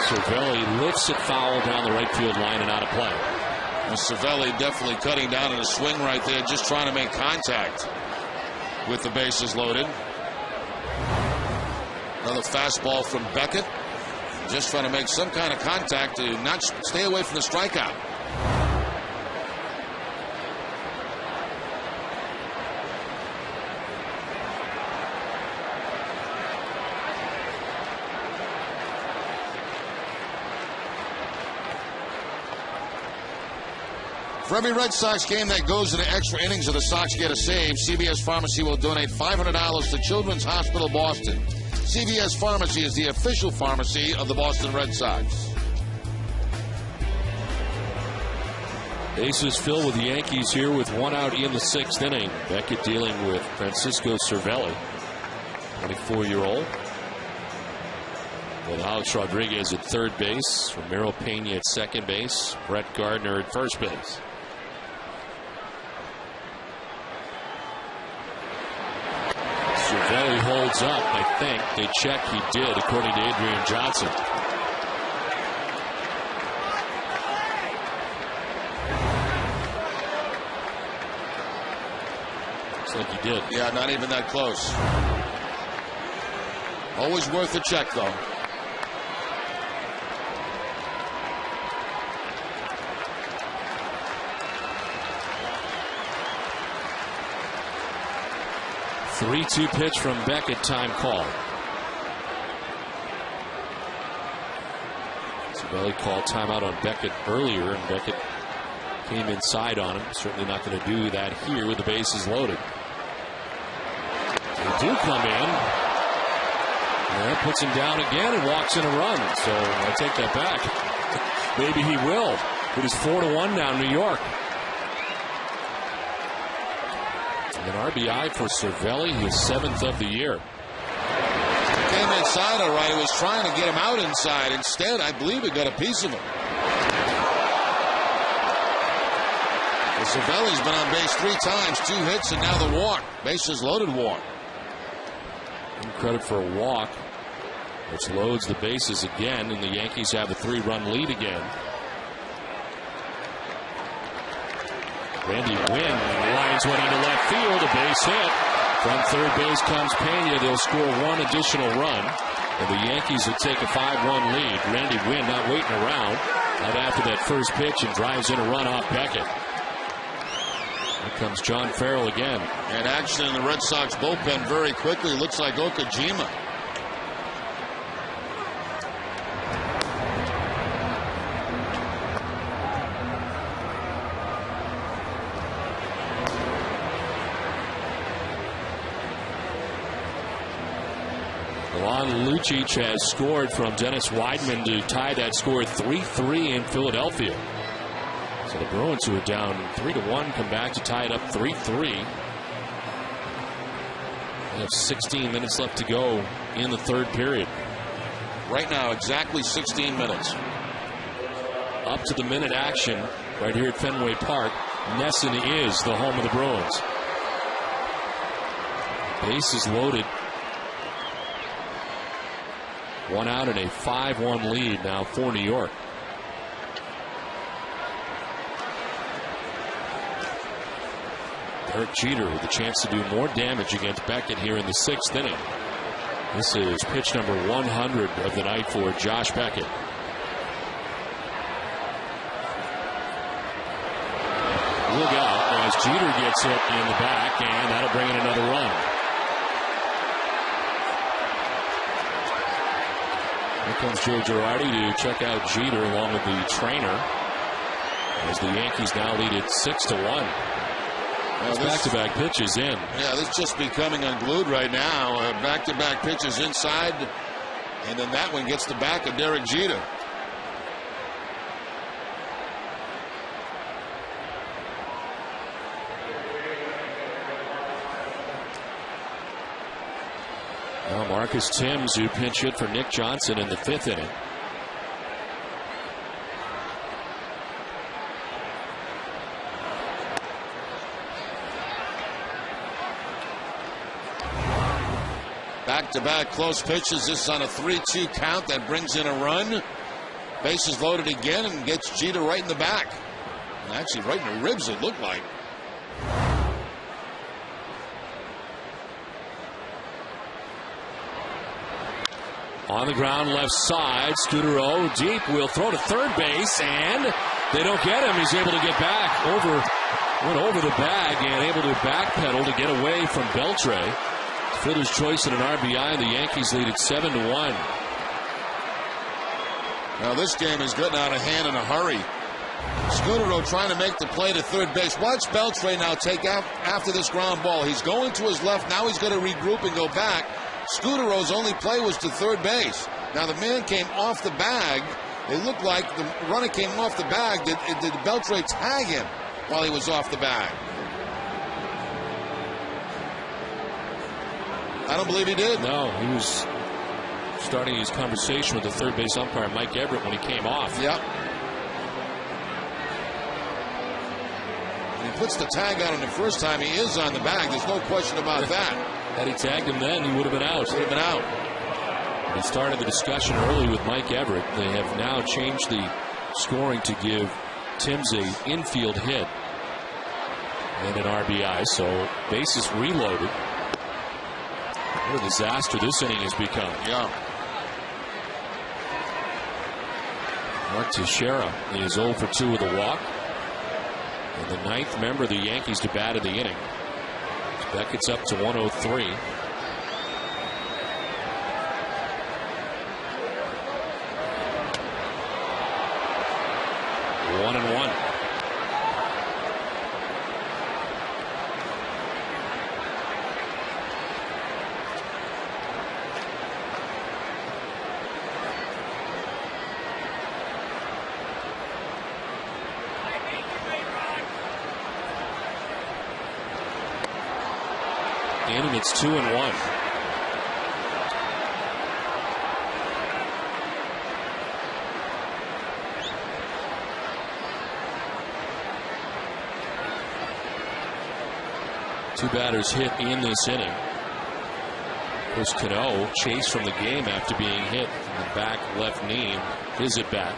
Cervelli lifts it foul down the right field line and out of play. Cervelli definitely cutting down on a swing right there, just trying to make contact with the bases loaded. Another fastball from Beckett, just trying to make some kind of contact to not stay away from the strikeout. For every Red Sox game that goes into extra innings or the Sox get a save, CVS Pharmacy will donate $500 to Children's Hospital Boston. CVS Pharmacy is the official pharmacy of the Boston Red Sox. Bases filled with the Yankees here with 1 out in the 6th inning. Beckett dealing with Francisco Cervelli, 24-year-old. With Alex Rodriguez at third base, Ramiro Pena at second base, Brett Gardner at first base. Cervelli holds up, I think. They check he did, according to Adrian Johnson. Looks like he did. Yeah, not even that close. Always worth a check, though. Three-two pitch from Beckett, time call. Cervelli called timeout on Beckett earlier, and Beckett came inside on him. Certainly not going to do that here with the bases loaded. They do come in. And that puts him down again and walks in a run. So I take that back. Maybe he will. It is 4-1 now, New York. An RBI for Cervelli, his 7th of the year. Came inside all right. He was trying to get him out inside. Instead, I believe he got a piece of him. Well, Cervelli's been on base 3 times, 2 hits, and now the walk. Bases loaded walk. And credit for a walk, which loads the bases again, and the Yankees have a 3-run lead again. Randy Wynn lines one into left field, a base hit. From third base comes Pena. They'll score 1 additional run, and the Yankees will take a 5-1 lead. Randy Wynn not waiting around right after that first pitch and drives in a run off Beckett. Here comes John Farrell again. And action in the Red Sox bullpen very quickly. Looks like Okajima. Lucic has scored from Dennis Weidman to tie that score 3-3 in Philadelphia. So the Bruins, who are down 3-1, come back to tie it up 3-3. They have 16 minutes left to go in the third period. Right now, exactly 16 minutes. Up to the minute action right here at Fenway Park. Nesson is the home of the Bruins. Bases loaded. 1 out and a 5-1 lead now for New York. Derek Jeter with a chance to do more damage against Beckett here in the 6th inning. This is pitch number 100 of the night for Josh Beckett. Look out as Jeter gets hit in the back, and that'll bring in another run. Here comes Joe Girardi to check out Jeter along with the trainer, as the Yankees now lead it 6-1. Back-to-back pitches in. Yeah, this is just becoming unglued right now. Back-to-back pitches inside, and then that one gets the back of Derek Jeter. Now Marcus Timms, who pinch hit for Nick Johnson in the 5th inning. Back-to-back close pitches. This is on a 3-2 count. That brings in a run. Bases loaded again and gets Jeter right in the back. And actually right in the ribs, it looked like. On the ground, left side. Scudero deep. Will throw to third base, and they don't get him. He's able to get back. Went over the bag and able to backpedal to get away from Beltre. Fielder's choice in an RBI, and the Yankees lead it 7-1. Now this game has gotten out of hand in a hurry. Scudero trying to make the play to third base. Watch Beltre now take out after this ground ball. He's going to his left. Now he's going to regroup and go back. Scudero's only play was to third base. Now the man came off the bag. It looked like the runner came off the bag. Did Beltre tag him while he was off the bag? I don't believe he did. No, he was starting his conversation with the third base umpire, Mike Everett, when he came off. Yep. When he puts the tag on him the first time, he is on the bag. There's no question about that. Had he tagged him then, he would have been out. Would have been out. They started the discussion early with Mike Everett. They have now changed the scoring to give Timms an infield hit and an RBI. So bases reloaded. What a disaster this inning has become. Yeah. Mark Teixeira is 0 for 2 with a walk. And the 9th member of the Yankees to bat in the inning. Beckett's up to 103. One and one. And it's 2-1. Two batters hit in this inning. Chris Cano chased from the game after being hit in the back left knee. His at bat.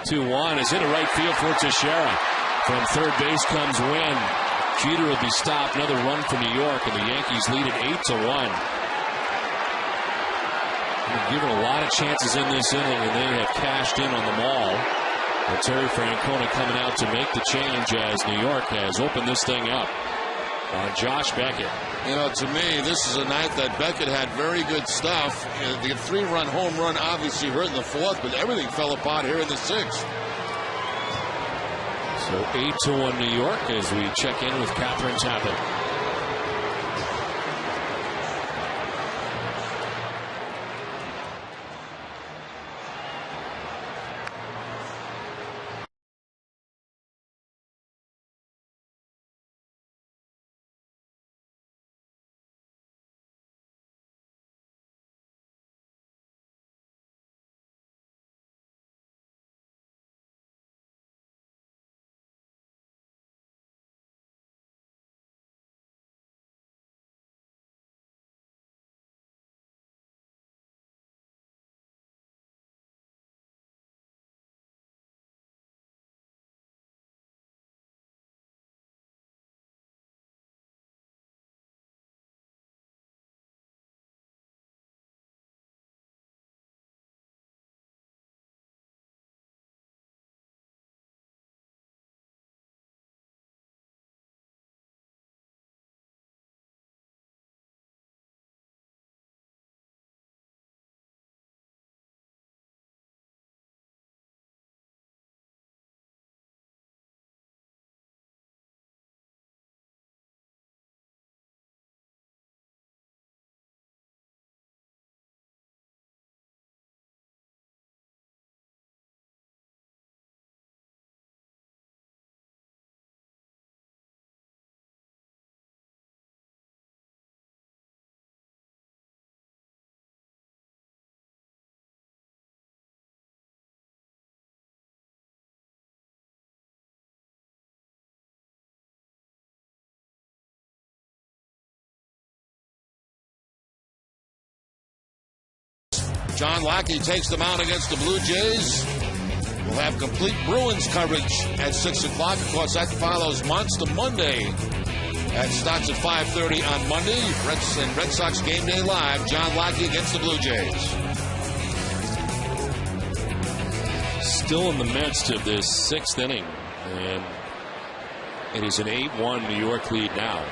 2-1 is into right field for Teixeira. From third base comes Wynn. Jeter will be stopped. Another run for New York, and the Yankees lead it 8-1. They've given a lot of chances in this inning, and they have cashed in on them all. And Terry Francona coming out to make the change as New York has opened this thing up on Josh Beckett. You know, to me, this is a night that Beckett had very good stuff. The 3-run home run obviously hurt in the 4th, but everything fell apart here in the 6th. So 8-1 New York as we check in with Catherine Tappan. John Lackey takes them out against the Blue Jays. We'll have complete Bruins coverage at 6 o'clock. Of course, that follows Monster Monday. That starts at 5:30 on Monday. Red Sox Game Day Live. John Lackey against the Blue Jays. Still in the midst of this 6th inning. And it is an 8-1 New York lead now.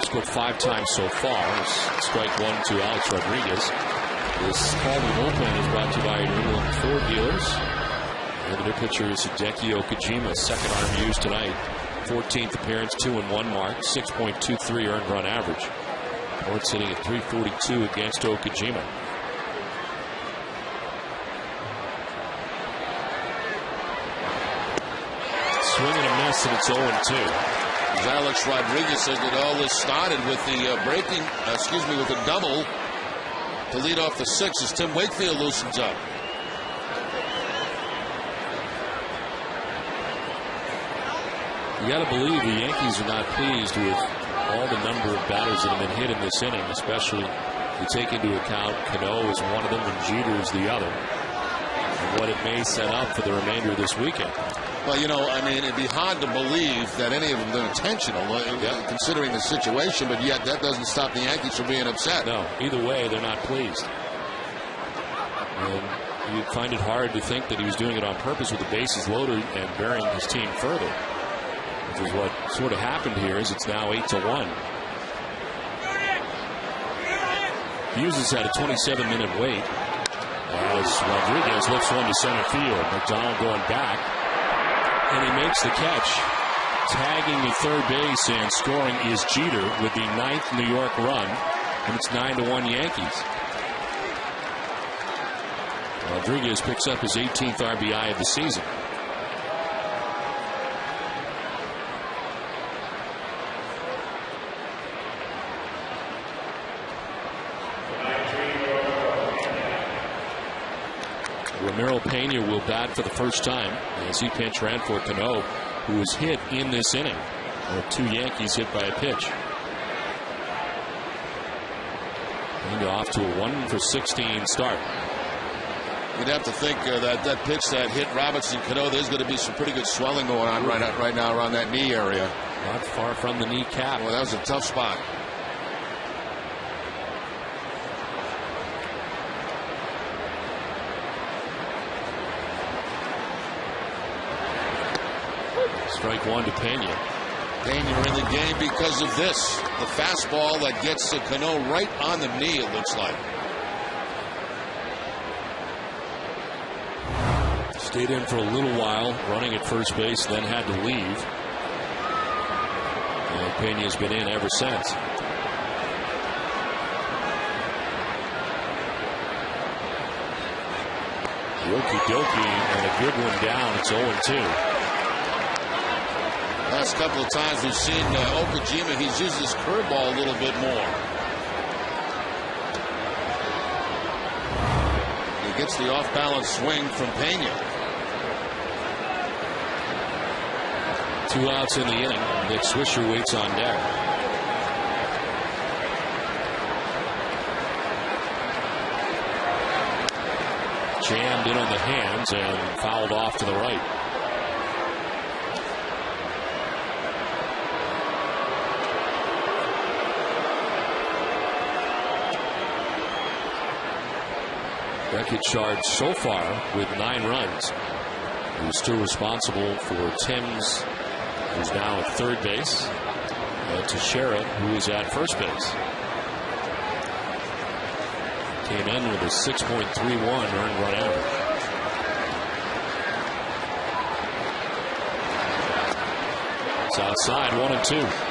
Scored 5 times so far. Strike 1 to Alex Rodriguez. This call to the bullpen is brought to you by New England Ford dealers. And the new pitcher is Hideki Okajima, second arm used tonight. 14th appearance, 2-1 mark, 6.23 earned run average. Ford sitting at 342 against Okajima. Swing and a miss, and it's 0-2. As Alex Rodriguez says that all this started with the with the double to lead off the 6 as Tim Wakefield loosens up. You got to believe the Yankees are not pleased with all the number of batters that have been hit in this inning, especially if you take into account Cano is one of them and Jeter is the other, and what it may set up for the remainder of this weekend. Well, it'd be hard to believe that any of them are intentional, considering the situation, but yet that doesn't stop the Yankees from being upset. No, either way, they're not pleased. And you'd find it hard to think that he was doing it on purpose with the bases loaded and burying his team further. Which is what sort of happened here. Is it's now 8-1. Hughes has had a 27-minute wait as Rodriguez lifts one to center field. McDonald going back, and he makes the catch. Tagging the third base and scoring is Jeter with the 9th New York run, and it's 9-1 Yankees. Rodriguez picks up his 18th RBI of the season. Ramiro Pena will bat for the first time as he pinch ran for Cano, who was hit in this inning. There were 2 Yankees hit by a pitch. Pena off to a 1-for-16 start. You'd have to think that pitch that hit Robertson Cano, there's going to be some pretty good swelling going on right now around that knee area. Not far from the kneecap. Well, that was a tough spot. Strike 1 to Pena. Pena in the game because of this. The fastball that gets Cano right on the knee, it looks like. Stayed in for a little while, running at first base, then had to leave. And Pena's been in ever since. Okie dokie, and a good one down. It's 0-2. Last couple of times we've seen Okajima, he's used his curveball a little bit more. He gets the off-balance swing from Pena. 2 outs in the inning. Nick Swisher waits on deck. Jammed in on the hands and fouled off to the right. Beckett charged so far with 9 runs. He's still responsible for Timms, who's now at third base, and Teixeira, who is at first base. Came in with a 6.31 earned run average. It's outside, 1-2.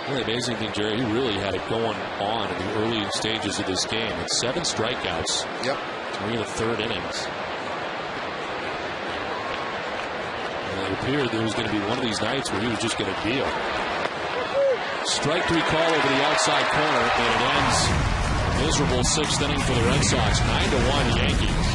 The amazing thing, Jerry, he really had it going on in the early stages of this game. It's 7 strikeouts. Yep. 3 in the third innings. And it appeared there was going to be one of these nights where he was just going to deal. Strike 3 call over the outside corner, and it ends miserable 6th inning for the Red Sox. 9-1 Yankees.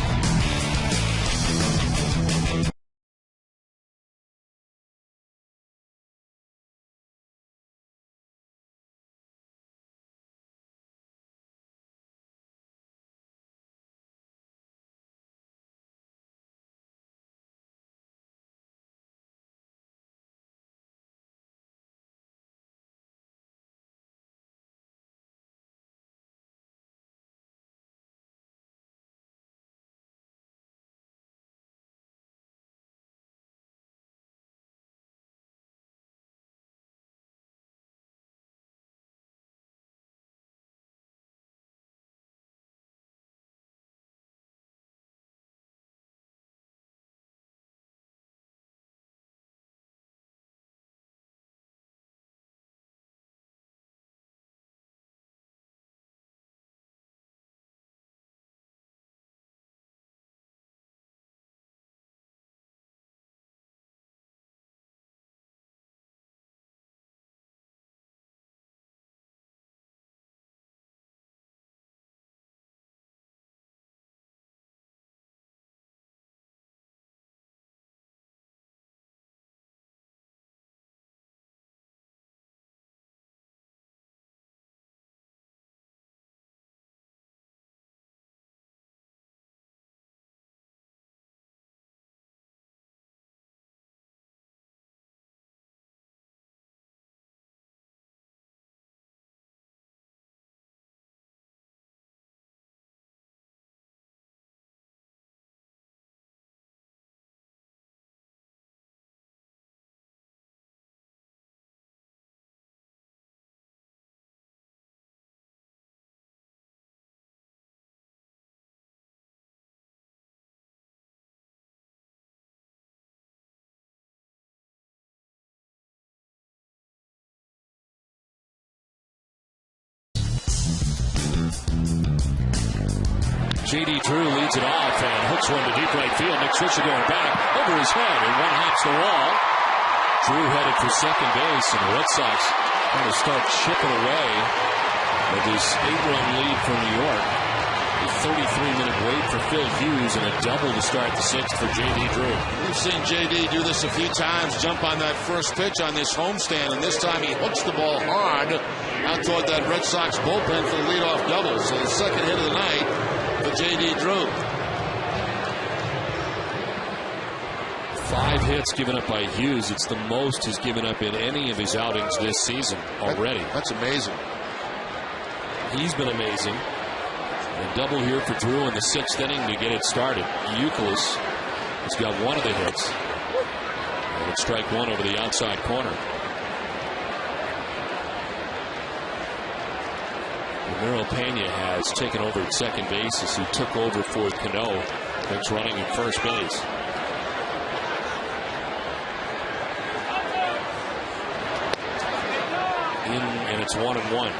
J.D. Drew leads it off and hooks one to deep right field. Nick Swisher going back over his head, and one hops the wall. Drew headed for second base, and the Red Sox going to start chipping away with this 8-run lead from New York. A 33-minute wait for Phil Hughes and a double to start the sixth for J.D. Drew. We've seen J.D. do this a few times, jump on that first pitch on this homestand, and this time he hooks the ball hard out toward that Red Sox bullpen for the leadoff double. So the second hit of the night for J.D. Drew. 5 hits given up by Hughes. It's the most he's given up in any of his outings this season already. That's amazing. He's been amazing. A double here for Drew in the 6th inning to get it started. Youkilis has got one of the hits. And it's strike one over the outside corner. Ramiro Pena has taken over at second base as he took over for Cano. That's running at first base. And it's 1-1.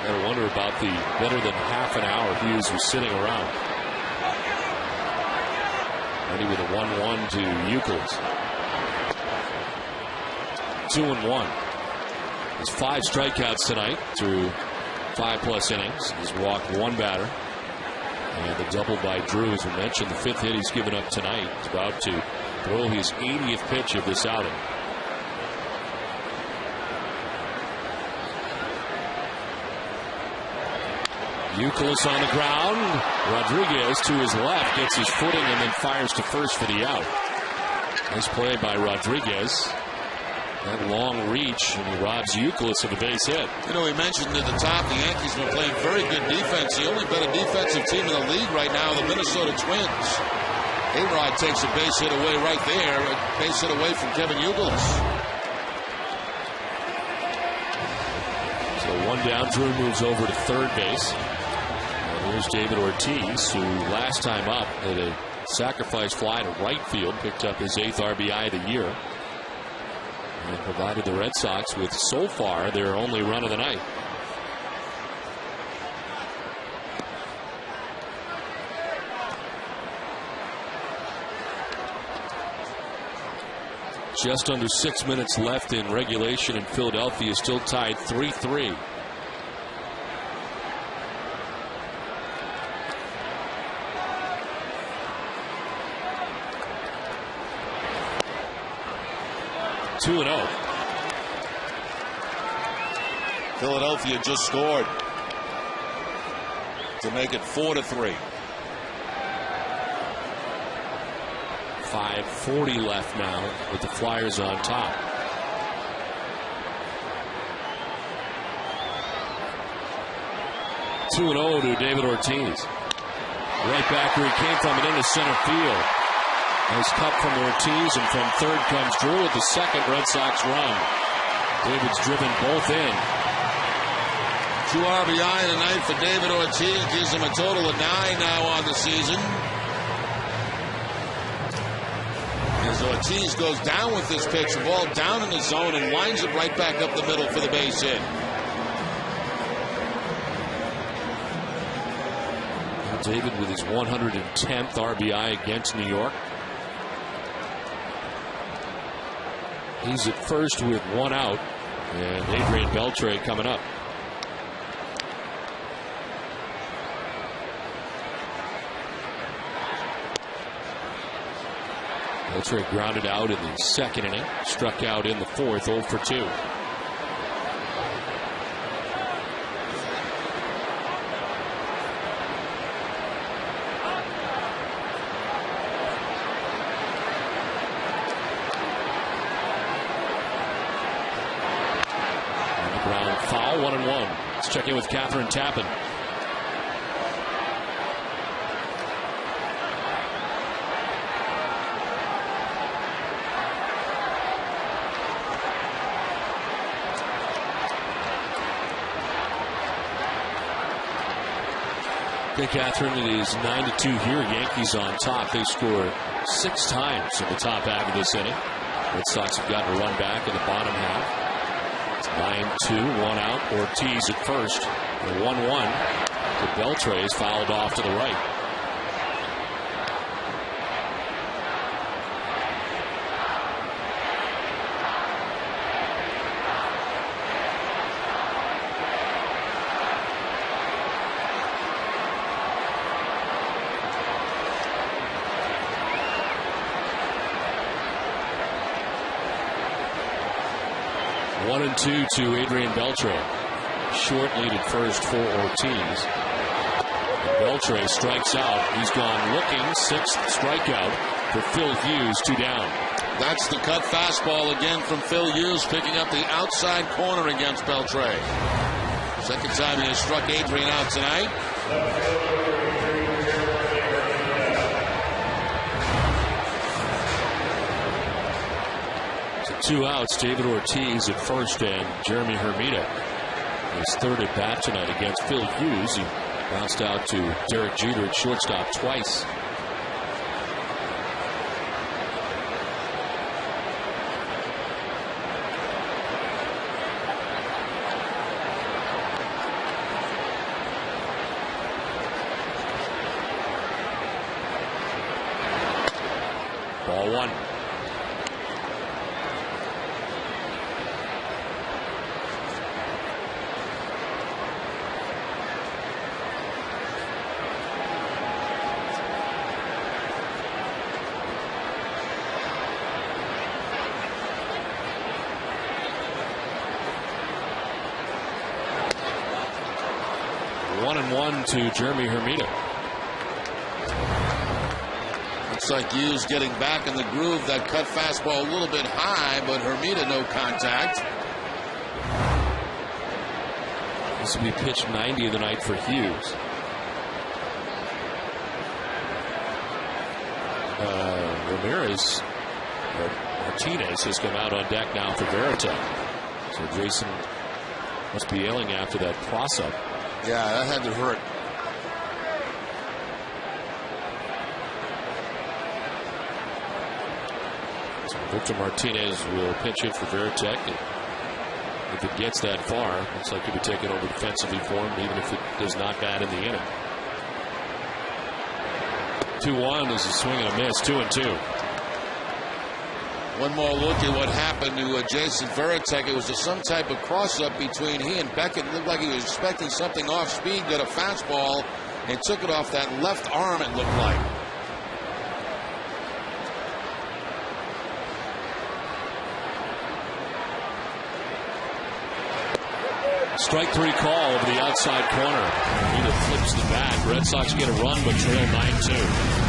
I wonder about the better than half an hour Hughes was sitting around. Ready with a 1-1 to Youkilis. 2-1. There's 5 strikeouts tonight through 5+ innings. He's walked 1 batter. And the double by Drew, as we mentioned, the 5th hit he's given up tonight. He's about to throw his 80th pitch of this outing. Youkilis on the ground. Rodriguez to his left gets his footing and then fires to first for the out. Nice play by Rodriguez. That long reach, and he robs Youkilis of the base hit. You know, we mentioned at the top the Yankees have been playing very good defense. The only better defensive team in the league right now are the Minnesota Twins. A-Rod takes a base hit away right there. A base hit away from Kevin Youkilis. So 1 down. Drew moves over to third base. Here's David Ortiz, who last time up hit a sacrifice fly to right field, picked up his 8th RBI of the year, and provided the Red Sox with, so far, their only run of the night. Just under 6 minutes left in regulation, and Philadelphia is still tied 3-3. Philadelphia just scored to make it 4-3. 5:40 left now with the Flyers on top. Two and 0 to David Ortiz. Right back where he came from and into center field. Nice cut from Ortiz, and from third comes Drew with the second Red Sox run. David's driven both in. 2 RBI tonight for David Ortiz. Gives him a total of 9 now on the season. As Ortiz goes down with this pitch, the ball down in the zone and winds it right back up the middle for the base hit. David with his 110th RBI against New York. He's at first with 1 out, and Adrian Beltre coming up. Beltre grounded out in the 2nd inning, struck out in the 4th, 0 for 2. Foul, 1-1. Let's check in with Catherine Tappan. Okay, Catherine, it is 9-2 here. Yankees on top. They scored 6 times in the top half of this inning. Red Sox have gotten a run back in the bottom half. It's 9-2, 1 out. Ortiz at first. The 1-1 to Beltre is fouled off to the right. One and 2 to Adrian Beltre. Short lead at first for Ortiz. Beltre strikes out. He's gone looking. 6th strikeout for Phil Hughes. 2 down. That's the cut fastball again from Phil Hughes, picking up the outside corner against Beltre. Second time he has struck Adrian out tonight. So 2 outs. David Ortiz at first and Jeremy Hermida. His 3rd at bat tonight against Phil Hughes. He bounced out to Derek Jeter at shortstop twice. Ball 1. One and 1 to Jeremy Hermida. Looks like Hughes getting back in the groove. That cut fastball a little bit high, but Hermida no contact. This will be pitch 90 of the night for Hughes. Martinez has come out on deck now for Veritek. So Jason must be ailing after that cross-up. Yeah, that had to hurt. So Victor Martinez will pinch hit for Veritek. If it gets that far, looks like he'll be taking over defensively for him, even if it does not bat in the inning. 2-1 is a swing and a miss. 2-2. One more look at what happened to Jason Veritek. It was some type of cross-up between he and Beckett. It looked like he was expecting something off speed, got a fastball, and took it off that left arm, it looked like. Strike 3 call over the outside corner. He flips the bat. Red Sox get a run, but trail 9-2.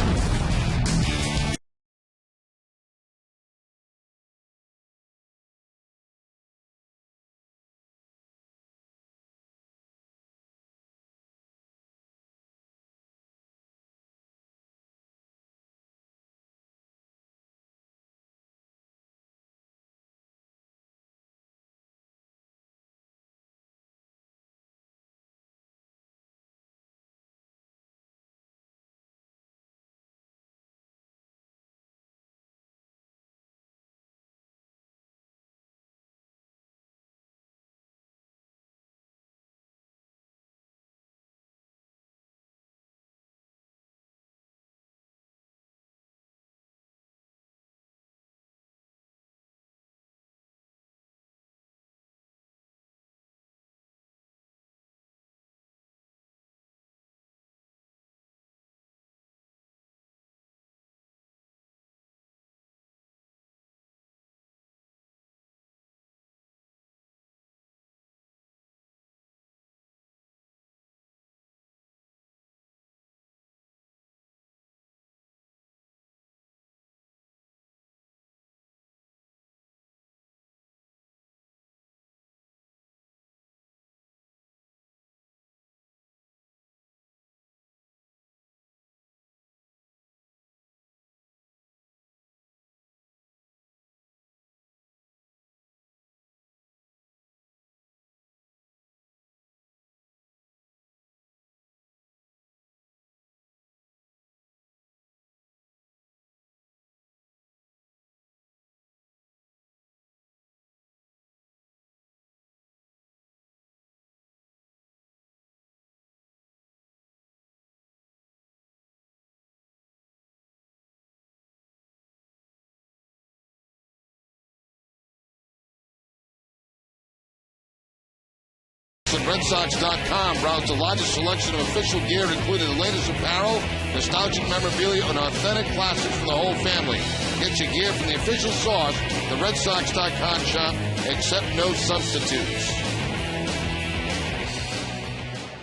at RedSox.com. Browse the largest selection of official gear, including the latest apparel, nostalgic memorabilia, and authentic classics for the whole family. Get your gear from the official source, the RedSox.com shop. Accept no substitutes.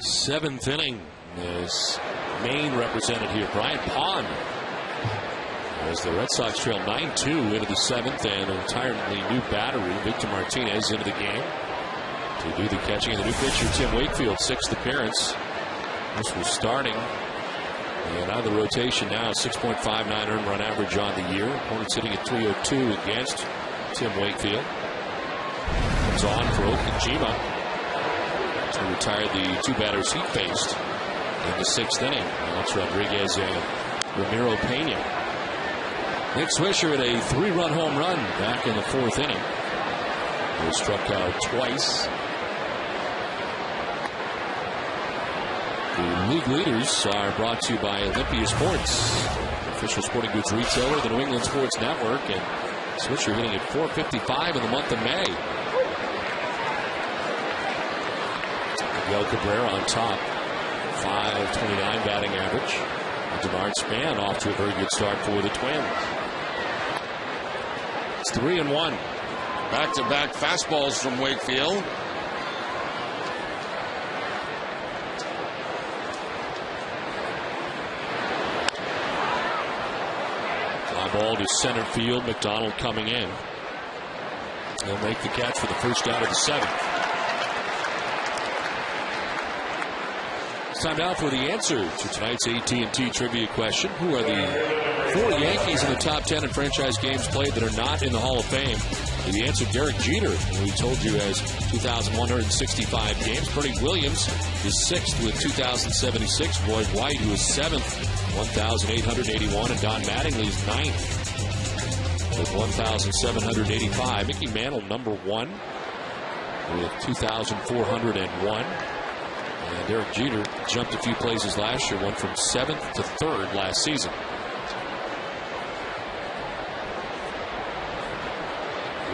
Seventh inning is Maine represented here. Brian Pond, as the Red Sox trail 9-2 into the seventh, and an entirely new battery. Victor Martinez into the game to do the catching. And the new pitcher, Tim Wakefield, sixth appearance. This was starting. And out of the rotation now, 6.59 earned run average on the year. Opponents hitting at 302 against Tim Wakefield. It's on for Okajima to retire the two batters he faced in the sixth inning. Alex Rodriguez and Ramiro Pena. Nick Swisher at a three-run home run back in the fourth inning. He was struck out twice. The league leaders are brought to you by Olympia Sports, official sporting goods retailer, the New England Sports Network, and Swisher hitting at .455 in the month of May. Miguel Cabrera on top, .529 batting average. And Denard Span off to a very good start for the Twins. It's 3-1. Back-to-back fastballs from Wakefield. Fly ball to center field. McDonald coming in. He'll make the catch for the first out of the seventh. It's time now for the answer to tonight's AT&T trivia question. Who are the 4 Yankees in the top 10 in franchise games played that are not in the Hall of Fame? The answer, Derek Jeter, who we told you has 2,165 games. Bernie Williams is 6th with 2,076. Roy White, who is 7th, 1,881. And Don Mattingly is 9th with 1,785. Mickey Mantle, number 1 with 2,401. And Derek Jeter jumped a few places last year, went from 7th to 3rd last season.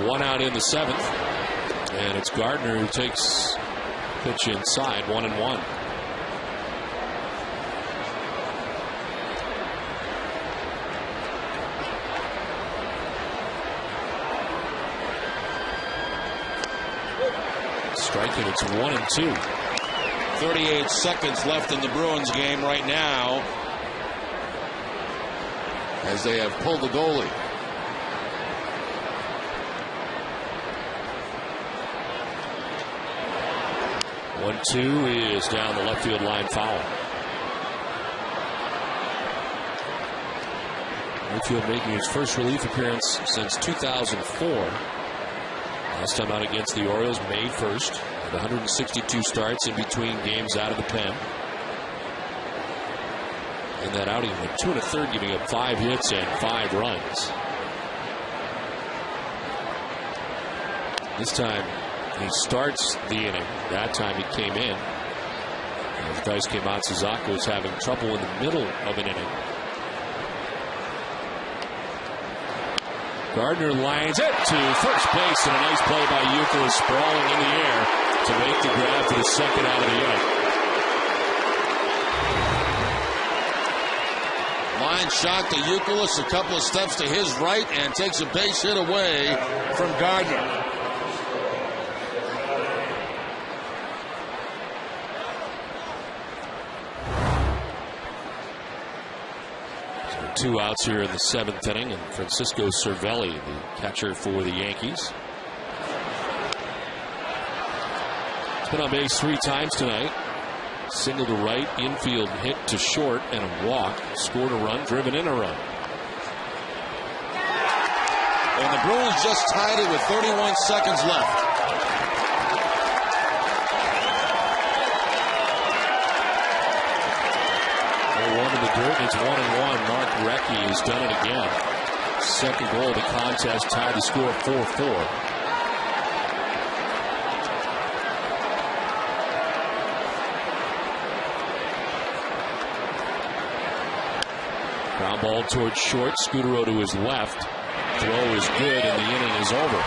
One out in the seventh, and it's Gardner who takes pitch inside, 1-1. Striking, it's 1-2. 38 seconds left in the Bruins game right now, as they have pulled the goalie. 1-2 is down the left field line, foul. Wakefield making his first relief appearance since 2004. Last time out against the Orioles, May 1st. 162 starts in between games out of the pen. In that outing, went 2 1/3, giving up 5 hits and 5 runs. This time, he starts the inning. That time he came in. As Daisuke Matsuzaka was having trouble in the middle of an inning. Gardner lines it to first base, and a nice play by Youkilis, sprawling in the air to make the grab for the second out of the inning. Line shot to Youkilis, a couple of steps to his right, and takes a base hit away from Gardner. So 2 outs here in the seventh inning, and Francisco Cervelli, the catcher for the Yankees. He's been on base 3 times tonight. Single to right, infield hit to short, and a walk. Scored a run, driven in a run. And the Bruins just tied it with 31 seconds left. One in the dirt, it's 1-1. Mark Recchi has done it again. Second goal of the contest, tied the score 4-4. Ground ball towards short. Scutaro to his left. Throw is good, and the inning is over.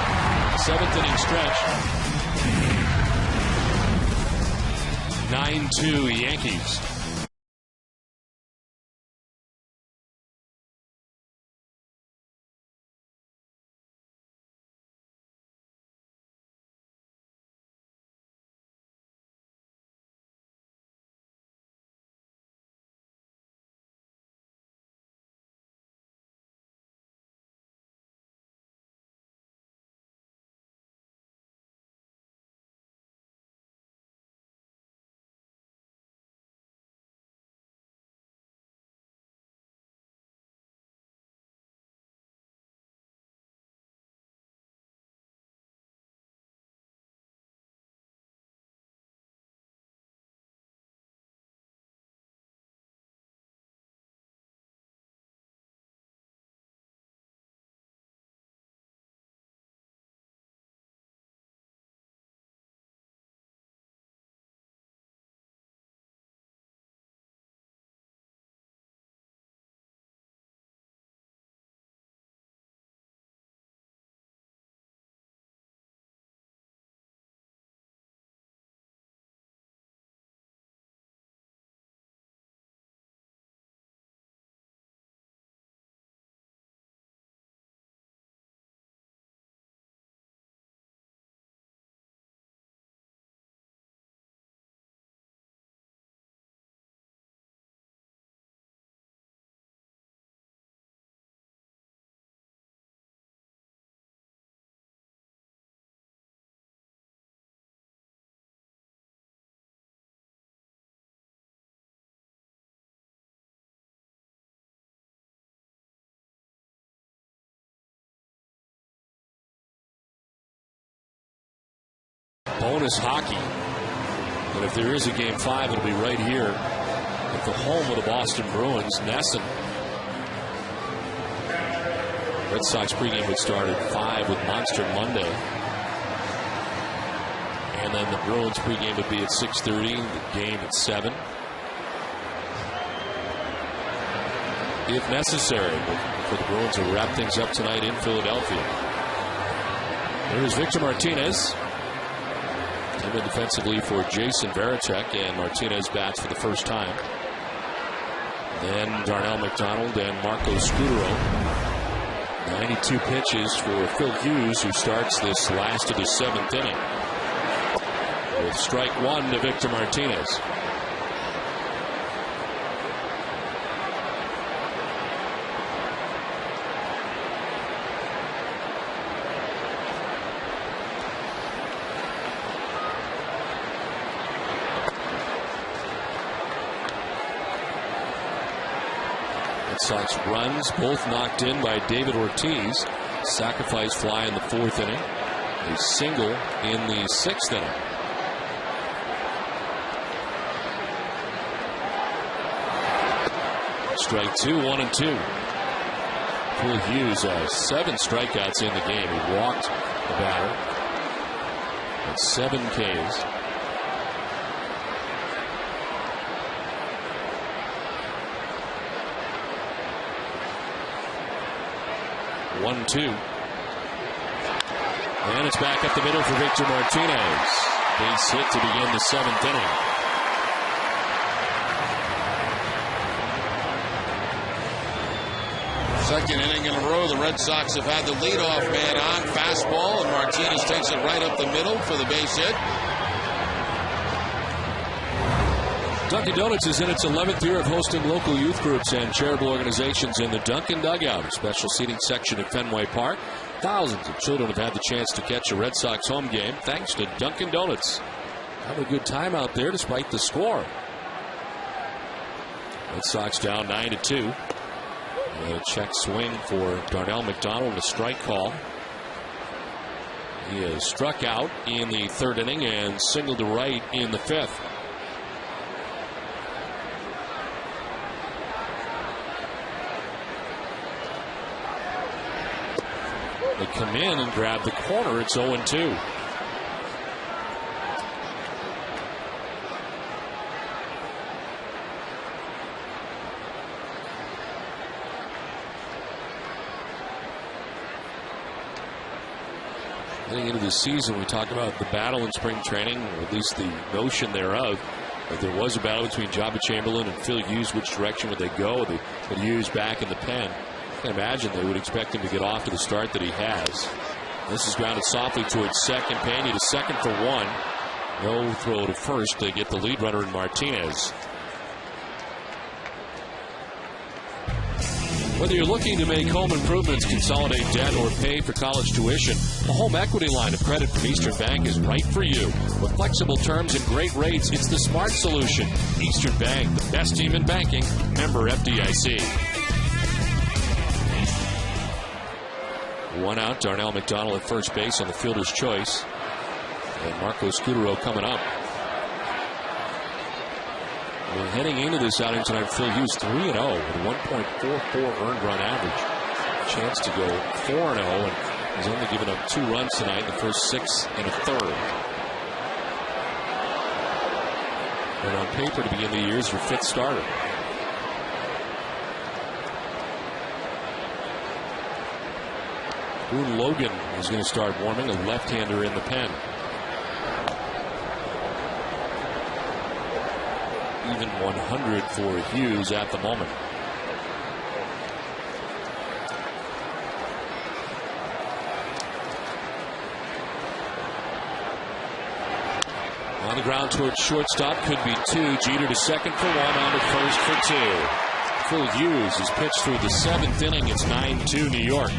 7th inning stretch. 9-2 Yankees. Bonus hockey. But if there is a Game 5, it'll be right here at the home of the Boston Bruins, Nesson. Red Sox pregame would start at 5 with Monster Monday. And then the Bruins pregame would be at 6:30, the game at 7. If necessary, for the Bruins to wrap things up tonight in Philadelphia. There's Victor Martinez. Came in defensively for Jason Varitek, and Martinez bats for the first time. Then Darnell McDonald and Marco Scudero. 92 pitches for Phil Hughes, who starts this last of the 7th inning. With strike 1 to Victor Martinez. Sox runs, both knocked in by David Ortiz. Sacrifice fly in the 4th inning. A single in the 6th inning. Strike 2, 1-2. Phil Hughes, 7 strikeouts in the game. He walked the batter. And 7 Ks. One, 2. And it's back up the middle for Victor Martinez. Base hit to begin the 7th inning. Second inning in a row, the Red Sox have had the leadoff man on. Fastball, and Martinez takes it right up the middle for the base hit. Dunkin' Donuts is in its 11th year of hosting local youth groups and charitable organizations in the Dunkin' Dugout, a special seating section at Fenway Park. Thousands of children have had the chance to catch a Red Sox home game thanks to Dunkin' Donuts. Having a good time out there despite the score. Red Sox down 9-2. A check swing for Darnell McDonald, a strike call. He is struck out in the 3rd inning and singled to right in the 5th. They come in and grab the corner. It's 0-2. Heading into the season, we talk about the battle in spring training, or at least the notion thereof. If there was a battle between Jabba Chamberlain and Phil Hughes, which direction would they go? They would Hughes back in the pen. I can imagine they would expect him to get off to the start that he has. This is grounded softly towards second. Pena to second for one. No throw to first to get the lead runner in Martinez. Whether you're looking to make home improvements, consolidate debt, or pay for college tuition, a home equity line of credit from Eastern Bank is right for you. With flexible terms and great rates, it's the smart solution. Eastern Bank, the best team in banking. Member FDIC. One out. Darnell McDonald at first base on the fielder's choice. And Marco Scutaro coming up. Well, heading into this outing tonight, Phil Hughes 3-0 with a 1.44 earned run average. Chance to go 4-0, and he's only given up 2 runs tonight in the first 6 1/3. And on paper to begin the year is your 5th starter. Boone Logan is going to start warming, a left-hander in the pen. Even 100 for Hughes at the moment. On the ground towards shortstop, could be 2. Jeter to second for 1, on to first for 2. Phil Hughes is pitched through the 7th inning. It's 9-2 New York.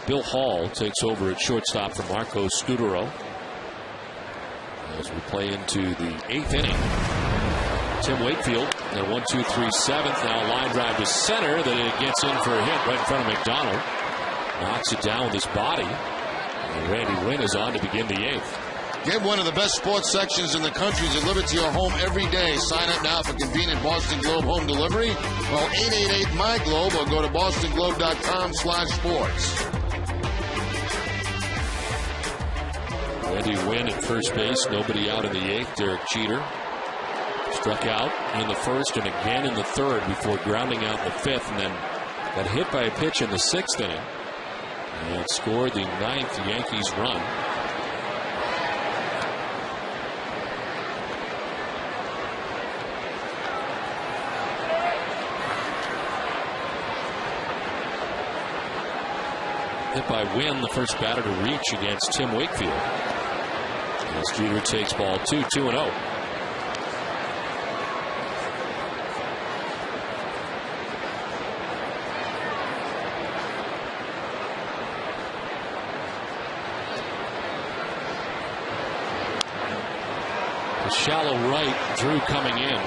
Bill Hall takes over at shortstop for Marco Scutaro as we play into the 8th inning. Tim Wakefield and 1-2-3 7th. Now a line drive to center that it gets in for a hit right in front of McDonald. Knocks it down with his body. And Randy Wynn is on to begin the 8th. Get one of the best sports sections in the country delivered to your home every day. Sign up now for convenient Boston Globe home delivery. Call 888-MY-GLOBE or go to bostonglobe.com/sports. Randy Wynn at first base. Nobody out in the 8th. Derek Jeter struck out in the 1st and again in the 3rd before grounding out in the 5th, and then got hit by a pitch in the 6th inning and scored the 9th Yankees run. Hit by Wynn, the first batter to reach against Tim Wakefield. As Jeter takes ball 2, 2-0. shallow right. Drew coming in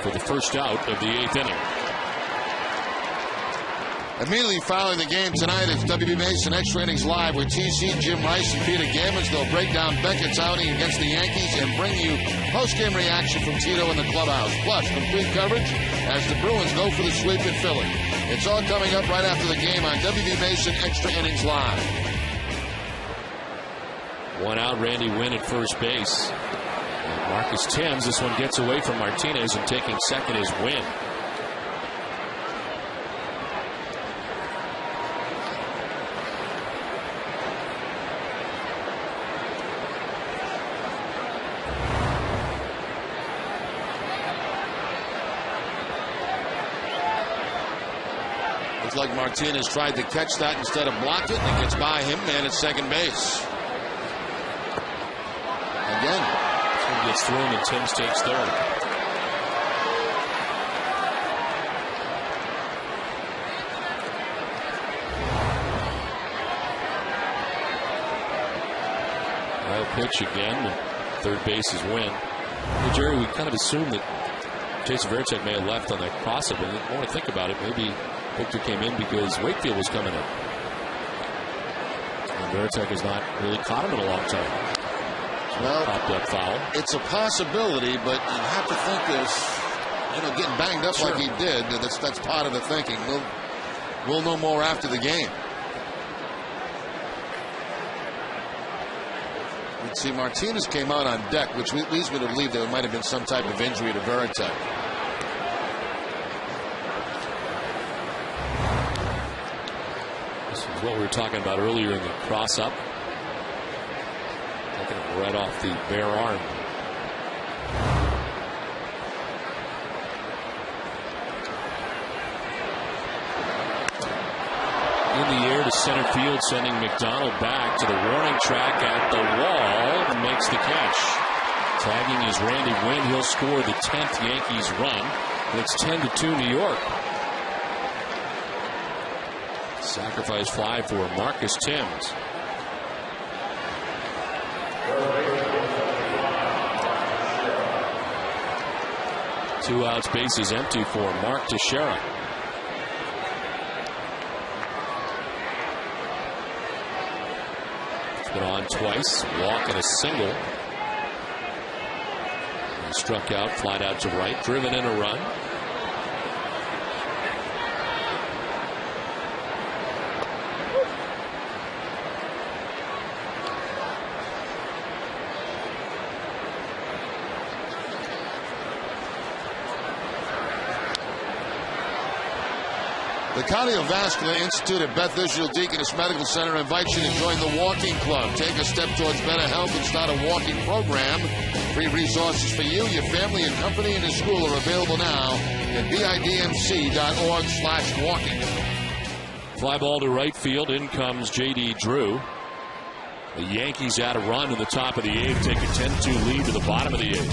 for the first out of the 8th inning. Immediately following the game tonight, it's WB Mason Extra Innings Live with TC, Jim Rice, and Peter Gammons. They'll break down Beckett's outing against the Yankees and bring you post-game reaction from Tito in the clubhouse. Plus, complete coverage as the Bruins go for the sweep in Philly. It's all coming up right after the game on WB Mason Extra Innings Live. One out, Randy Wynn at first base. And Marcus Thames, this one gets away from Martinez, and taking second is Wynn. Looks like Martinez tried to catch that instead of block it, and it gets by him, man, at second base. Again. This one gets thrown, and Thames takes third. Well, pitch again, and third base is Wynn. Well, Jerry, we kind of assumed that Jason Varitek may have left on that crossover, but I want to think about it. Maybe Victor came in because Wakefield was coming in. And Varitek has not really caught him in a long time. Well, popped up foul. It's a possibility, but you have to think this, getting banged up like he did, that's part of the thinking. We'll know more after the game. Let's see, Martinez came out on deck, which leads me to believe there might have been some type of injury to Varitek. This is what we were talking about earlier in the cross-up. Taking it right off the bare arm. In the air to center field, sending McDonald back to the warning track at the wall, and makes the catch. Tagging is Randy Wynn. He'll score the 10th Yankees run, and it's 10-2 New York. Sacrifice fly for Marcus Thames. Two outs, bases empty for Mark Teixeira. Been on twice, walk and a single. He struck out, flied out to right, driven in a run. The Cardiovascular Institute at Beth Israel Deaconess Medical Center invites you to join the walking club. Take a step towards better health and start a walking program. Free resources for you, your family, your company, and your school are available now at bidmc.org/walking. Fly ball to right field. In comes J.D. Drew. The Yankees add a run in the top of the 8th, take a 10-2 lead to the bottom of the 8th.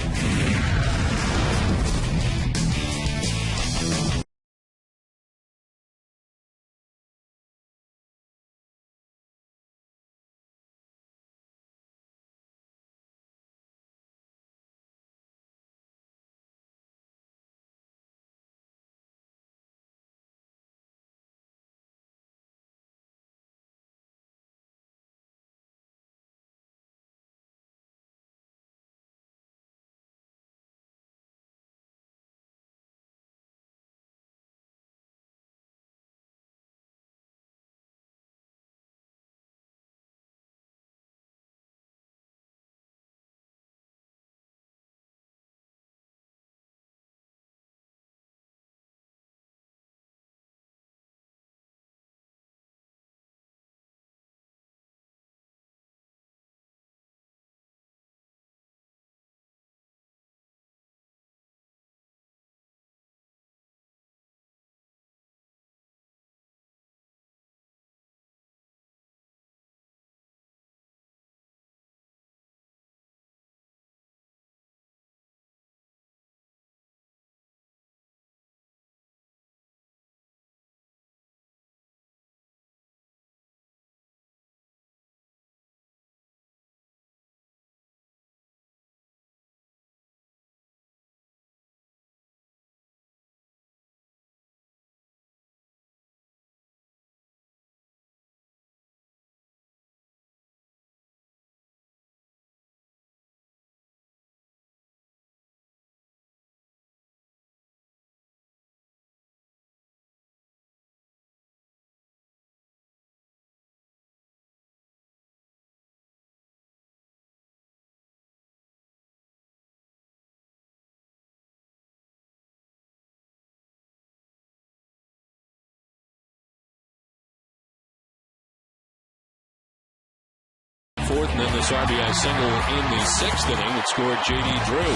fourth, and then this RBI single in the sixth inning that scored J.D. Drew.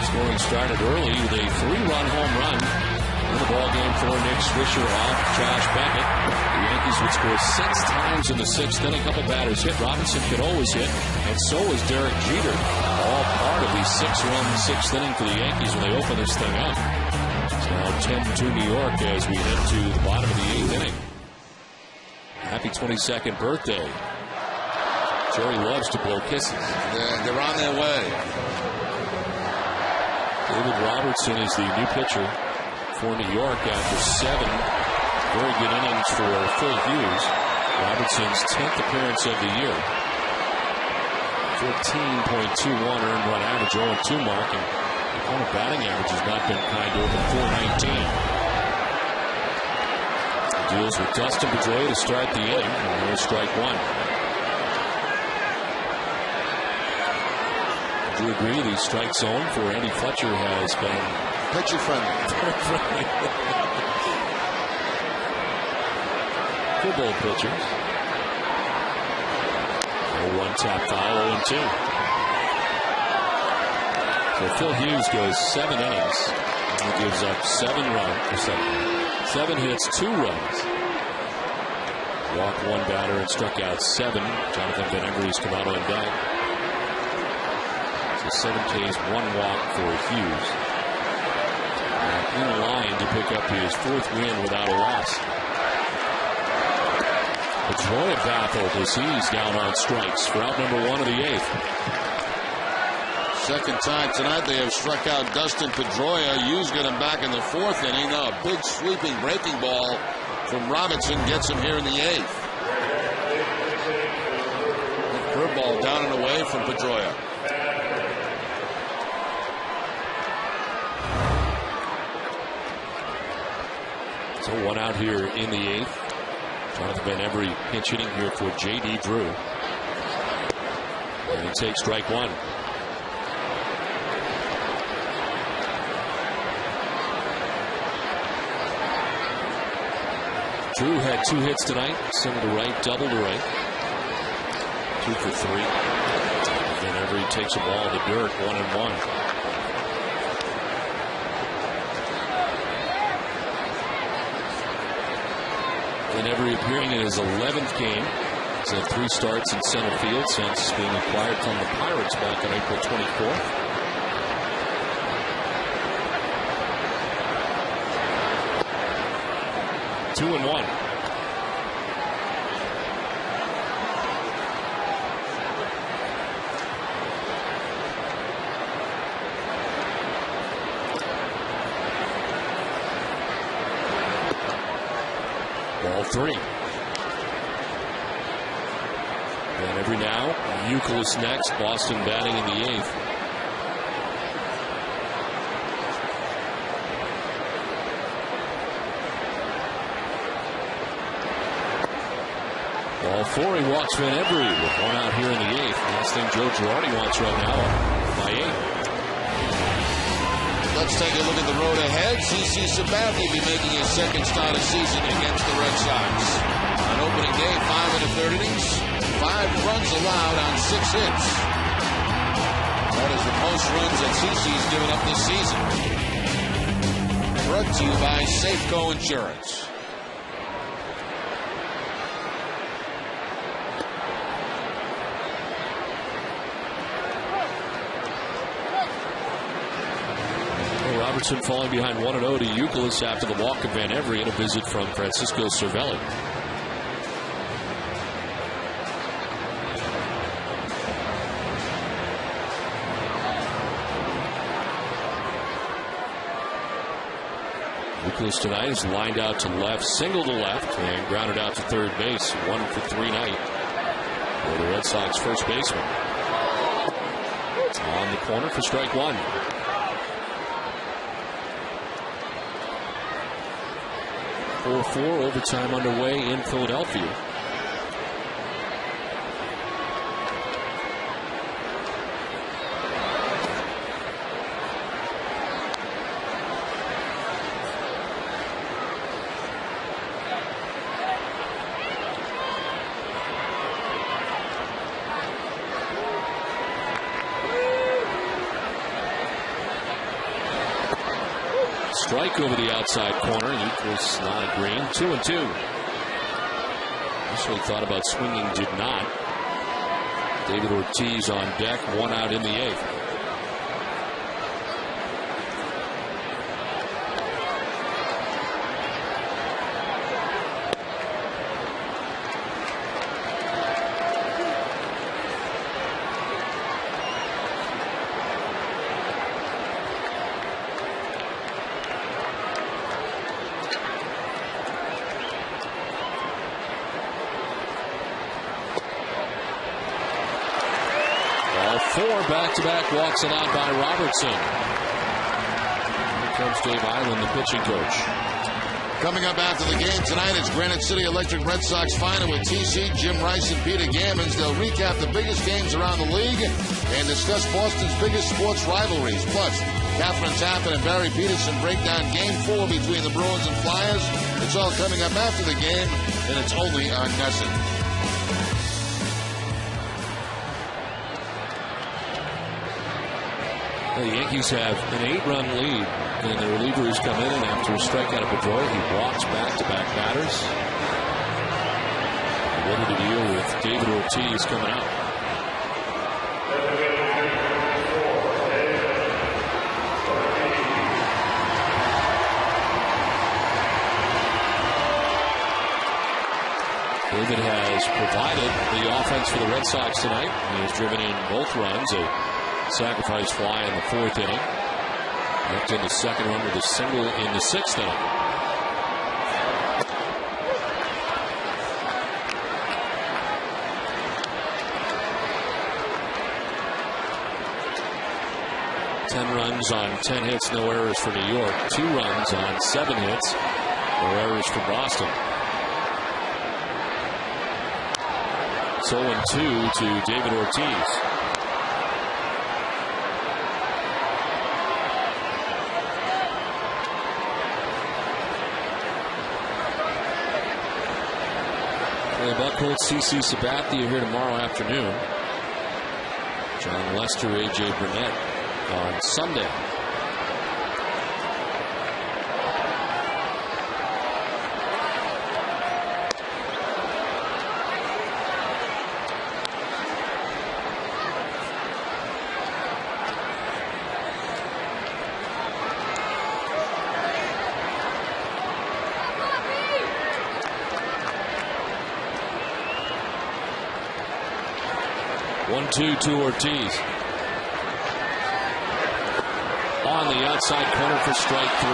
Scoring started early with a 3-run home run in the ball game for Nick Swisher off Josh Beckett. The Yankees would score 6 times in the sixth inning. A couple batters hit. Robinson could always hit, and so was Derek Jeter. All part of the 6-run sixth inning for the Yankees when they open this thing up. It's now 10-2 New York as we head to the bottom of the 8th inning. Happy 22nd birthday. Jerry loves to blow kisses. They're on their way. David Robertson is the new pitcher for New York after 7 very good innings for Phil Hughes. Robertson's 10th appearance of the year. 14.21 earned run average, 0-2 mark, and the opponent batting average has not been kind to over 419. Deals with Dustin Pedroia to start the inning, and there's strike one. Do you agree the strike zone for Andy Fletcher has been pitcher friendly? For both pitchers. 0-1 tap foul, 0-2. So Phil Hughes goes 7 innings. He gives up 7 runs. 7 hits, 2 runs. Walked 1 batter and struck out 7. Jonathan Van Every's come out on deck. 7 Ks, 1 walk for Hughes. In line to pick up his 4th win without a loss. Pedroia baffled as he's down on strikes for out number 1 of the 8th. Second time tonight they have struck out Dustin Pedroia. Hughes got him back in the 4th inning. Now a big sweeping breaking ball from Robinson gets him here in the 8th. Curveball down and away from Pedroia. So 1 out here in the 8th. Jonathan Van Every pinch hitting here for J.D. Drew. And he takes strike 1. Drew had 2 hits tonight. Single to right, double to right. 2 for 3. Van Every takes a ball in the dirt, 1-1. Van Every appearing in his 11th game. He's had 3 starts in center field since being acquired from the Pirates back on April 24th. Two and 1. Ball 3. And every now, Youkilis next. Boston batting in the 8th. Ball 4. He walks Van Every with 1 out here in the 8th. Last thing Joe Girardi wants right now by 8. Let's take a look at the road ahead. CC Sabathia will be making his 2nd start of season against the Red Sox. On opening day, 5 1/3 innings, 5 runs allowed on 6 hits. That is the most runs that CC's given up this season. Brought to you by Safeco Insurance. Robertson falling behind 1-0 to Youkilis after the walk of Van Every and a visit from Francisco Cervelli. Youkilis tonight is lined out to left, single to left, and grounded out to third base. 1 for 3 night for the Red Sox first baseman. On the corner for strike 1. 4-4, overtime underway in Philadelphia. strike over the outside corner. Equals not a green. 2-2. Initially thought about swinging, did not. David Ortiz on deck, 1 out in the 8th. Back-to-back walks allowed by Robertson. Here comes Dave Island, the pitching coach. Coming up after the game tonight, it's Granite City Electric Red Sox final with TC, Jim Rice, and Peter Gammons. They'll recap the biggest games around the league and discuss Boston's biggest sports rivalries. Plus, Catherine Tappan and Barry Peterson break down Game 4 between the Bruins and Flyers. It's all coming up after the game, and it's only on NESN. The Yankees have an 8-run lead, and the relievers come in, and after a strikeout of Pedroia, he walks back-to-back batters. Ready to deal with David Ortiz coming out. David has provided the offense for the Red Sox tonight. He has driven in both runs. A sacrifice fly in the 4th inning. Knocked in the 2nd run with a single in the 6th inning. Runs on 10 hits, no errors for New York. 2 runs on 7 hits, no errors for Boston. 0-2 to David Ortiz. Buckholz, CC Sabathia here tomorrow afternoon. John Lester, A.J. Burnett on Sunday. To Ortiz. On the outside corner for strike 3.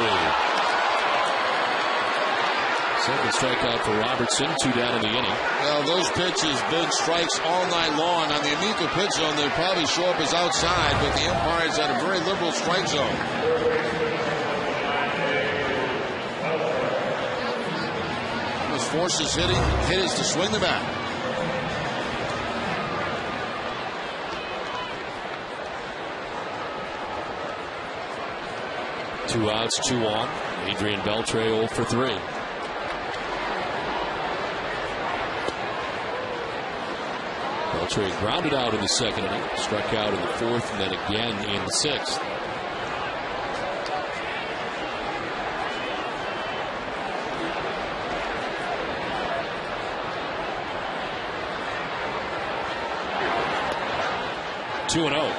Second strikeout for Robertson, 2 down in the inning. Well, those pitches, big strikes all night long. On the Amica pitch zone, they probably show up as outside, but the umpires had a very liberal strike zone. This forces hitters to swing the bat. 2 outs, 2 on. Adrian Beltre 0 for 3. Beltre grounded out in the 2nd inning, struck out in the 4th, and then again in the 6th. Two and 0.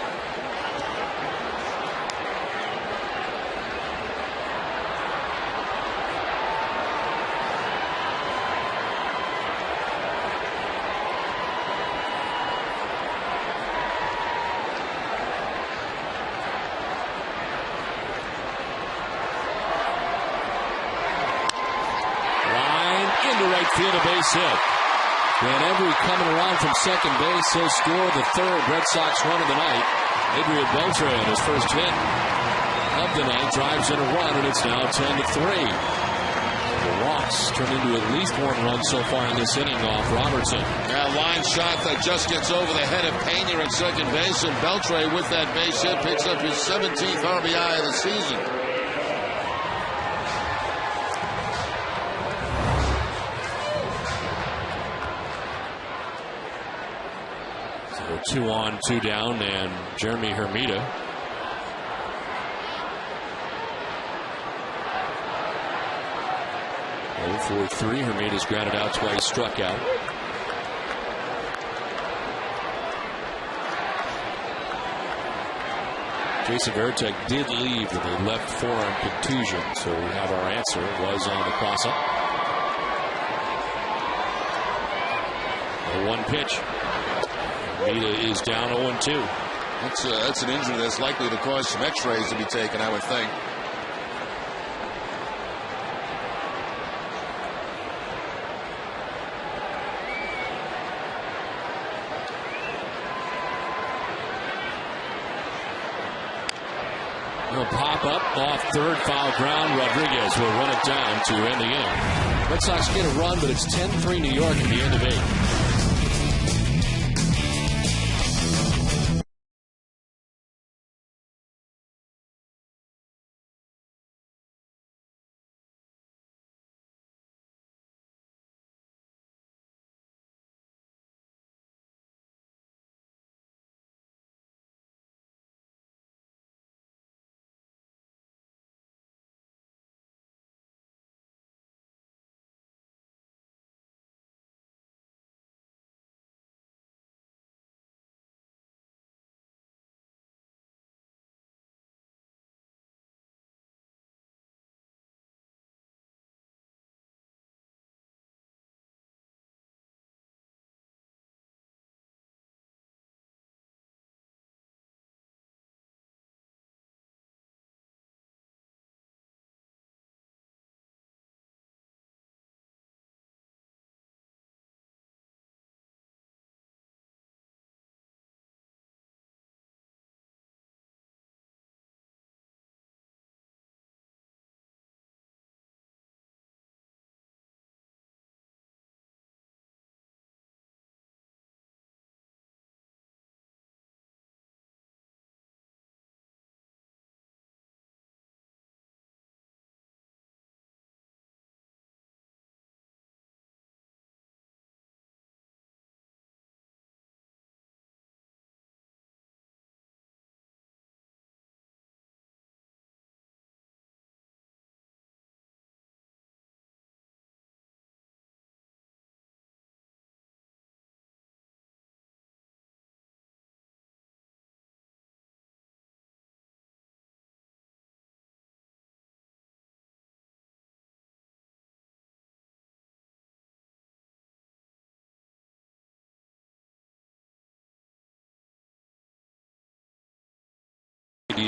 Field, a base hit. And Embry coming around from second base. He'll score the 3rd Red Sox run of the night. Adrian Beltre on his first hit of the night drives in a run, and it's now 10-3. The walks turn into at least 1 run so far in this inning off Robertson. A line shot that just gets over the head of Pena at second base, and Beltre with that base hit picks up his 17th RBI of the season. 2 on, 2 down, and Jeremy Hermida for 3. Hermita's grounded out twice, struck out. Jason Varitek did leave with a left forearm contusion, so we have our answer. It was on the cross-up. The 1 pitch. Hermita is down 0-2. That's an injury that's likely to cause some x-rays to be taken, I would think. He'll pop up off third, foul ground. Rodriguez will run it down to end the inning. Red Sox get a run, but it's 10-3 New York at the end of 8.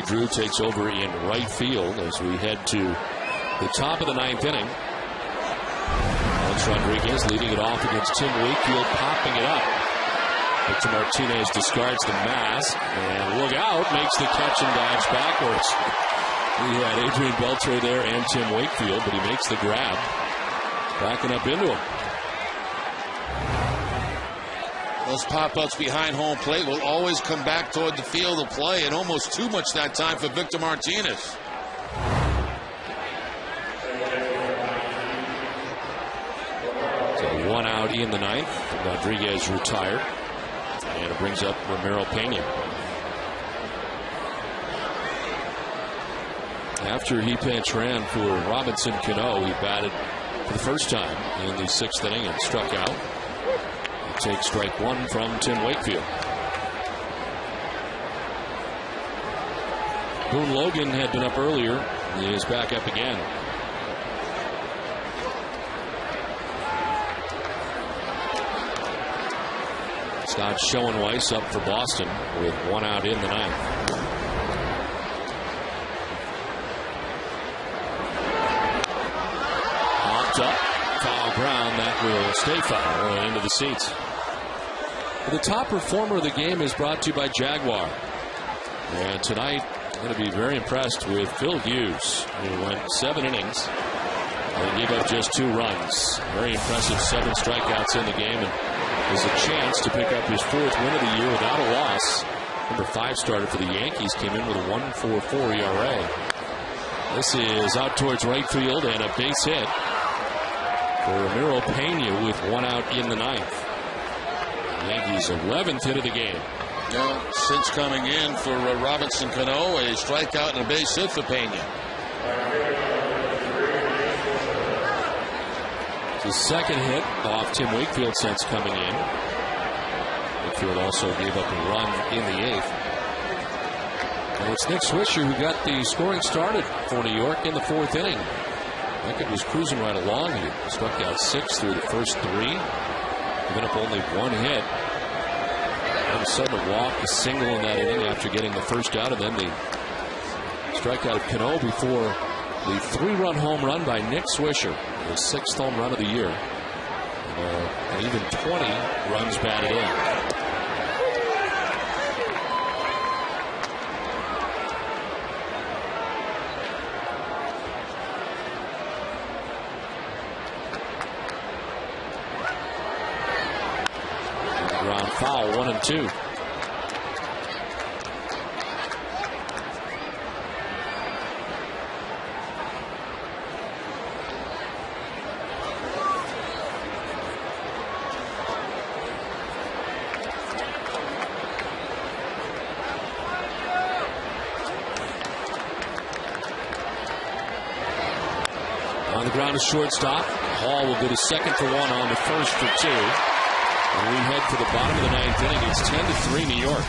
Drew takes over in right field as we head to the top of the 9th inning. Alex Rodriguez leading it off against Tim Wakefield, popping it up. Victor Martinez discards the mask, and look out, makes the catch and dives backwards. We had Adrian Beltre there and Tim Wakefield, but he makes the grab, backing up into him. Those pop-ups behind home plate will always come back toward the field of play, and almost too much that time for Victor Martinez. So 1 out in the 9th. Rodriguez retired, and it brings up Ramiro Pena. After he pinch ran for Robinson Cano, he batted for the first time in the 6th inning and struck out. Take strike 1 from Tim Wakefield. Boone Logan had been up earlier. He is back up again. Scott Schoenweiss up for Boston with 1 out in the 9th. Popped up. Foul ground. That will stay foul into the seats. The top performer of the game is brought to you by Jaguar. And tonight, I'm going to be very impressed with Phil Hughes, who went 7 innings and gave up just 2 runs. Very impressive 7 strikeouts in the game, and has a chance to pick up his 4th win of the year without a loss. Number 5 starter for the Yankees came in with a 1.44 ERA. This is out towards right field and a base hit for Ramiro Pena with 1 out in the 9th. Yankees' 11th hit of the game. Yeah, since coming in for Robinson Cano, a strikeout and a base hit for Pena. The second hit off Tim Wakefield's sense coming in. Wakefield also gave up a run in the 8th. And it's Nick Swisher who got the scoring started for New York in the 4th inning. Beckett was cruising right along. He struck out 6 through the first 3, giving up only 1 hit. All of a sudden, a walk, a single in that inning after getting the first out, and then the strikeout of Cano before the 3-run home run by Nick Swisher, the 6th home run of the year. And even 20 runs batted in. Ground foul, 1-2. On the ground, a shortstop. Hall will go to second for 1, on to first for 2. And we head to the bottom of the 9th inning. It's 10-3 New York.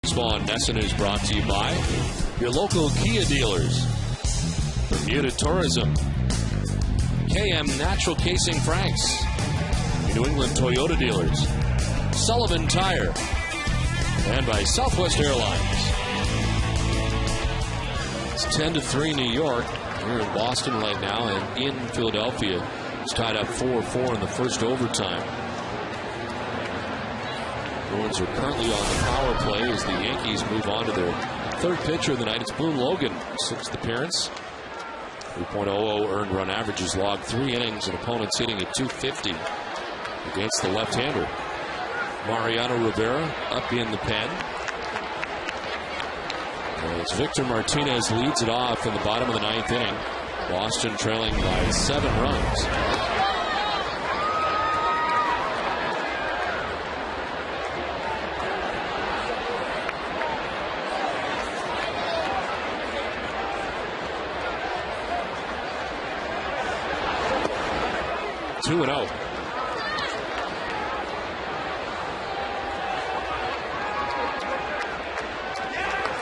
Baseball on Nesson is brought to you by your local Kia dealers, Bermuda Tourism, KM Natural Casing Franks, your New England Toyota dealers, Sullivan Tire, and by Southwest Airlines. It's 10-3 New York. We're in Boston right now, and in Philadelphia. It's tied up 4-4 in the first overtime. Bruins are currently on the power play as the Yankees move on to their third pitcher of the night. It's Boone Logan, 6th appearance. 3.00 earned run averages, logged 3 innings, and opponents hitting at .250 against the left-hander. Mariano Rivera up in the pen. As Victor Martinez leads it off in the bottom of the 9th inning. Boston trailing by 7 runs. Two and 0.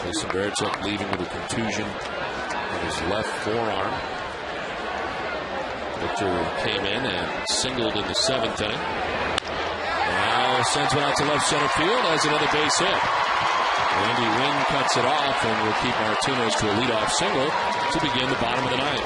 Jason Varitek leaving with a contusion in his left forearm. Victor came in and singled in the 7th inning. Now sends one out to left center field as another base hit. Andy Wynn cuts it off, and will keep Martinez to a leadoff single to begin the bottom of the ninth.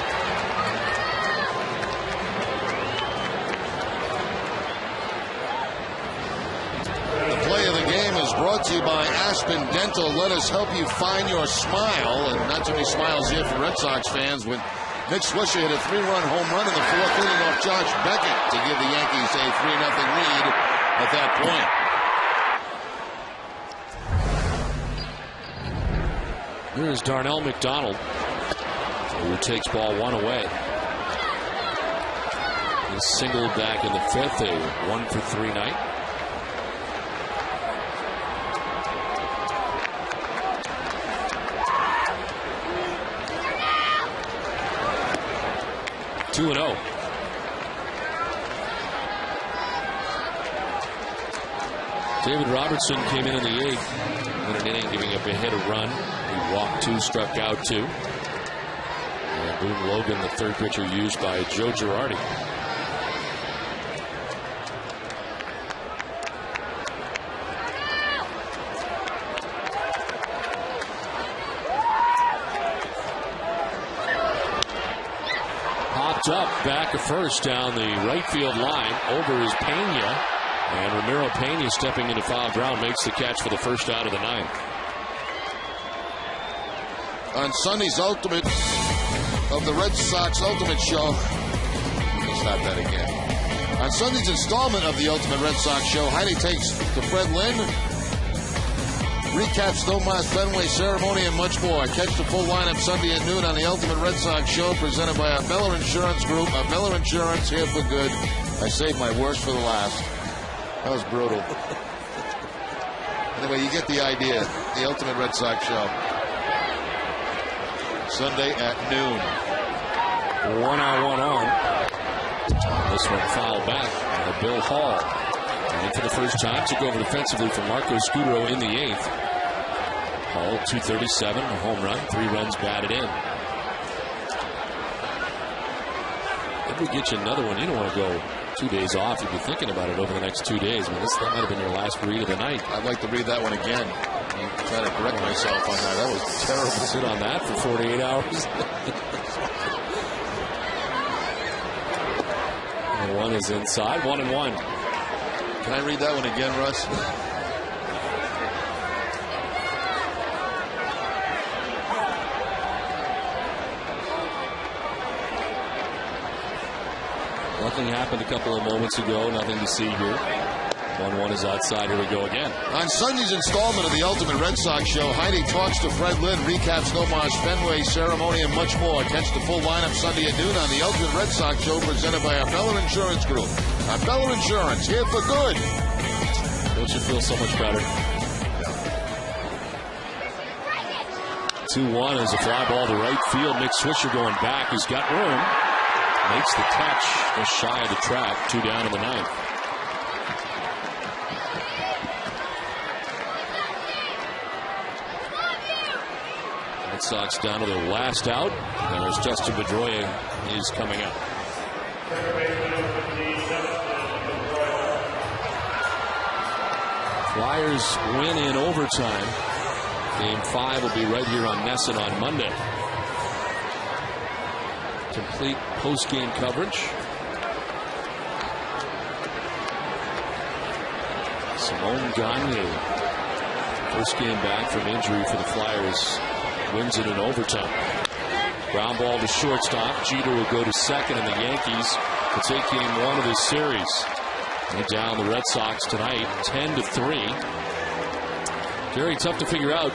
The play of the game is brought to you by Aspen Dental. Let us help you find your smile. And not too many smiles here for Red Sox fans when Nick Swisher hit a 3-run home run in the fourth inning off Josh Beckett to give the Yankees a 3-0 lead at that point. Here's Darnell McDonald, who takes ball one away. He singled back in the fifth, a 1-for-3 night. Two and 0. David Robertson came in the eighth, in an inning, giving up a hit, a run. He walked 2, struck out 2. And Boone Logan, the third pitcher used by Joe Girardi. Popped up back at first down the right field line. Over is Pena. And Ramiro Pena, stepping into foul ground, makes the catch for the first out of the ninth. On Sunday's Ultimate of the Red Sox Ultimate Show. Let me stop that again. On Sunday's installment of the Ultimate Red Sox Show, Heidi takes to Fred Lynn, recaps Tomas Fenway ceremony and much more. Catch the full lineup Sunday at noon on the Ultimate Red Sox Show, presented by Arbella Insurance Group. Arbella Insurance, here for good. I saved my worst for the last. That was brutal. Anyway, you get the idea. The Ultimate Red Sox Show. Sunday at noon. 1-on-1 on. This one fouled back by Bill Hall. And for the first time, took over defensively from Marco Scudero in the eighth. Hall, 237, a home run, 3 runs batted in. If we get you another one, you don't want to go 2 days off. You'd be thinking about it over the next 2 days. I mean, that might have been your last read of the night. I'd like to read that one again. I'm trying to correct myself on that. That was terrible. Sit on that for 48 hours. And one is inside. 1-1. Can I read that one again, Russ? Nothing happened a couple of moments ago. Nothing to see here. 1-1 is outside. Here we go again. On Sunday's installment of the Ultimate Red Sox Show, Heidi talks to Fred Lynn, recaps Tomas Fenway ceremony and much more. Catch the full lineup Sunday at noon on the Ultimate Red Sox Show, presented by Arbella Insurance Group. Arbella Insurance, here for good. Don't you feel so much better? 2-1 is a fly ball to right field. Nick Swisher going back. He's got room. Makes the catch just shy of the track. 2 down in the ninth. Red Sox down to their last out. And there's Justin Pedroia. He's coming up. Flyers win in overtime. Game 5 will be right here on Nesson on Monday. Complete post-game coverage. Simone Gagne, first game back from injury for the Flyers, wins it in overtime. Ground ball to shortstop. Jeter will go to second, and the Yankees will take game 1 of this series. They're down the Red Sox tonight, 10-3. Gary, tough to figure out.